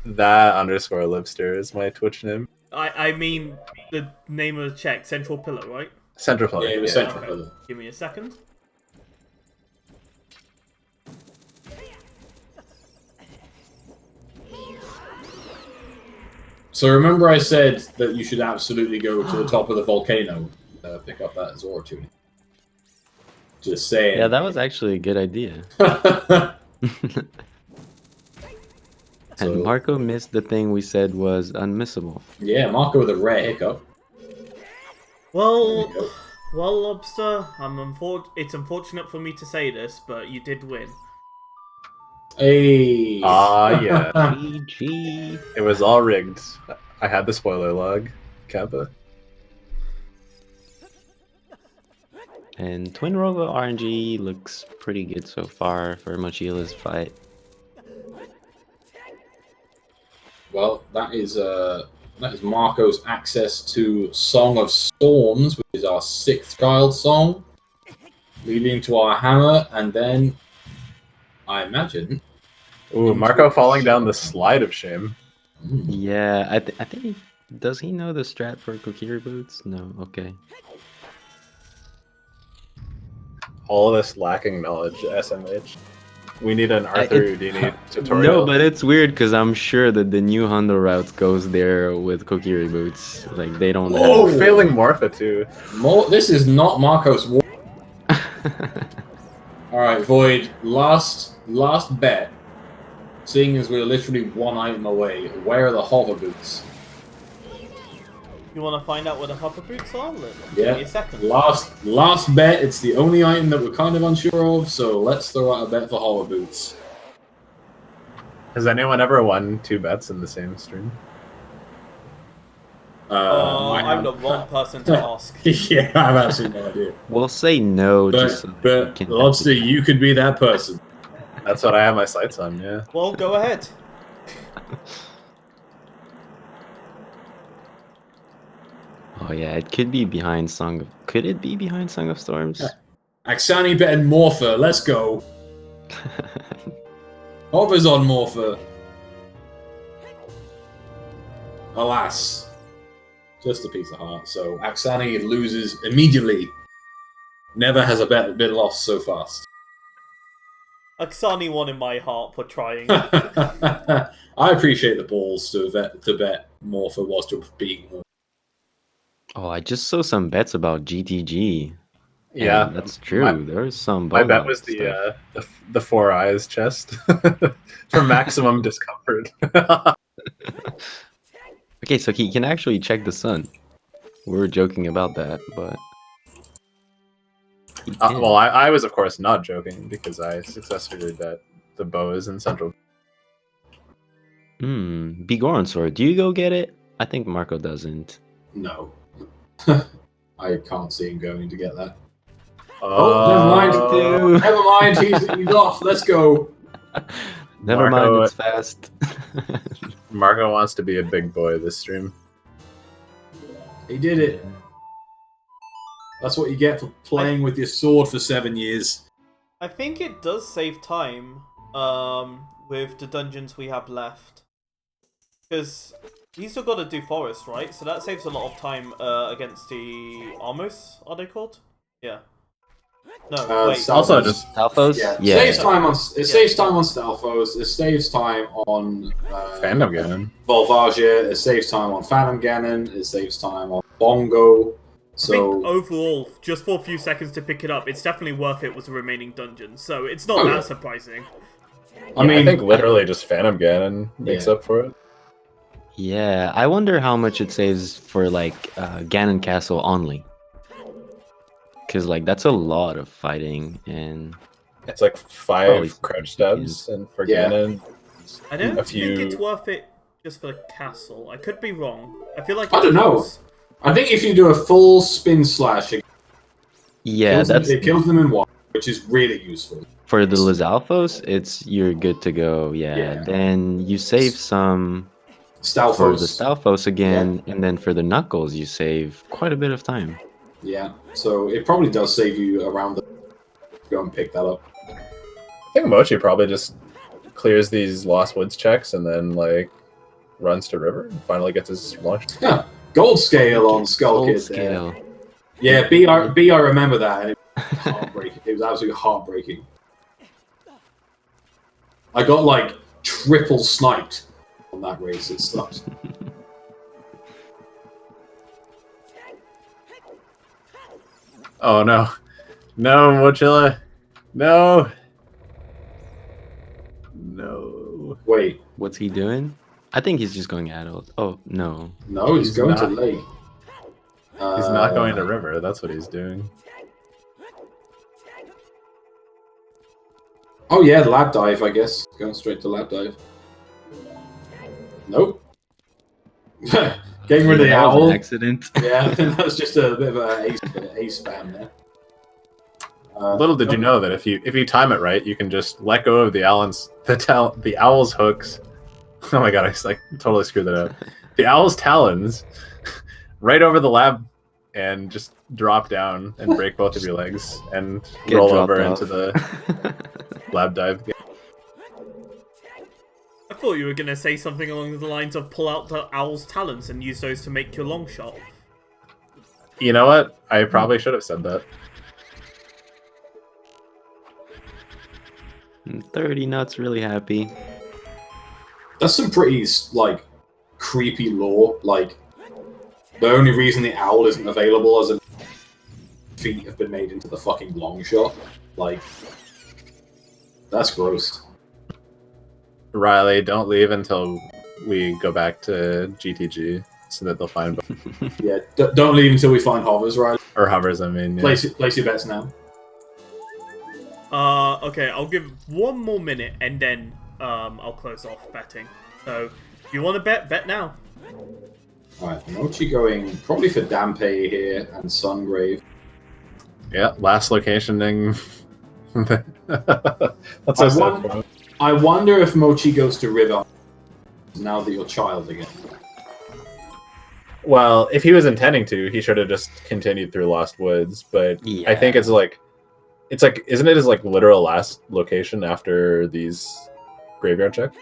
That underscore lipster is my Twitch name. I mean the name of the check, Central Pillar, right? Central Pillar. Yeah, it was yeah. Central Pillar. Give me a second. So remember I said that you should absolutely go to the top of the volcano, pick up that Zora tunic. Just saying. Yeah, that was actually a good idea. And So- Marco missed the thing we said was unmissable. Yeah, Marco with a rare hiccup. Well, There you go. well, Lobster, it's unfortunate for me to say this, but you did win. Hey. Ah, yeah. GG. It was all rigged. I had the spoiler log, Kappa. And Twin Robo RNG looks pretty good so far for Mochila's fight. Well, that is Marco's access to Song of Storms, which is our 6th child song, leading to our hammer, and then I imagine. Ooh, Marco falling down the slide of shame. Yeah, I think does he know the strat for Kokiri boots? No, okay. All this lacking knowledge, SMH. We need an Arthur Houdini tutorial. No, but it's weird because I'm sure that the new Hondo route goes there with Kokiri boots. Like they don't. Oh, Oh! failing Morpha too. This is not Marco's war. All right, Void. Last bet. Seeing as we're literally one item away, where are the hover boots? You want to find out where the hover boots are? Give Yeah. me a second. Last bet. It's the only item that we're kind of unsure of, so let's throw out a bet for hover boots. Has anyone ever won 2 bets in the same stream? I'm the wrong person to ask. Yeah, I have absolutely no idea. We'll say no. just so that we But can Lobster, you could be that person. That's what I have my sights on, yeah. Well, go ahead. Oh yeah, it could be behind Song of. Could it be behind Song of Storms? Axani betting Morpher. Let's go. Hover's on Morpher. Alas. Just a piece of heart. So Axani loses immediately. Never has a bet been lost so fast. Aksani won in my heart for trying. I appreciate the balls to bet Morpher whilst you're being Morpher. Oh, I just saw some bets about GTG. Yeah, And that's true. There's some. My bet bonus was stuff. the 4 eyes chest for maximum discomfort. Okay, so he can actually check the sun. We were joking about that, but. he can. Well, I was of course not joking because I successfully bet the bow is in central. Bigorn sword. Do you go get it? I think Marco doesn't. No. I can't see him going to get that. Oh, never mind. Never mind, he's off. Let's go. Never Marco, mind, it's fast. Marco wants to be a big boy this stream. He did it. That's what you get for playing with your sword for 7 years. I think it does save time with the dungeons we have left. Because we still got to do forest, right? So that saves a lot of time against the Armos, are they called? Yeah. No, wait. Also, just Stalfos? Yeah. Yeah. Saves time on saves time on Stalfos. It saves time on Phantom Ganon. Volvagia. It saves time on Phantom Ganon. It saves time on Bongo. I think overall, just for a few seconds to pick it up, it's definitely worth it with the remaining dungeons. So it's not that surprising. I mean, I think literally just Phantom Ganon makes up for it. Yeah, I wonder how much it saves for like Ganon Castle only. Because like that's a lot of fighting, and It's like 5 Probably crouch stabs, and for Yeah. Ganon, I don't a think few. it's worth it just for the castle. I could be wrong. I feel like I don't know. I think if you do a full spin slash, it yeah, kills them in one, which is really useful. for the Lizalfos, you're good to go. Yeah. Then you save some for the Stalfos. Stalfos again, and then for the Knuckles, you save quite a bit of time. Yeah, so it probably does save you around the. Go and pick that up. I think Mochi probably just clears these Lost Woods checks and then like runs to River and finally gets his launch. Yeah, gold scale on Skull Full Kid. scale. Yeah, I remember that. And it was heartbreaking. It was absolutely heartbreaking. I got like triple sniped on that race. It sucked. Oh no. No, Mochila. No. No. Wait, What's he doing? I think he's just going adult. Oh no. no, he's going to not. lake. He's not going to River. That's what he's doing. Oh yeah, lab dive. I guess going straight to lab dive. Nope. Getting rid of the That was an owl. accident. Yeah, I think that was just a bit of a ace spam there. Little did you know that if you time it right, you can just let go of the owl's hooks. Oh my god, I like totally screwed that up. The owl's talons right over the lab and just drop down and break both of your legs and Get roll dropped over off. into the lab dive. I thought you were going to say something along the lines of pull out the owl's talons and use those to make your long shot. You know what? I probably should have said that. 30 nuts, really happy. That's some pretty like creepy lore. Like the only reason the owl isn't available as a feet have been made into the fucking long shot. Like that's gross. Riley, don't leave until we go back to GTG so that they'll find Yeah, don't leave until we find hovers, right? or hovers. I mean, yeah. Place your bets now. Okay, I'll give one more minute and then I'll close off betting. So, if you want to bet now. Alright, Mochi going probably for Dampe here and Sungrave. Yeah, last locationing. That's so sad. I wonder if Mochi goes to River now that you're child again. Well, if he was intending to, he should have just continued through Lost Woods. But I think it's like, isn't it his like literal last location after these graveyard checks?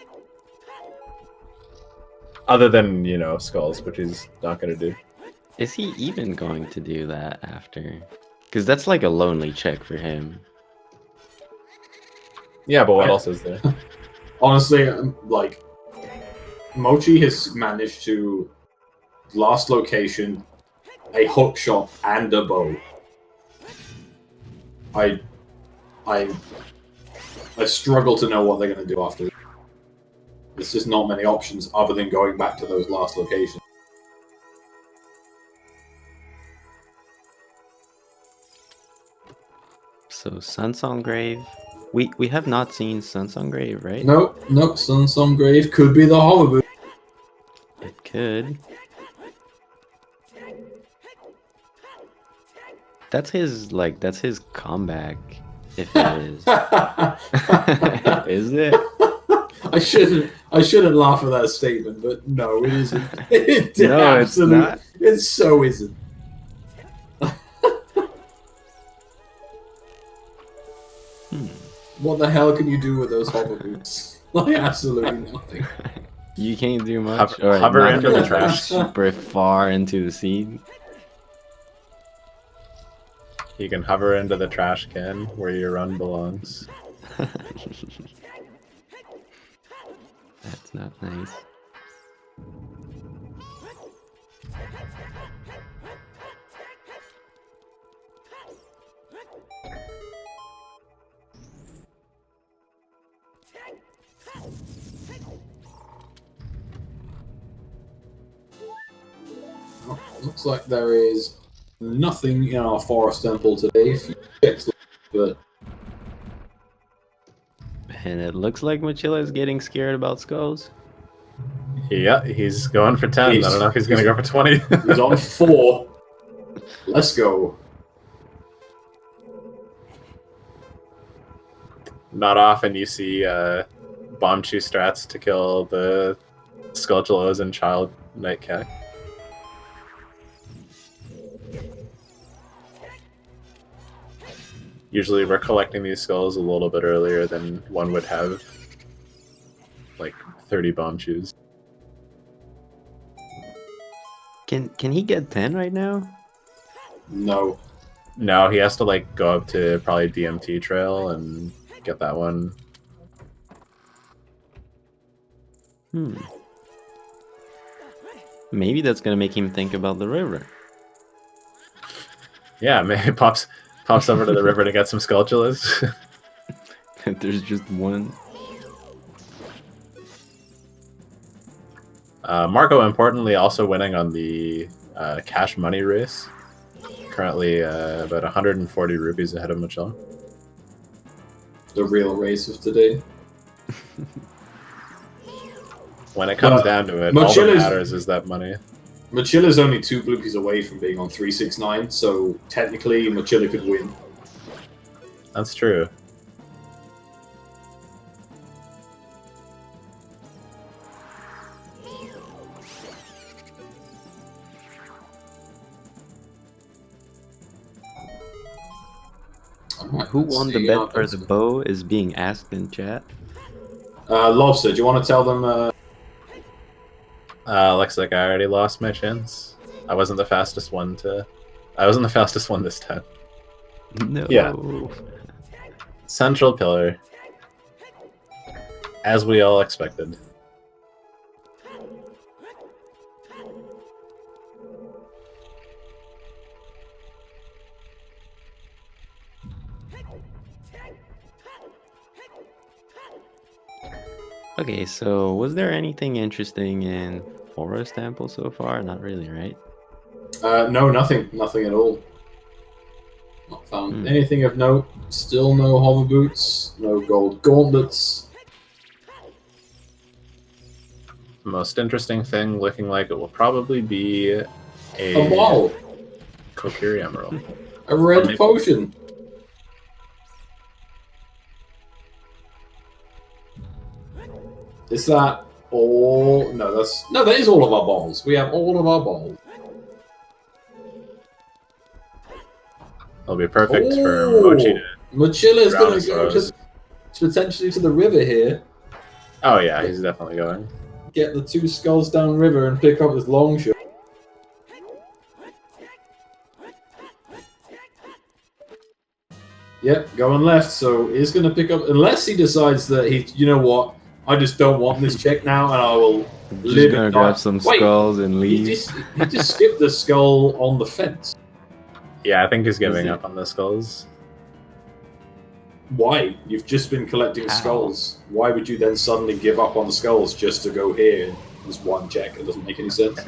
Other than skulls, which he's not going to do. Is he even going to do that after? Because that's like a lonely check for him. Yeah, but what else is there? Honestly, like Mochi has managed to last location, a hook shot, and a bow. I struggle to know what they're going to do after this. There's just not many options other than going back to those last locations. So Sunsong Grave. We have not seen Sunsong Grave, right? Nope, Sungrave could be the Hoverboot. It could. That's his that's his comeback. If it is, is it? I shouldn't laugh at that statement, but no, it isn't. It No, it's not. It so isn't. What the hell can you do with those hover boots? Like absolutely nothing. You can't do much. Hover- or hover not into the really trash. super far into the seed. You can hover into the trash can where your run belongs. That's not nice. Oh, looks like there is nothing in our forest temple today. A few checks, but And it looks like Mochila is getting scared about skulls. Yeah, he's going for 10. I don't know if he's going to go for 20. he's on 4. Let's go. Not often you see bomb chew strats to kill the Skulltulas and Child Nightcat. Usually we're collecting these skulls a little bit earlier than one would have like 30 bomb chews. Can he get 10 right now? No. No, he has to like go up to probably DMT Trail and get that one. Maybe that's gonna make him think about the river. Yeah, maybe pops over to the river to get some Skulltulas. There's just one. Marco, importantly, also winning on the cash money race. Currently about 140 rupees ahead of Mochila. The real race of today. When it comes down to it, all that matters is that money. Mochila's only 2 bluepies away from being on 369, so technically Mochila could win. That's true. Right, Who let's won see the how bet for this the goes. bow is being asked in chat. Lobster, do you want to tell them? Looks like I already lost my chance. I wasn't the fastest one this time. No. Yeah. Central Pillar. As we all expected. Okay, so was there anything interesting in Forest Temple so far? Not really, right? No, nothing at all. Not found anything of note. Still no hover boots, no gold gauntlets. Most interesting thing looking like it will probably be A ball, Kokiri Emerald. a red maybe- potion. Is that all? No, that is all of our balls. We have all of our balls. It'll be perfect for Ooh, Mochi. Mochila's going to go Brownosaurus. potentially to the river here. Oh yeah, he's definitely going. Get the 2 skulls downriver and pick up his long shot. Yep, going left. So he's going to pick up, unless he decides that you know what, I just don't want this check now, and I will Just live gonna and grab die. some Wait, skulls and He leave. just skipped the skull on the fence. Yeah, I think he's giving it? up on the skulls. Why? You've just been collecting How? skulls. Why would you then suddenly give up on the skulls just to go here? There's one check. It doesn't make any sense.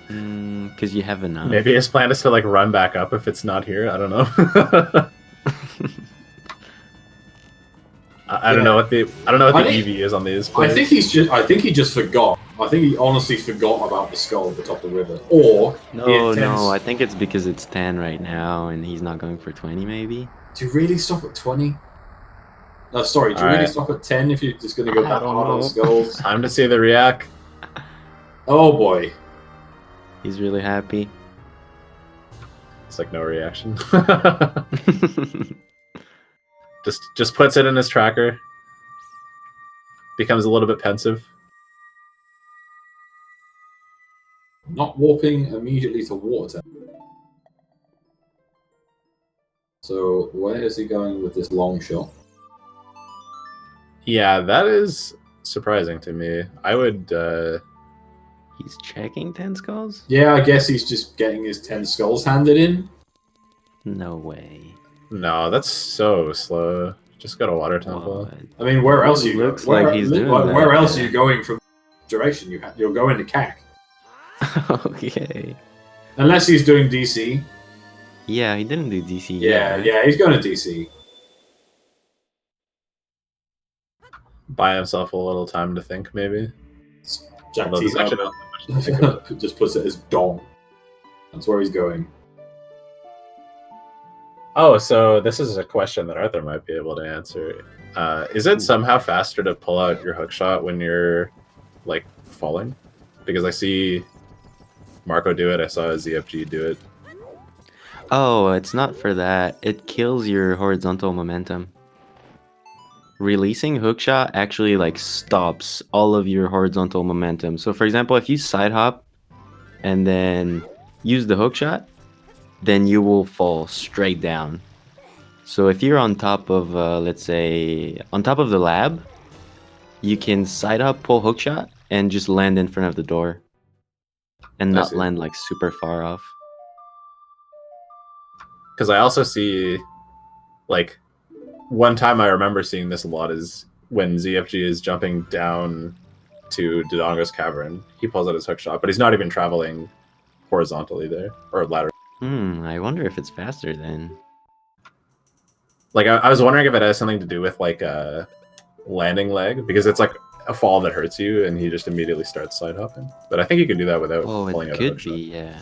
Because you have enough. Maybe his plan is to like run back up if it's not here. I don't know. I don't know what the EV is on these. I think he just forgot I think he honestly forgot about the skull at the top of the river. Or No, he intends... no, I think it's because it's 10 right now and he's not going for 20 maybe. Do you really stop at 20? No, sorry, do you All really right. stop at 10 if you're just going to go I that don't hard on know. skulls? Time to see the react. Oh boy. He's really happy. It's like no reaction. just puts it in his tracker. Becomes a little bit pensive. Not warping immediately to water. So where is he going with this long shot? Yeah, that is surprising to me. I would. He's checking 10 skulls? Yeah, I guess he's just getting his 10 skulls handed in. No way. No, that's so slow. Just got a water temple. What? I mean, where else are It you looks going? like he's doing where that, else yeah. are you going from direction? You're going to CAC. Okay. Unless he's doing DC. Yeah, he didn't do DC Yeah, yet. yeah, he's going to DC. Buy himself a little time to think, maybe. Jack Although tees there's up. actually not that much to think about. Just puts it as dong. That's where he's going. Oh, so this is a question that Arthur might be able to answer. Is it somehow faster to pull out your hook shot when you're like falling? Because I see Marco do it. I saw ZFG do it. Oh, it's not for that. It kills your horizontal momentum. Releasing hookshot actually like stops all of your horizontal momentum. So for example, if you side hop and then use the hookshot, then you will fall straight down. So if you're on top of, let's say, on top of the lab, you can side hop, pull hookshot, and just land in front of the door. And I not see. land like super far off. Because I also see, like, one time I remember seeing this a lot is when ZFG is jumping down to Dodongo's cavern. He pulls out his hook shot, but he's not even traveling horizontally there, or laterally. I wonder if it's faster then. Like, I was wondering if it has something to do with, like, a landing leg, because it's like a fall that hurts you, and he just immediately starts side hopping. But I think you can do that without Oh, pulling it out a hook could shot. be, yeah.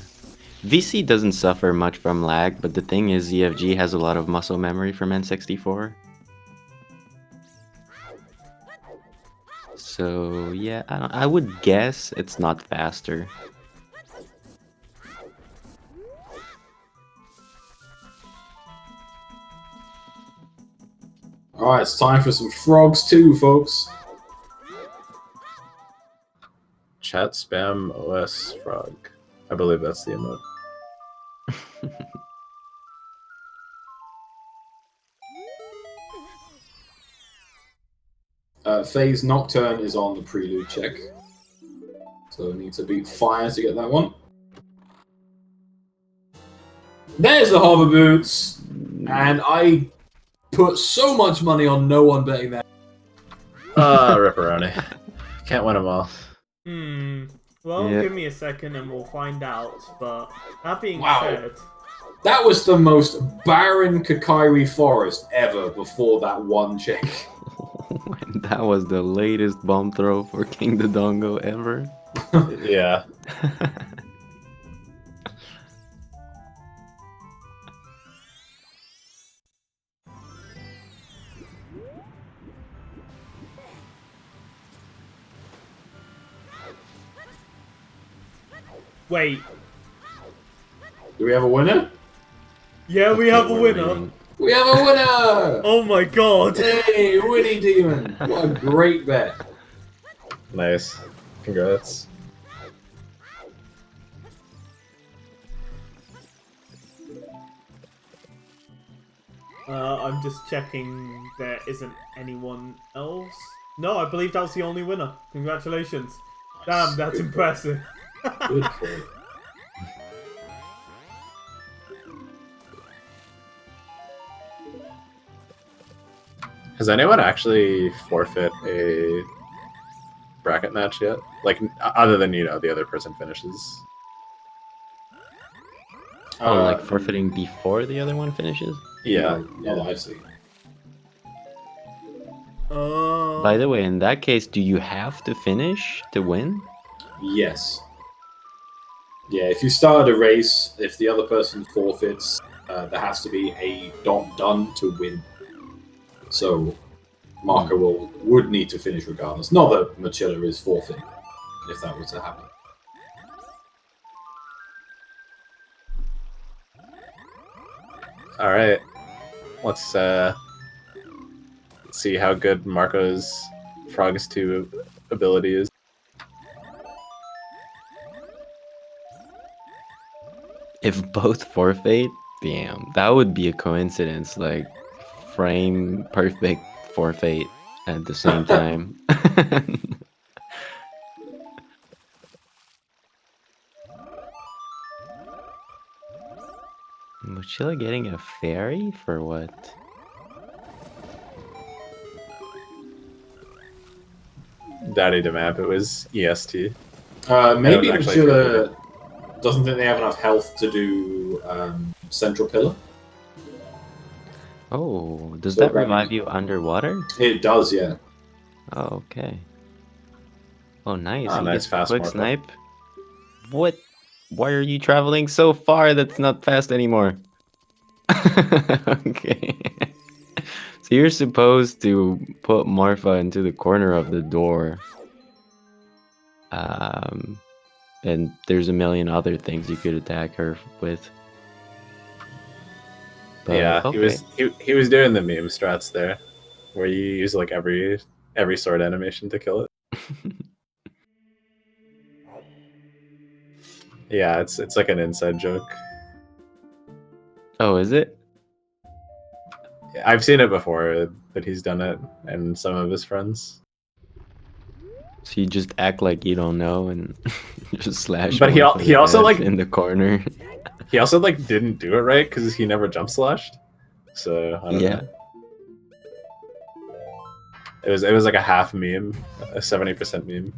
VC doesn't suffer much from lag, but the thing is ZFG has a lot of muscle memory from N64. So, yeah, I would guess it's not faster. Alright, it's time for some frogs too, folks. Chat spam OS frog. I believe that's the emote. Phase Nocturne is on the prelude check. So I need to beat fire to get that one. There's the hover boots! And I put so much money on no one betting that. Ripperoni. Can't win them all. Well, Yep. give me a second and we'll find out. But that being Wow. said, That was the most barren Kakairi forest ever before that one check. And that was the latest bomb throw for King Dodongo ever. Yeah. wait. Do we have a winner? Yeah, we have a winner. Waiting. We have a winner! Oh my god. Hey, Winnie Demon! What a great bet. Nice. Congrats. I'm just checking there isn't anyone else. No, I believe that was the only winner. Congratulations. Damn, that's Good impressive. Good call. Has anyone actually forfeit a bracket match yet? Like, other than, the other person finishes? Oh, like forfeiting before the other one finishes? Yeah. Not that I've seen. By the way, in that case, do you have to finish to win? Yes. Yeah, if you start a race, if the other person forfeits, there has to be a dot done to win. So Marco would need to finish regardless. Not that Mochila is forfeiting, if that was to happen. All right, let's see how good Marco's Frogs 2 ability is. If both forfeit, damn, that would be a coincidence. Like, frame perfect forfeit at the same time. Mochila getting a fairy for what? Daddy to map, it was EST. Maybe actually Mochila doesn't think they have enough health to do Central Pillar. Oh, does So that that revive means- you underwater? It does, yeah. Oh, okay. Oh, nice. Oh, He nice gets fast quick Marco. snipe. What? Why are you traveling so far? That's not fast anymore. Okay. So you're supposed to put Marfa into the corner of the door. And there's a million other things you could attack her with. But, Yeah, okay. he was doing the meme strats there, where you use like every sword animation to kill it. Yeah, it's like an inside joke. Oh, is it? I've seen it before that he's done it, and some of his friends. So you just act like you don't know and just slash. But he Marfa he to also, death like- in the corner. He also like didn't do it right because he never jump slashed. So I don't Yeah. know. It was like a half meme, a 70% meme.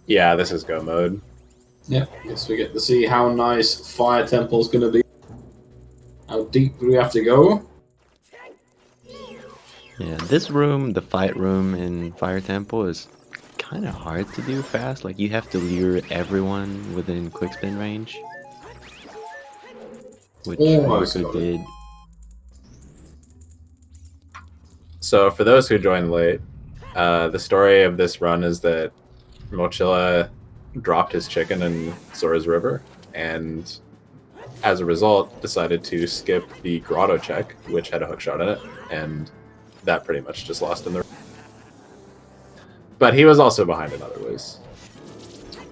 Yeah, this is go mode. Yeah, guess we get to see how nice Fire Temple's going to be. How deep do we have to go? Yeah, this room, the fight room in Fire Temple, is kind of hard to do fast. Like, you have to lure everyone within quick spin range. Which Almost Marco got it. did. So for those who joined late, the story of this run is that Mochila dropped his chicken in Zora's River, and as a result, decided to skip the grotto check, which had a hookshot in it, and that pretty much just lost in the. But he was also behind in other ways.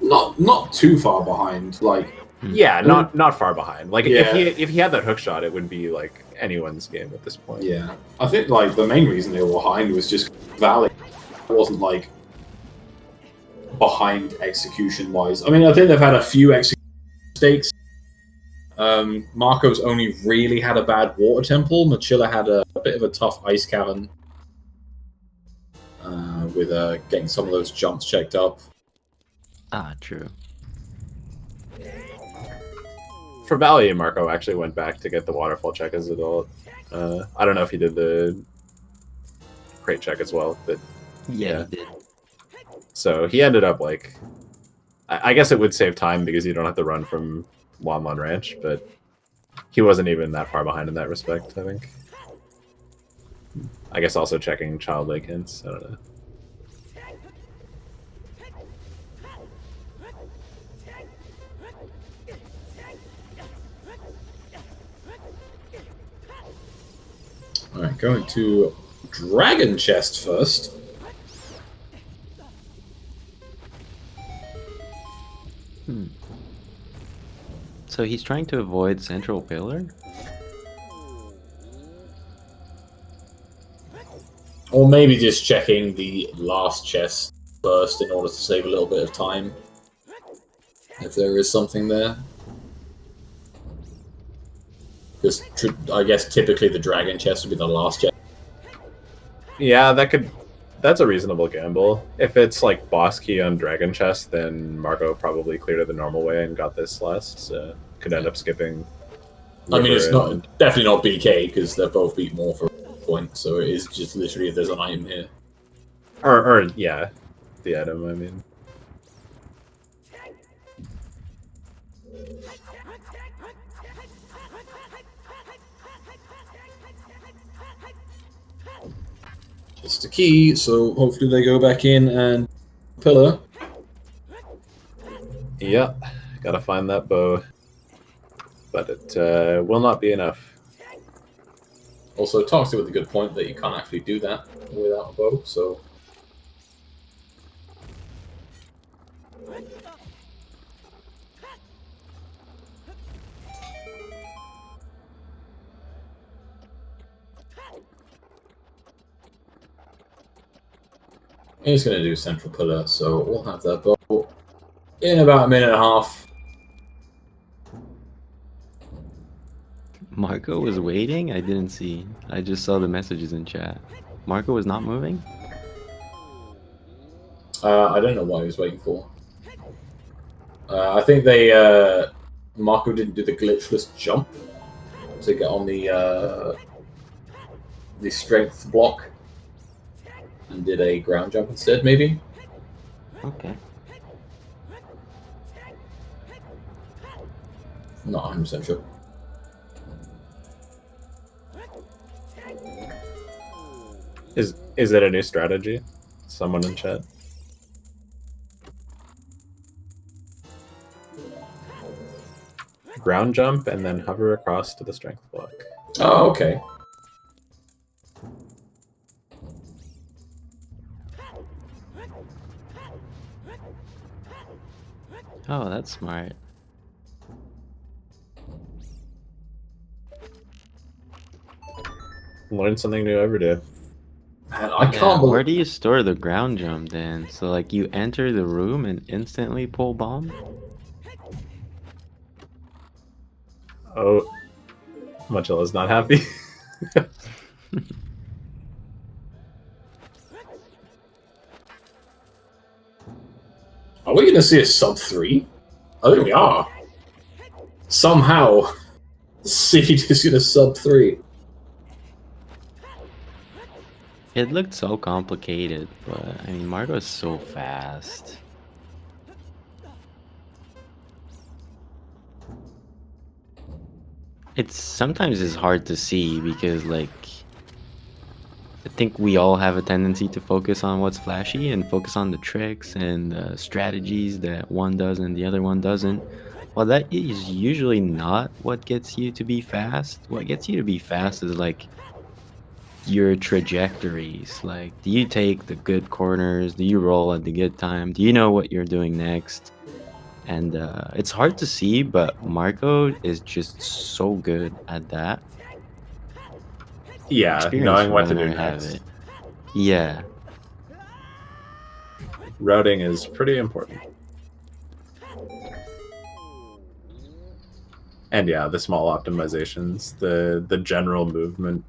Not too far behind. Like, Yeah, not far behind. Like Yeah. if he had that hookshot, it would be like anyone's game at this point. yeah, I think like the main reason they were behind was just Valley. It wasn't like behind execution wise. I mean, I think they've had a few execution mistakes. Marco's only really had a bad water temple. Mochila had a bit of a tough ice cavern with getting some of those jumps checked up. Ah, true. For Valley, Marco actually went back to get the waterfall check as an adult. I don't know if he did the crate check as well, but Yeah, he did. so he ended up like, I guess it would save time because you don't have to run from Lon Lon Ranch, but he wasn't even that far behind in that respect, I think. I guess also checking Child Lake hints, I don't know. Alright, going to Dragon Chest first. So he's trying to avoid Central Pillar? Or maybe just checking the last chest first in order to save a little bit of time. If there is something there. Because I guess typically the dragon chest would be the last chest. Yeah, that's a reasonable gamble. If it's like boss key on Dragon Chest, then Marco probably cleared it the normal way and got this last, so could end up skipping. I mean, it's River not and- definitely not BK because they're both beat more for. point, so it is just literally if there's an item here. Or yeah, the item, I mean. It's the key, so hopefully they go back in and pillar. Yeah, gotta find that bow. But it will not be enough. Also, Toxic with a good point that you can't actually do that without a bow, so... He's going to do central pillar, so we'll have that bow in about a minute and a half. Marco was waiting? I didn't see. I just saw the messages in chat. Marco was not moving? I don't know what he was waiting for. I think Marco didn't do the glitchless jump to get on the strength block and did a ground jump instead, maybe? Okay. Not 100% sure. Is it a new strategy? Someone in chat. Ground jump and then hover across to the strength block. Oh, okay. Oh, that's smart. Learn something new every day. Man, I Yeah, can't where believe... do you store the ground jump then? So like you enter the room and instantly pull bomb? Oh, Mochila's not happy. Are we going to see a sub 3? I think we are. Somehow, the seed is going to sub 3. It looked so complicated, but I mean Marco is so fast. It's sometimes it's hard to see because like I think we all have a tendency to focus on what's flashy and focus on the tricks and the strategies that one does and the other one doesn't. Well, that is usually not what gets you to be fast. What gets you to be fast is like your trajectories. Like, do you take the good corners? Do you roll at the good time? Do you know what you're doing next? And it's hard to see, but Marco is just so good at that. Yeah, Experienced knowing what to do runner have next. it. Yeah. Routing is pretty important. And yeah, the small optimizations, the general movement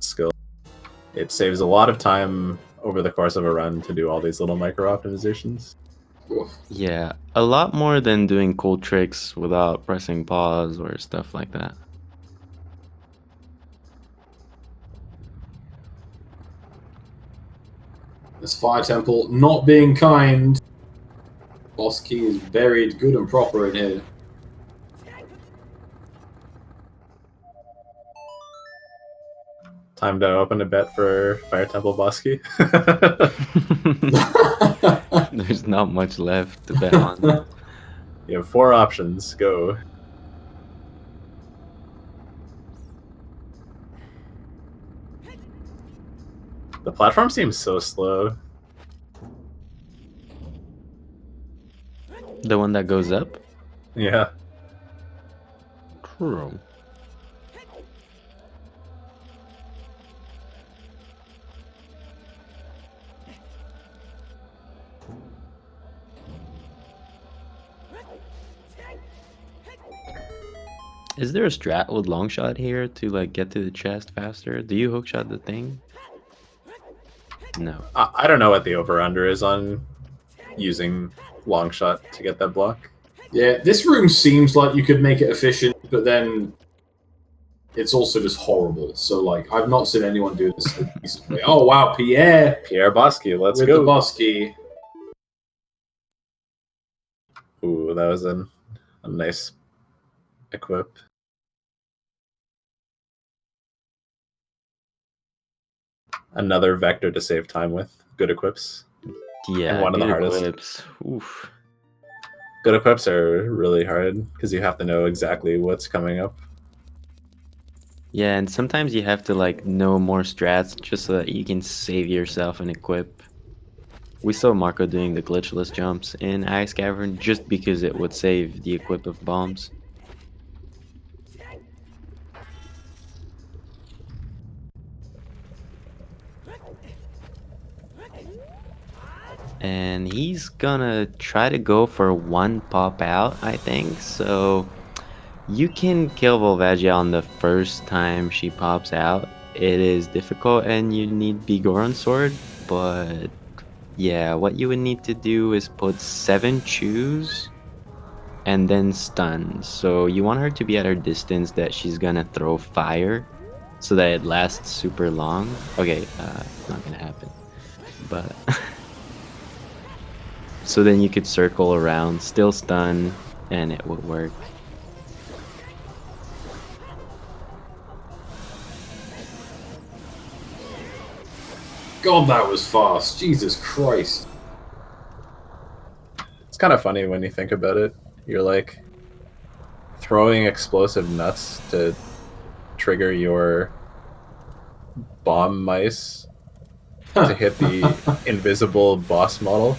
skill. It saves a lot of time over the course of a run to do all these little micro optimizations. Yeah, a lot more than doing cool tricks without pressing pause or stuff like that. This fire temple not being kind. Boss key is buried good and proper in here. Time to open a bet for Fire Temple Bosky. There's not much left to bet on. You have 4 options. Go. The platform seems so slow. The one that goes up? Yeah. True. Is there a strat with long shot here to like get to the chest faster? Do you hookshot the thing? No. I don't know what the over-under is on using long shot to get that block. Yeah, this room seems like you could make it efficient, but then it's also just horrible. So like I've not seen anyone do this a decent way. Oh wow, Pierre Pierre Bosky, let's with go. the Bosky. Ooh, that was a nice equip. Another vector to save time with. Good equips. Yeah, And one of the good hardest. equips. Oof. Good equips are really hard because you have to know exactly what's coming up. Yeah, and sometimes you have to like know more strats just so that you can save yourself an equip. We saw Marco doing the glitchless jumps in Ice Cavern just because it would save the equip of bombs. And he's gonna try to go for one pop out, I think. So you can kill Volvagia on the first time she pops out. It is difficult and you need Bigoron Sword, but yeah, what you would need to do is put 7 chews and then stun. So you want her to be at her distance that she's gonna throw fire so that it lasts super long. Okay, it's not gonna happen. But so then you could circle around, still stun, and it would work. God, that was fast. Jesus Christ. It's kind of funny when you think about it. You're like throwing explosive nuts to trigger your bomb mice to hit the invisible boss model.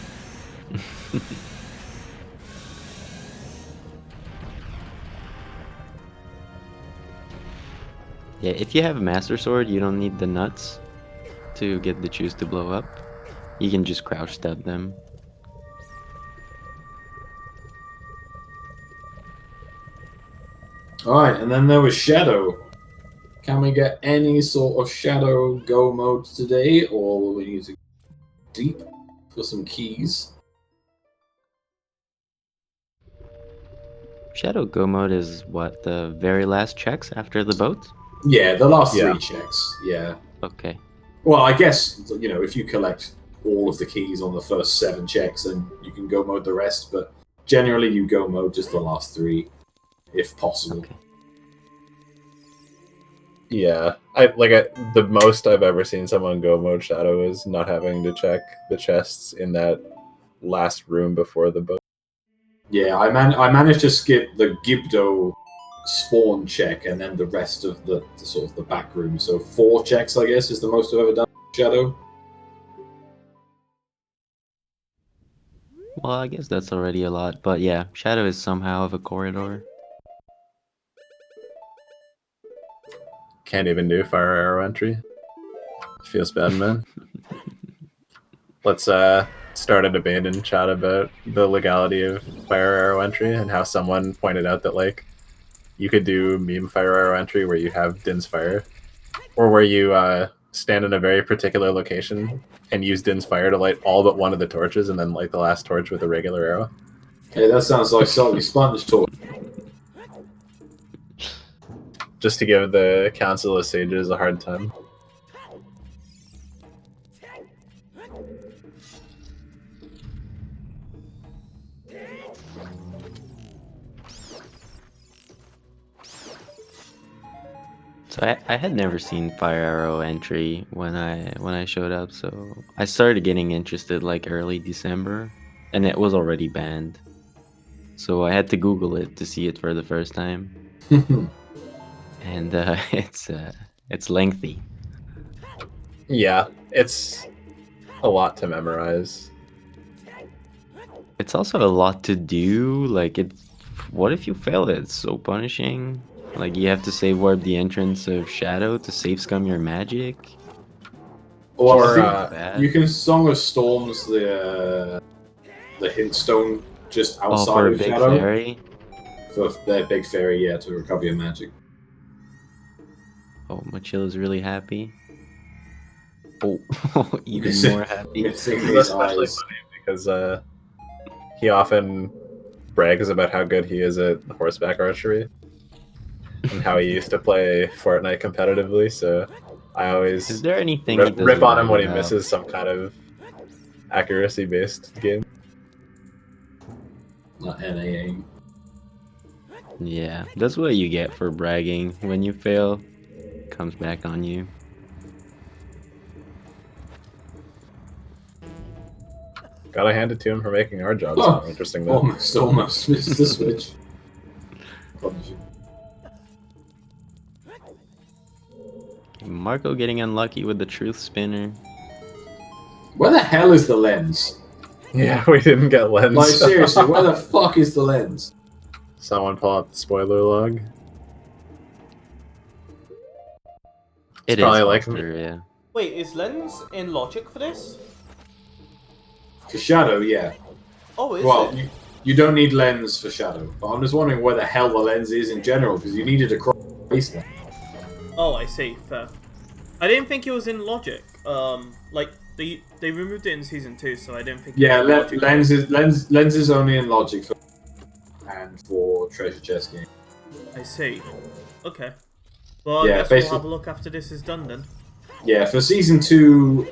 Yeah, if you have a Master Sword, you don't need the nuts to get the chews to blow up. You can just crouch stab them. Alright, and then there was Shadow. Can we get any sort of Shadow go mode today, or will we need to go deep for some keys? Shadow Go mode is what, the very last checks after the boat? Yeah, the last Yeah. 3 checks. Yeah. Okay. Well, I guess, you know, if you collect all of the keys on the first 7 checks, then you can go mode the rest, but generally you go mode just the last 3, if possible. Okay. Yeah, the most I've ever seen someone go mode Shadow is not having to check the chests in that last room before the boat. Yeah, I managed to skip the Gibdo spawn check and then the rest of the sort of the back room. So 4 checks, I guess, is the most I've ever done with Shadow. Well, I guess that's already a lot, but yeah, Shadow is somehow of a corridor. Can't even do fire arrow entry. Feels bad, man. Let's start a debate in chat about the legality of fire arrow entry and how someone pointed out that like you could do meme fire arrow entry where you have Din's fire, or where you stand in a very particular location and use Din's fire to light all but one of the torches and then light the last torch with a regular arrow. Hey, that sounds like Salty Sponge talk. Just to give the Council of Sages a hard time. So I had never seen fire arrow entry when I showed up, so I started getting interested like early December, and it was already banned. So I had to Google it to see it for the first time, and it's lengthy. Yeah, it's a lot to memorize. It's also a lot to do. Like, what if you fail it? It's so punishing. Like, you have to save warp the entrance of Shadow to save scum your magic. Or Bad. you can Song of Storms the hint stone just Oh, outside for a of big Shadow. fairy. For their big fairy, yeah, to recover your magic. Oh, Mochila's really happy. Oh, even Missing- more happy. missing It's his especially eyes. funny because he often brags about how good he is at horseback archery. and how he used to play Fortnite competitively. So I Is always there anything he doesn't rip on him write when he about? misses some kind of accuracy-based game. Not NA. Yeah, that's what you get for bragging. When you fail, it comes back on you. Gotta hand it to him for making our jobs more interesting. Though. Almost missed the switch. Marco getting unlucky with the truth spinner. Where the hell is the lens? Yeah, we didn't get lens. Like, seriously, where the fuck is the lens? Someone pull up the spoiler log. It is probably like- faster, yeah. Wait, is Lens in Logic for this? For Shadow, yeah. Oh, is Well, it? you don't need lens for Shadow. But I'm just wondering where the hell the lens is in general, because you needed a cross there. Oh, I see. Fair. I didn't think it was in Logic. Like they removed it in season 2, so I didn't think. Yeah, it was in Logic. lens is only in Logic for and for treasure chest game. I see. Okay. Well, Yeah, I guess we'll basically- have a look after this is done then. Yeah, for season 2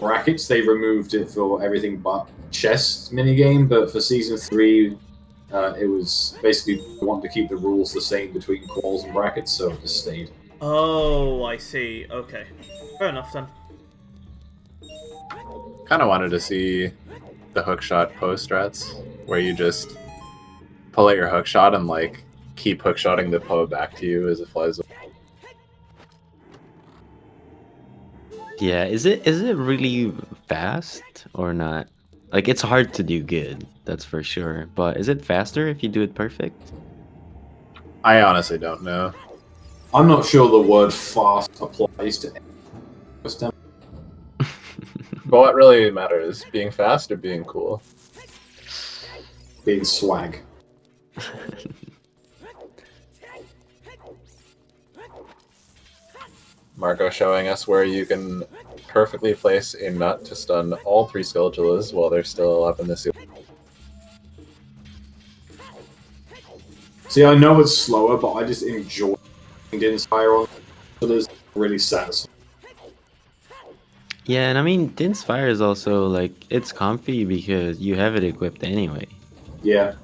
brackets, they removed it for everything but chess minigame, but for season 3, it was basically wanting to keep the rules the same between quals and brackets, so it just stayed. Oh, I see. Okay. Fair enough then. Kind of wanted to see the hookshot post strats, where you just pull out your hookshot and like keep hookshotting the Poe back to you as it flies. Yeah, is it really fast or not? Like, it's hard to do good, that's for sure. But is it faster if you do it perfect? I honestly don't know. I'm not sure the word fast applies to any. But what really matters, being fast or being cool? Being swag. Marco showing us where you can perfectly place a nut to stun all 3 Skulltulas while they're still up in the ceiling. See, I know it's slower, but I just enjoy Din's fire on. So there's really satisfying. Yeah, and I mean, Din's Fire is also, like, it's comfy because you have it equipped anyway. Yeah.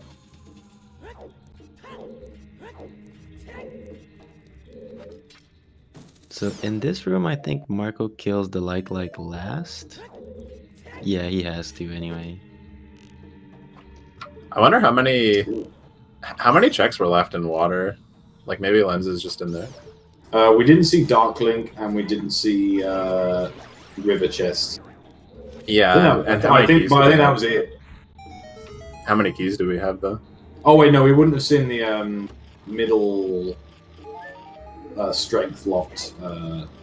So in this room, I think Marco kills the like last. Yeah, he has to anyway. I wonder how many checks were left in water. Like maybe Lens is just in there. We didn't see Dark Link, and we didn't see River Chest. Yeah, and how I many think keys do we that have? was it. How many keys do we have though? Oh wait, no, we wouldn't have seen the middle strength locked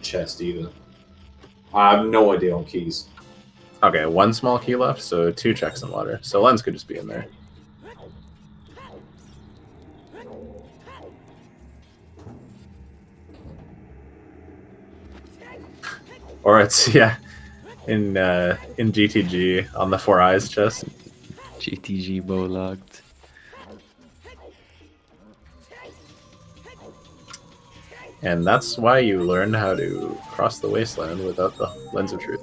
chest either. I have no idea on keys. Okay, 1 small key left, so 2 checks in water. So Lens could just be in there. Or it's in GTG on the 4 eyes chest. GTG bow locked. And that's why you learn how to cross the wasteland without the Lens of Truth.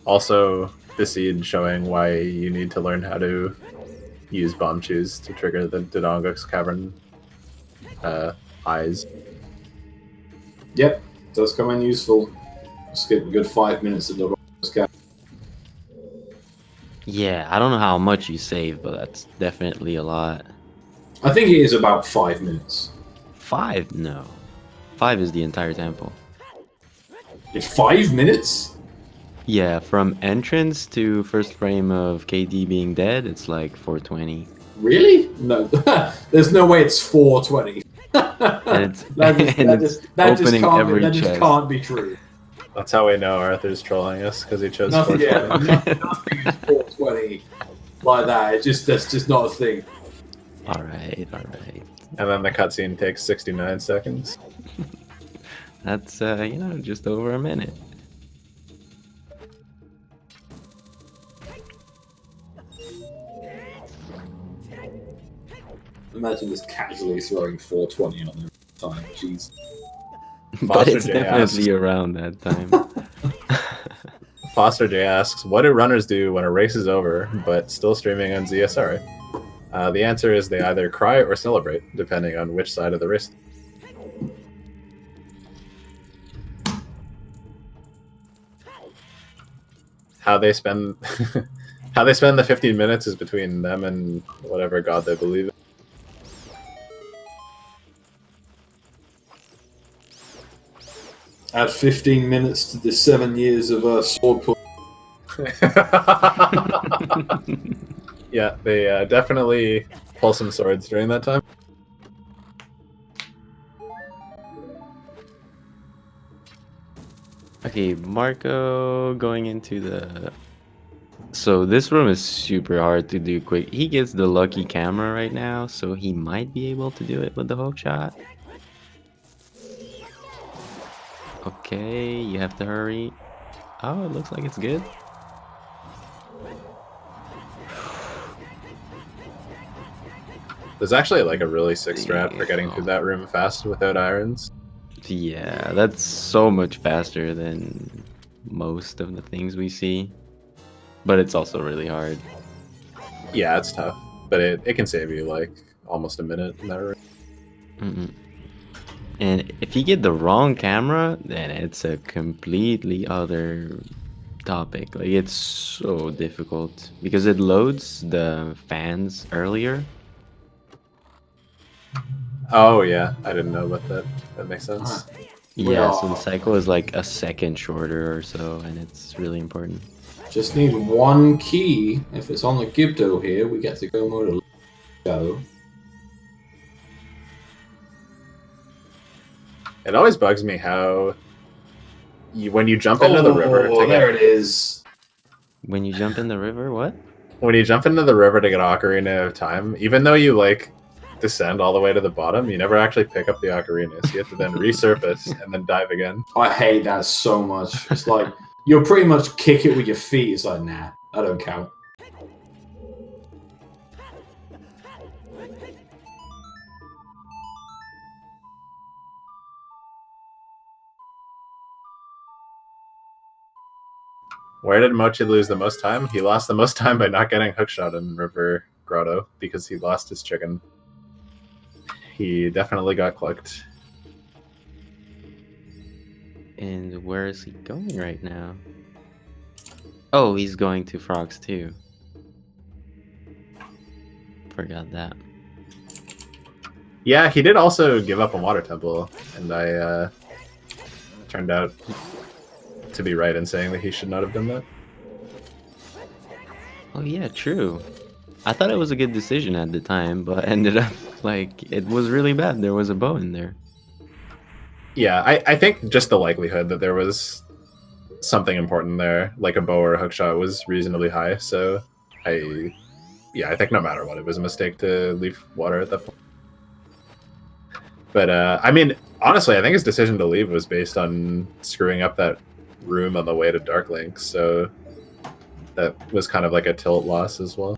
Also, the seed showing why you need to learn how to use bomb chews to trigger the Dodongo's cavern eyes. Yep, does come in useful. Skip a good 5 minutes of the cap. Yeah, I don't know how much you save, but that's definitely a lot. I think it is about 5 minutes. 5? No. 5 is the entire temple. In 5 minutes? Yeah, from entrance to first frame of KD being dead, it's like 420. Really? No, there's no way it's 420. And it's, that opening every just chest. can't be true. That's how we know Arthur's trolling us, because he chose Nothing, 420. yeah, nothing's 420 like that. That's just not a thing. Alright. And then the cutscene takes 69 seconds. That's, just over a minute. Imagine just casually throwing 420 on there time. Jeez. But Foster it's J definitely asks, around that time. Foster J asks, what do runners do when a race is over but still streaming on ZSR? The answer is they either cry or celebrate, depending on which side of the race. How they spend how they spend the 15 minutes is between them and whatever god they believe in. Add 15 minutes to the 7 years of sword pull. Yeah, they definitely pull some swords during that time. Okay, Marco going into the... So this room is super hard to do quick. He gets the lucky camera right now, so he might be able to do it with the hook shot. Okay, you have to hurry. Oh, it looks like it's good. There's actually like a really sick strat for getting through that room fast without irons. Yeah, that's so much faster than most of the things we see. But it's also really hard. Yeah, it's tough, but it can save you like almost a minute in that room. And if you get the wrong camera, then it's a completely other topic. Like, it's so difficult because it loads the fans earlier. Oh yeah, I didn't know about that. That makes sense. Yeah, so the cycle is like a second shorter or so, and it's really important. Just need one key. If it's on the Gibdo here, we get to go mode go. It always bugs me how when you jump into the river to there it is. When you jump in the river, what? When you jump into the river to get Ocarina of Time, even though you like descend all the way to the bottom, you never actually pick up the ocarina, so you have to then resurface and then dive again. I hate that so much. It's like you'll pretty much kick it with your feet. It's like, nah, that don't count. Where did Mochi lose the most time? He lost the most time by not getting hookshot in River Grotto because he lost his chicken. He definitely got clucked. And where is he going right now? Oh, he's going to Frogs too. Forgot that. Yeah, he did also give up on Water Temple, and I turned out to be right in saying that he should not have done that. Oh yeah, true. I thought it was a good decision at the time, but ended up like it was really bad. There was a bow in there. Yeah, I think just the likelihood that there was something important there, like a bow or a hookshot, was reasonably high. So I think no matter what, it was a mistake to leave water at that point. But I mean, honestly, I think his decision to leave was based on screwing up that room on the way to Dark Link. So that was kind of like a tilt loss as well.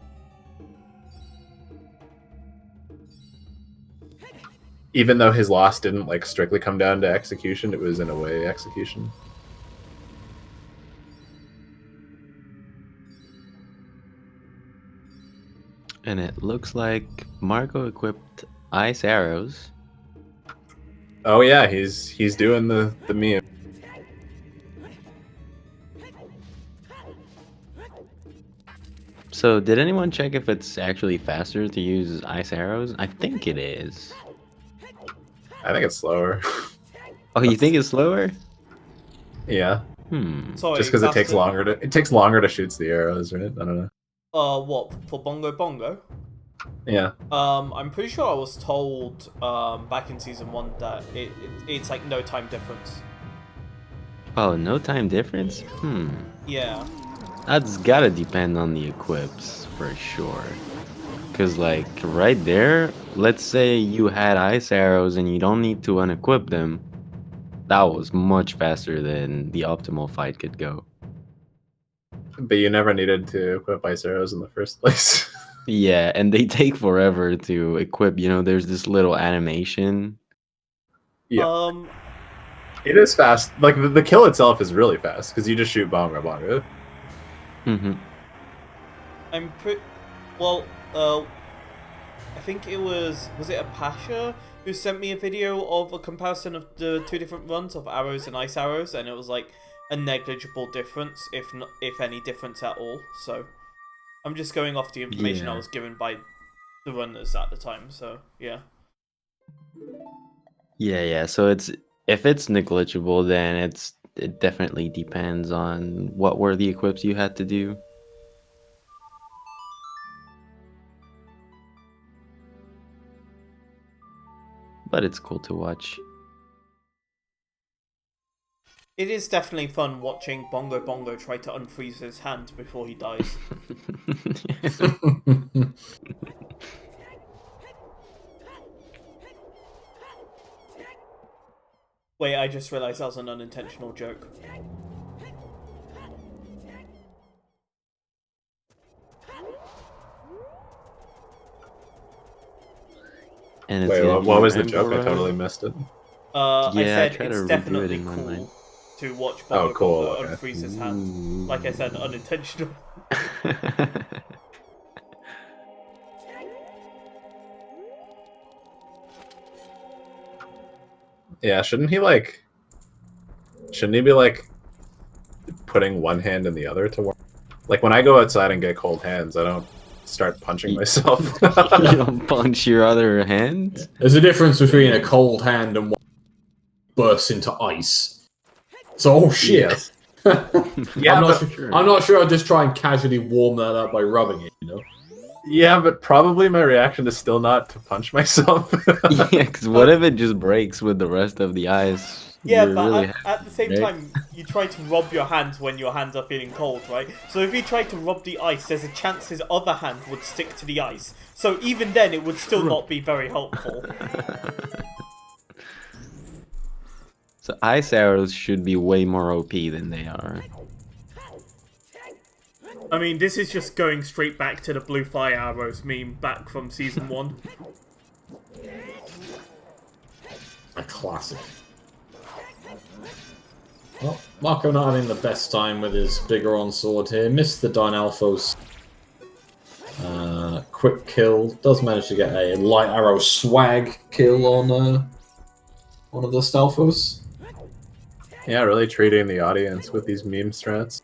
Even though his loss didn't like strictly come down to execution, it was in a way execution. And it looks like Marco equipped ice arrows. Oh yeah, he's doing the meme. So did anyone check if it's actually faster to use ice arrows? I think it is. I think it's slower. Oh, you think it's slower? Yeah. Sorry, Just because it takes longer to shoot the arrows, right? I don't know. What for Bongo Bongo? Yeah. I'm pretty sure I was told back in season 1 that it's like no time difference. Oh, no time difference? Yeah. That's gotta depend on the equips for sure. Cause like right there, let's say you had ice arrows and you don't need to unequip them. That was much faster than the optimal fight could go. But you never needed to equip ice arrows in the first place. Yeah, and they take forever to equip. There's this little animation. Yeah. Um, It is fast. Like the kill itself is really fast because you just shoot bonga bonga. Hmm. I'm pretty. Well, I think it was it a Pasha who sent me a video of a comparison of the two different runs of arrows and ice arrows, and it was like a negligible difference, if any difference at all. So I'm just going off the information I Yeah. was given by the runners at the time. So yeah. Yeah. So if it's negligible, then it definitely depends on what were the equips you had to do. But it's cool to watch. It is definitely fun watching Bongo Bongo try to unfreeze his hand before he dies. Wait, I just realised that was an unintentional joke. And it's Wait, gonna what be was the Rainbow joke? I Run. totally missed it. I Yeah, I said try to it's redo it definitely in my cool mind. to watch Oh, Bongo cool, Bongo okay. unfreeze his hand. Like I said, unintentional. Yeah, shouldn't he be like putting one hand in the other to work? Like when I go outside and get cold hands, I don't start punching myself. You don't punch your other hand? There's a difference between a cold hand and one bursts into ice. So, oh shit. Yes. Yeah, I'm not sure I'd just try and casually warm that up by rubbing it, you know? Yeah, but probably my reaction is still not to punch myself. Yeah, because what if it just breaks with the rest of the ice? Yeah, You're but really at the same right? time, you try to rub your hands when your hands are feeling cold, right? So if you try to rub the ice, there's a chance his other hand would stick to the ice. So even then, it would still not be very helpful. So ice arrows should be way more OP than they are. I mean, this is just going straight back to the blue fire arrows meme back from season 1. A classic. Well, Marco not having the best time with his Bigoron sword here. Missed the Dynalphos. Quick kill. Does manage to get a light arrow swag kill on one of the Stalfos. Yeah, really treating the audience with these meme strats.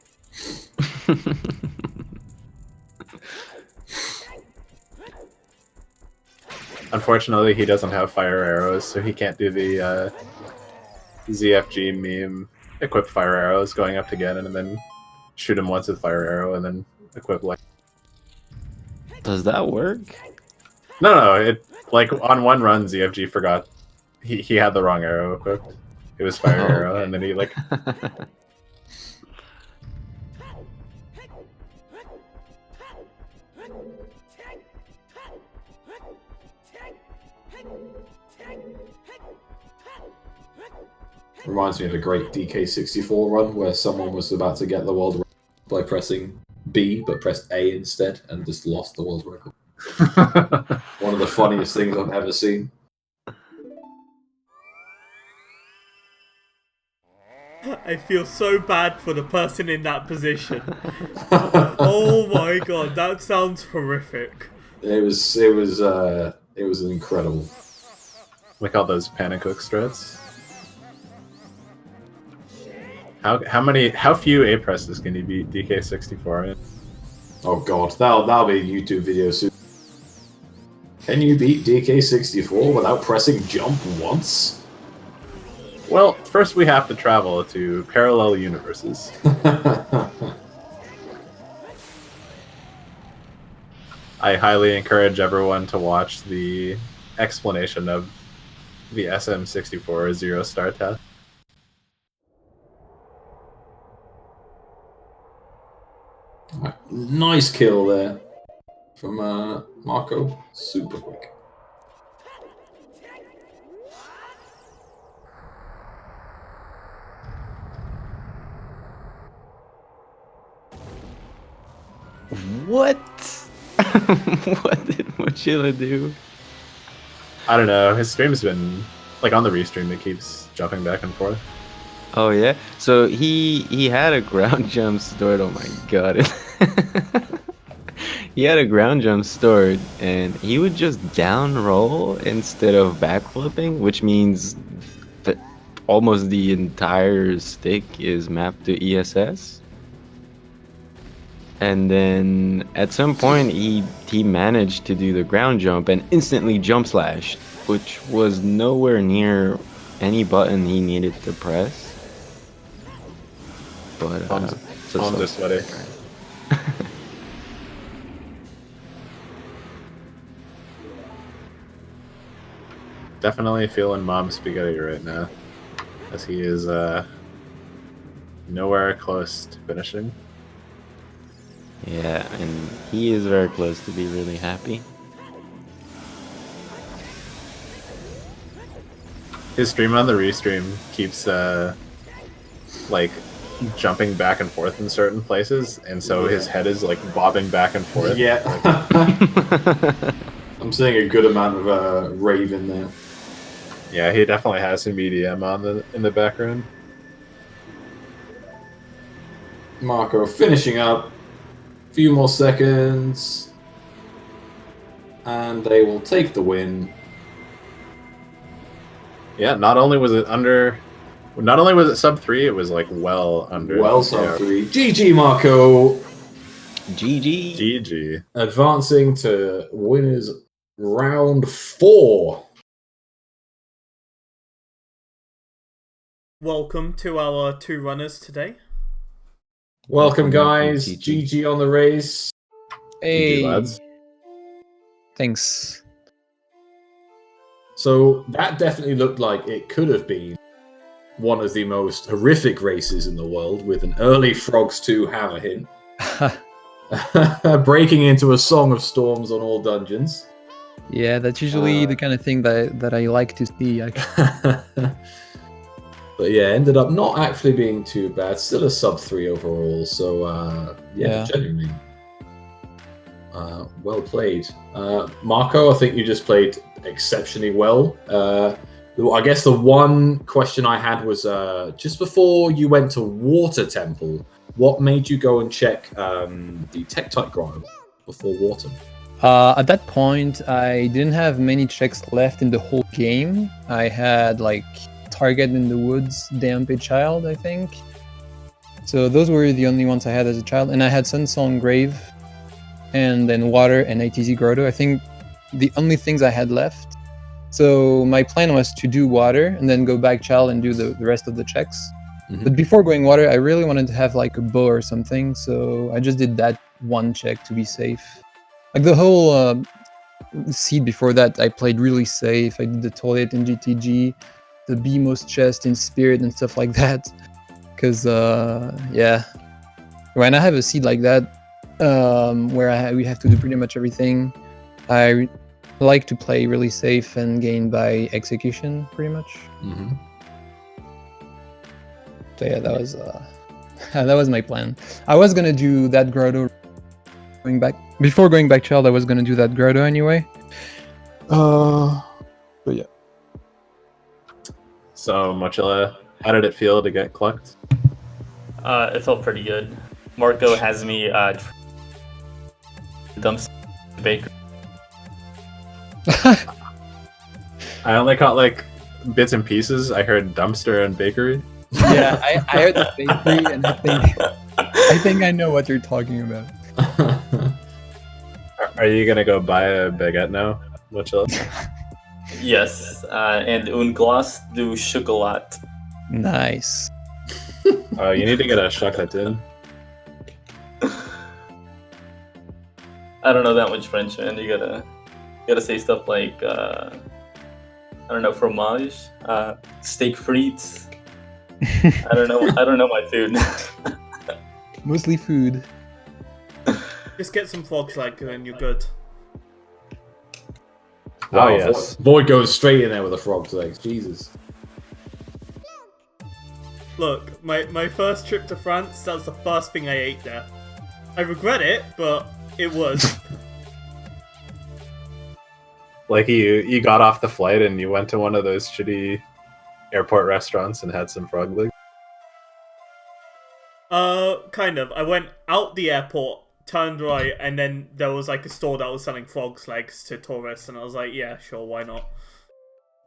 Unfortunately, he doesn't have fire arrows, so he can't do the ZFG meme. Equip fire arrows going up to Ganon and then shoot him once with fire arrow and then equip like. Does that work? No, it like on one run ZFG forgot he had the wrong arrow equipped. It was fire arrow, okay. and then he like. Reminds me of a great DK64 run where someone was about to get the world record by pressing B but pressed A instead and just lost the world record. One of the funniest things I've ever seen. I feel so bad for the person in that position. Oh my god, that sounds horrific. It was incredible. Like all those panic hook strats. How few A presses can you beat DK64 in? Oh god, that'll be a YouTube video soon. Can you beat DK64 without pressing jump once? Well, first we have to travel to parallel universes. I highly encourage everyone to watch the explanation of the SM64 Zero Star test. Nice kill there from Marco. Super quick. What? What did Mochila do? I don't know. His stream's been like on the restream. It keeps jumping back and forth. Oh yeah. So he had a ground jump stored. Oh my god. He had a ground jump stored, and he would just down roll instead of backflipping, which means that almost the entire stick is mapped to ESS. And then at some point he managed to do the ground jump and instantly jump slashed, which was nowhere near any button he needed to press. But Palms are sweaty. Definitely feeling Mom Spaghetti right now, as he is nowhere close to finishing. Yeah, and he is very close to be really happy. His stream on the restream keeps like jumping back and forth in certain places, and so his head is like bobbing back and forth. Yeah. I'm seeing a good amount of rave in there. Yeah, he definitely has some EDM on in the background. Marco finishing up. Few more seconds. And they will take the win. Yeah, not only was it sub 3, it was like well under. Well, sub 3. GG, Marco. GG. GG. Advancing to winners round 4. Welcome to our 2 runners today. Welcome, guys. GG on the race. Hey, GG, lads. Thanks. So that definitely looked like it could have been one of the most horrific races in the world, with an early Frogs 2 hammer hint. Breaking into a Song of Storms on all dungeons. Yeah, that's usually the kind of thing that I like to see. But yeah, ended up not actually being too bad. Still a sub 3 overall. So yeah, genuinely well played. Marco, I think you just played exceptionally well. I guess the one question I had was just before you went to Water Temple, what made you go and check the Tektite Grotto before Water? At that point, I didn't have many checks left in the whole game. I had like Target in the Woods, Damp a Child, I think. So those were the only ones I had as a child. And I had Sunsong Grave, and then Water and ATZ Grotto. I think the only things I had left. So my plan was to do Water and then go back Child and do the rest of the checks. Mm-hmm. But before going Water, I really wanted to have like a bow or something. So I just did that one check to be safe. Like the whole seed before that, I played really safe. I did the toilet in GTG, the BMOS chest in Spirit and stuff like that. Because, yeah, when I have a seed like that, where we have to do pretty much everything, I like to play really safe and gain by execution, pretty much. Mm-hmm. So yeah, that was my plan. I was gonna do that grotto before going back Child. I was gonna do that grotto anyway. But yeah. So Mochila, how did it feel to get clucked? It felt pretty good. Marco has me dumpster baker. I only caught like bits and pieces. I heard dumpster and bakery. Yeah, I heard the bakery, and I think I know what you're talking about. Are you gonna go buy a baguette now, Mochila? Yes, and un glace de chocolat. Nice. Oh, you need to get a chocolatine. I don't know that much French, man. You gotta say stuff like I don't know, fromage, steak frites. I don't know my food. Mostly food. Just get some frogs like and you're good. Oh yes. Void goes straight in there with the frog's legs. Jesus. Look, my first trip to France, that was the first thing I ate there. I regret it, but it was. Like you got off the flight and you went to one of those shitty airport restaurants and had some frog legs. Kind of. I went out the airport, turned right, and then there was like a store that was selling frogs legs to tourists, and I was like, yeah, sure, why not?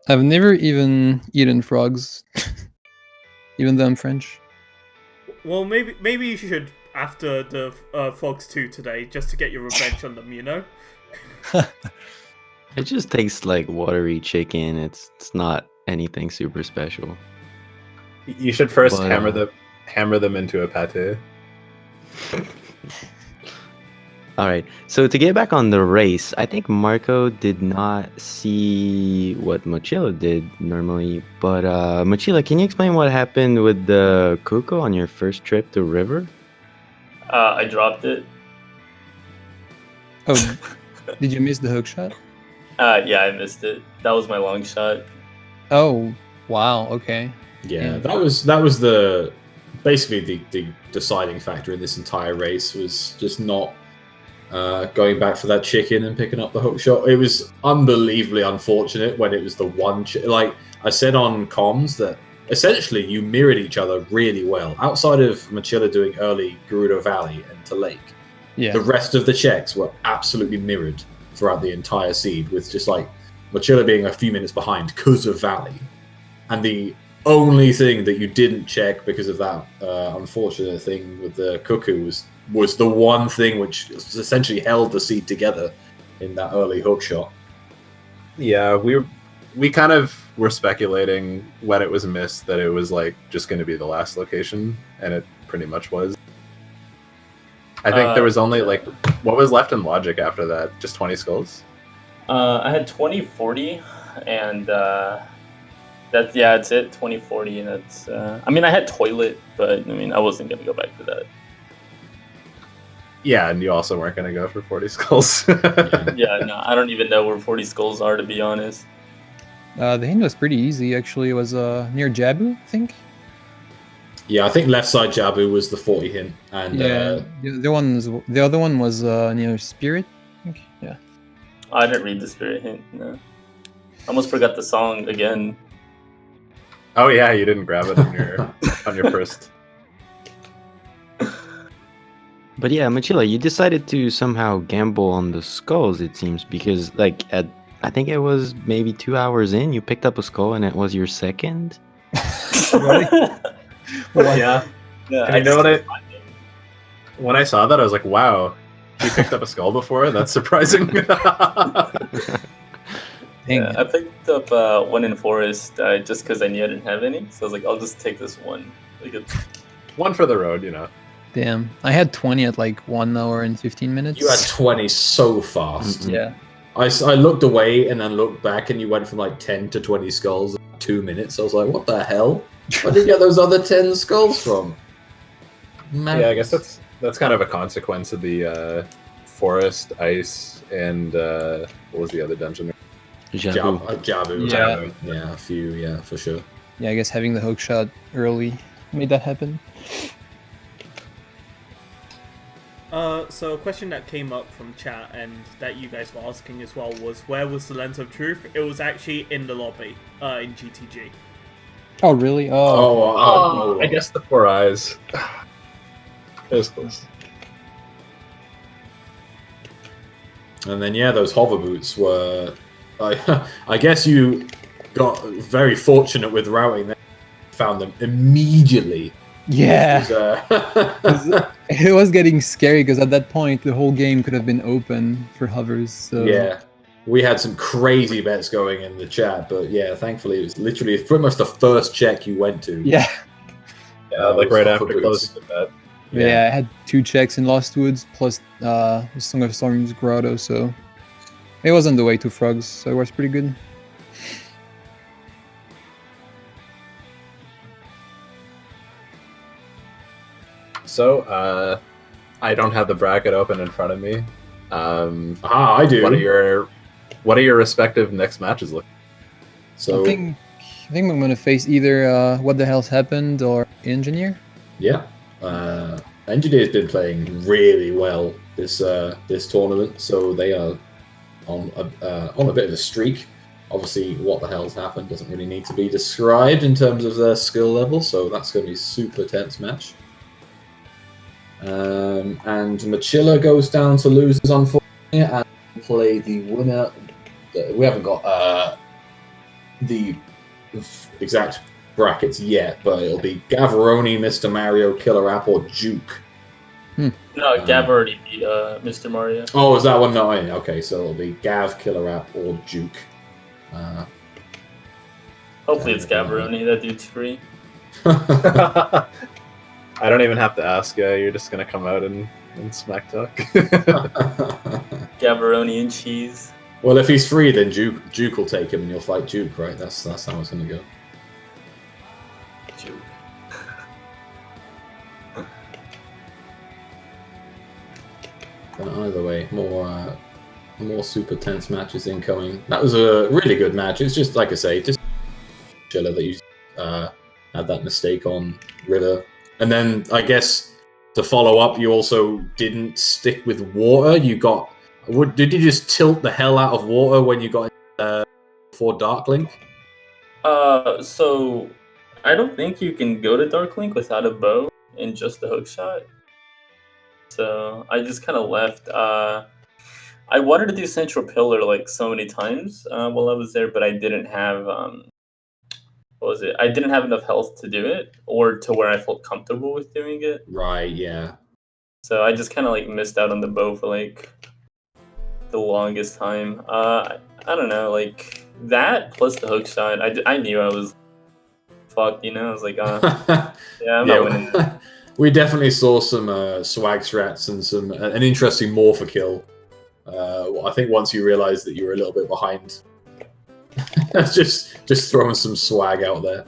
I've never even eaten frogs, even though I'm French. Well, maybe you should after the Frogs 2 today, just to get your revenge on them, you know? It just tastes like watery chicken. It's not anything super special. You should first But, hammer them into a pate. All right. So to get back on the race, I think Marco did not see what Mochila did normally. But Mochila, can you explain what happened with the Cuckoo on your first trip to River? I dropped it. Oh, did you miss the hook shot? Yeah, I missed it. That was my long shot. Oh, wow. Okay. Yeah, Yeah. that was the basically the deciding factor in this entire race was just not going back for that chicken and picking up the hook shot. It was unbelievably unfortunate when it was the one like I said on comms that essentially you mirrored each other really well. Outside of Mochila doing early Gerudo Valley and to Lake, Yeah. the rest of the checks were absolutely mirrored throughout the entire seed, with just like Mochila being a few minutes behind because of Valley. And the only thing that you didn't check because of that unfortunate thing with the Cuckoo was the one thing which essentially held the seed together in that early hook shot. Yeah, we kind of were speculating when it was missed that it was like just going to be the last location, and it pretty much was. I think there was only like what was left in Logic after that? Just 20 skulls. I had 2040, and that's it. 2040, and that's. I mean, I had Toilet, but I mean, I wasn't gonna go back to that. Yeah, and you also weren't going to go for 40 skulls. Yeah, no, I don't even know where 40 skulls are, to be honest. The hint was pretty easy, actually. It was near Jabu, I think. Yeah, I think left side Jabu was the 40 hint, and The other one was near Spirit, I think. Yeah. I didn't read the spirit hint. No. I almost forgot the song again. Oh yeah, you didn't grab it on your first. But yeah, Mochila, you decided to somehow gamble on the skulls, it seems, because like I think it was maybe 2 hours in, you picked up a skull and it was your second. What? Yeah. Yeah, And you know what when I saw that, I was like, wow, he picked up a skull before? That's surprising. Dang Yeah, it. I picked up one in Forest just because I knew I didn't have any. So I was like, I'll just take this one. Like One for the road, you know. Damn. I had 20 at like 1 hour and 15 minutes. you had 20 so fast. Mhm. Yeah. I looked away and then looked back, and you went from like 10 to 20 skulls in 2 minutes. I was like, what the hell? Where did you get those other 10 skulls from? Yeah, I guess that's kind of a consequence of the forest, ice, and what was the other dungeon? Jabu. Jabu. Yeah. Yeah, a few, yeah, for sure. Yeah, I guess having the hook shot early made that happen. So a question that came up from chat and that you guys were asking as well was, where was the Lens of Truth? It was actually in the lobby, in GTG. Oh, really? Oh. I guess the 4 eyes. It was close. And then, yeah, those hover boots were... I guess you got very fortunate with routing there. Found them immediately. Yeah. It was, It was getting scary because at that point the whole game could have been open for hovers. So. yeah. We had some crazy bets going in the chat, but yeah, thankfully it was literally pretty much the first check you went to. Yeah. Yeah, like those right hover after boots. closing the bet. Yeah, I had 2 checks in Lost Woods plus Song of Storms Grotto, so it was on the way to Frogs, so it was pretty good. So, I don't have the bracket open in front of me. I do. What are your respective next matches looking? So I think I'm gonna face either What the Hell's Happened or Engineer. yeah, Engineer's been playing really well this tournament, so they are on a bit of a streak. Obviously, what the hell's happened doesn't really need to be described in terms of their skill level, so that's going to be a super tense match. And Mochila goes down to losers, unfortunately, and play the winner. We haven't got the exact brackets yet, but it'll be Gavaroni, Mr. Mario, Killer App, or Juke. No, Gav already beat Mr. Mario. Oh, is that one? No, okay, so it'll be Gav, Killer App, or Juke. Hopefully it's Gavaroni. That dude's free. I don't even have to ask. You're just gonna come out and smack talk. Gavaroni and cheese. Well, if he's free, then Juke will take him, and you'll fight Juke, right? That's how it's gonna go. Juke. But either way, more super tense matches incoming. That was a really good match. It's just like I say, just chiller that you had that mistake on River, and then I guess to follow up, you also didn't stick with water. You got. Did you just tilt the hell out of water when you got for Dark Link? So I don't think you can go to Dark Link without a bow and just the hook shot. So I just kind of left. I wanted to do Central Pillar like so many times while I was there, but I didn't have what was it? I didn't have enough health to do it, or to where I felt comfortable with doing it. Right. Yeah. So I just kind of like missed out on the bow for like the longest time. I don't know, like that plus the hook shot. I knew I was fucked. You know, I was like, yeah, I'm not winning. We definitely saw some swag strats and an interesting morpher kill. I think once you realised that you were a little bit behind, just throwing some swag out there.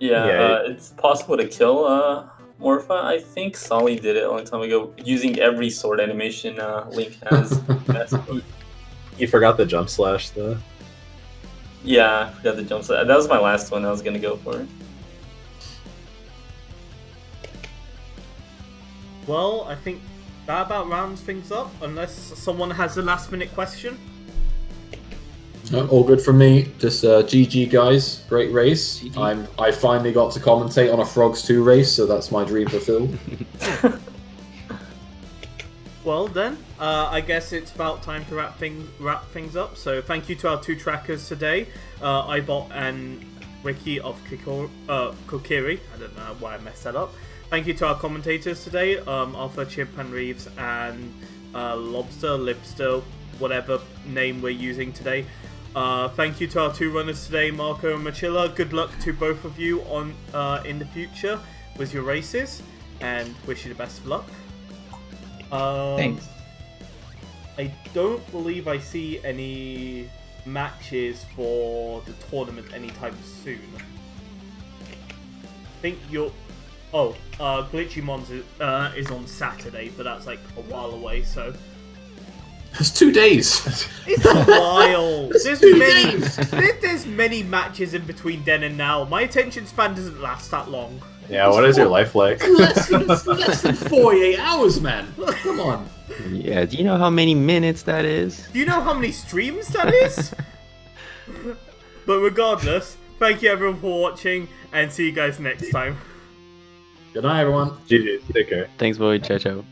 Yeah, it's possible to kill Morpha. I think Solly did it a long time ago using every sword animation Link has. You forgot the jump slash though. Yeah, I forgot the jump slash. That was my last one I was gonna go for. Well, I think that about rounds things up, unless someone has a last minute question. All good from me. Just GG guys, great race. GG. I finally got to commentate on a Frogs 2 race, so that's my dream fulfilled. Well then, I guess it's about time to wrap things up. So thank you to our two trackers today, Ibot and Ricky of Kokiri. I don't know why I messed that up. Thank you to our commentators today, Arthur, Chimp and Reeves, and Lobster, Lipster, whatever name we're using today. Thank you to our two runners today, Marco and Mochila. Good luck to both of you on in the future with your races, and wish you the best of luck. Thanks. I don't believe I see any matches for the tournament anytime soon. I think you're... Oh, Glitchy Mons is on Saturday, but that's like a while away, so... It's 2 days. It's a while. It's 2 days. There's many matches in between then and now. My attention span doesn't last that long. Yeah, what is your life like? less than 48 hours, man. Come on. Yeah, do you know how many minutes that is? Do you know how many streams that is? But regardless, thank you everyone for watching, and see you guys next time. Good night, everyone. GG, take care. Thanks, Boyd. Ciao, ciao.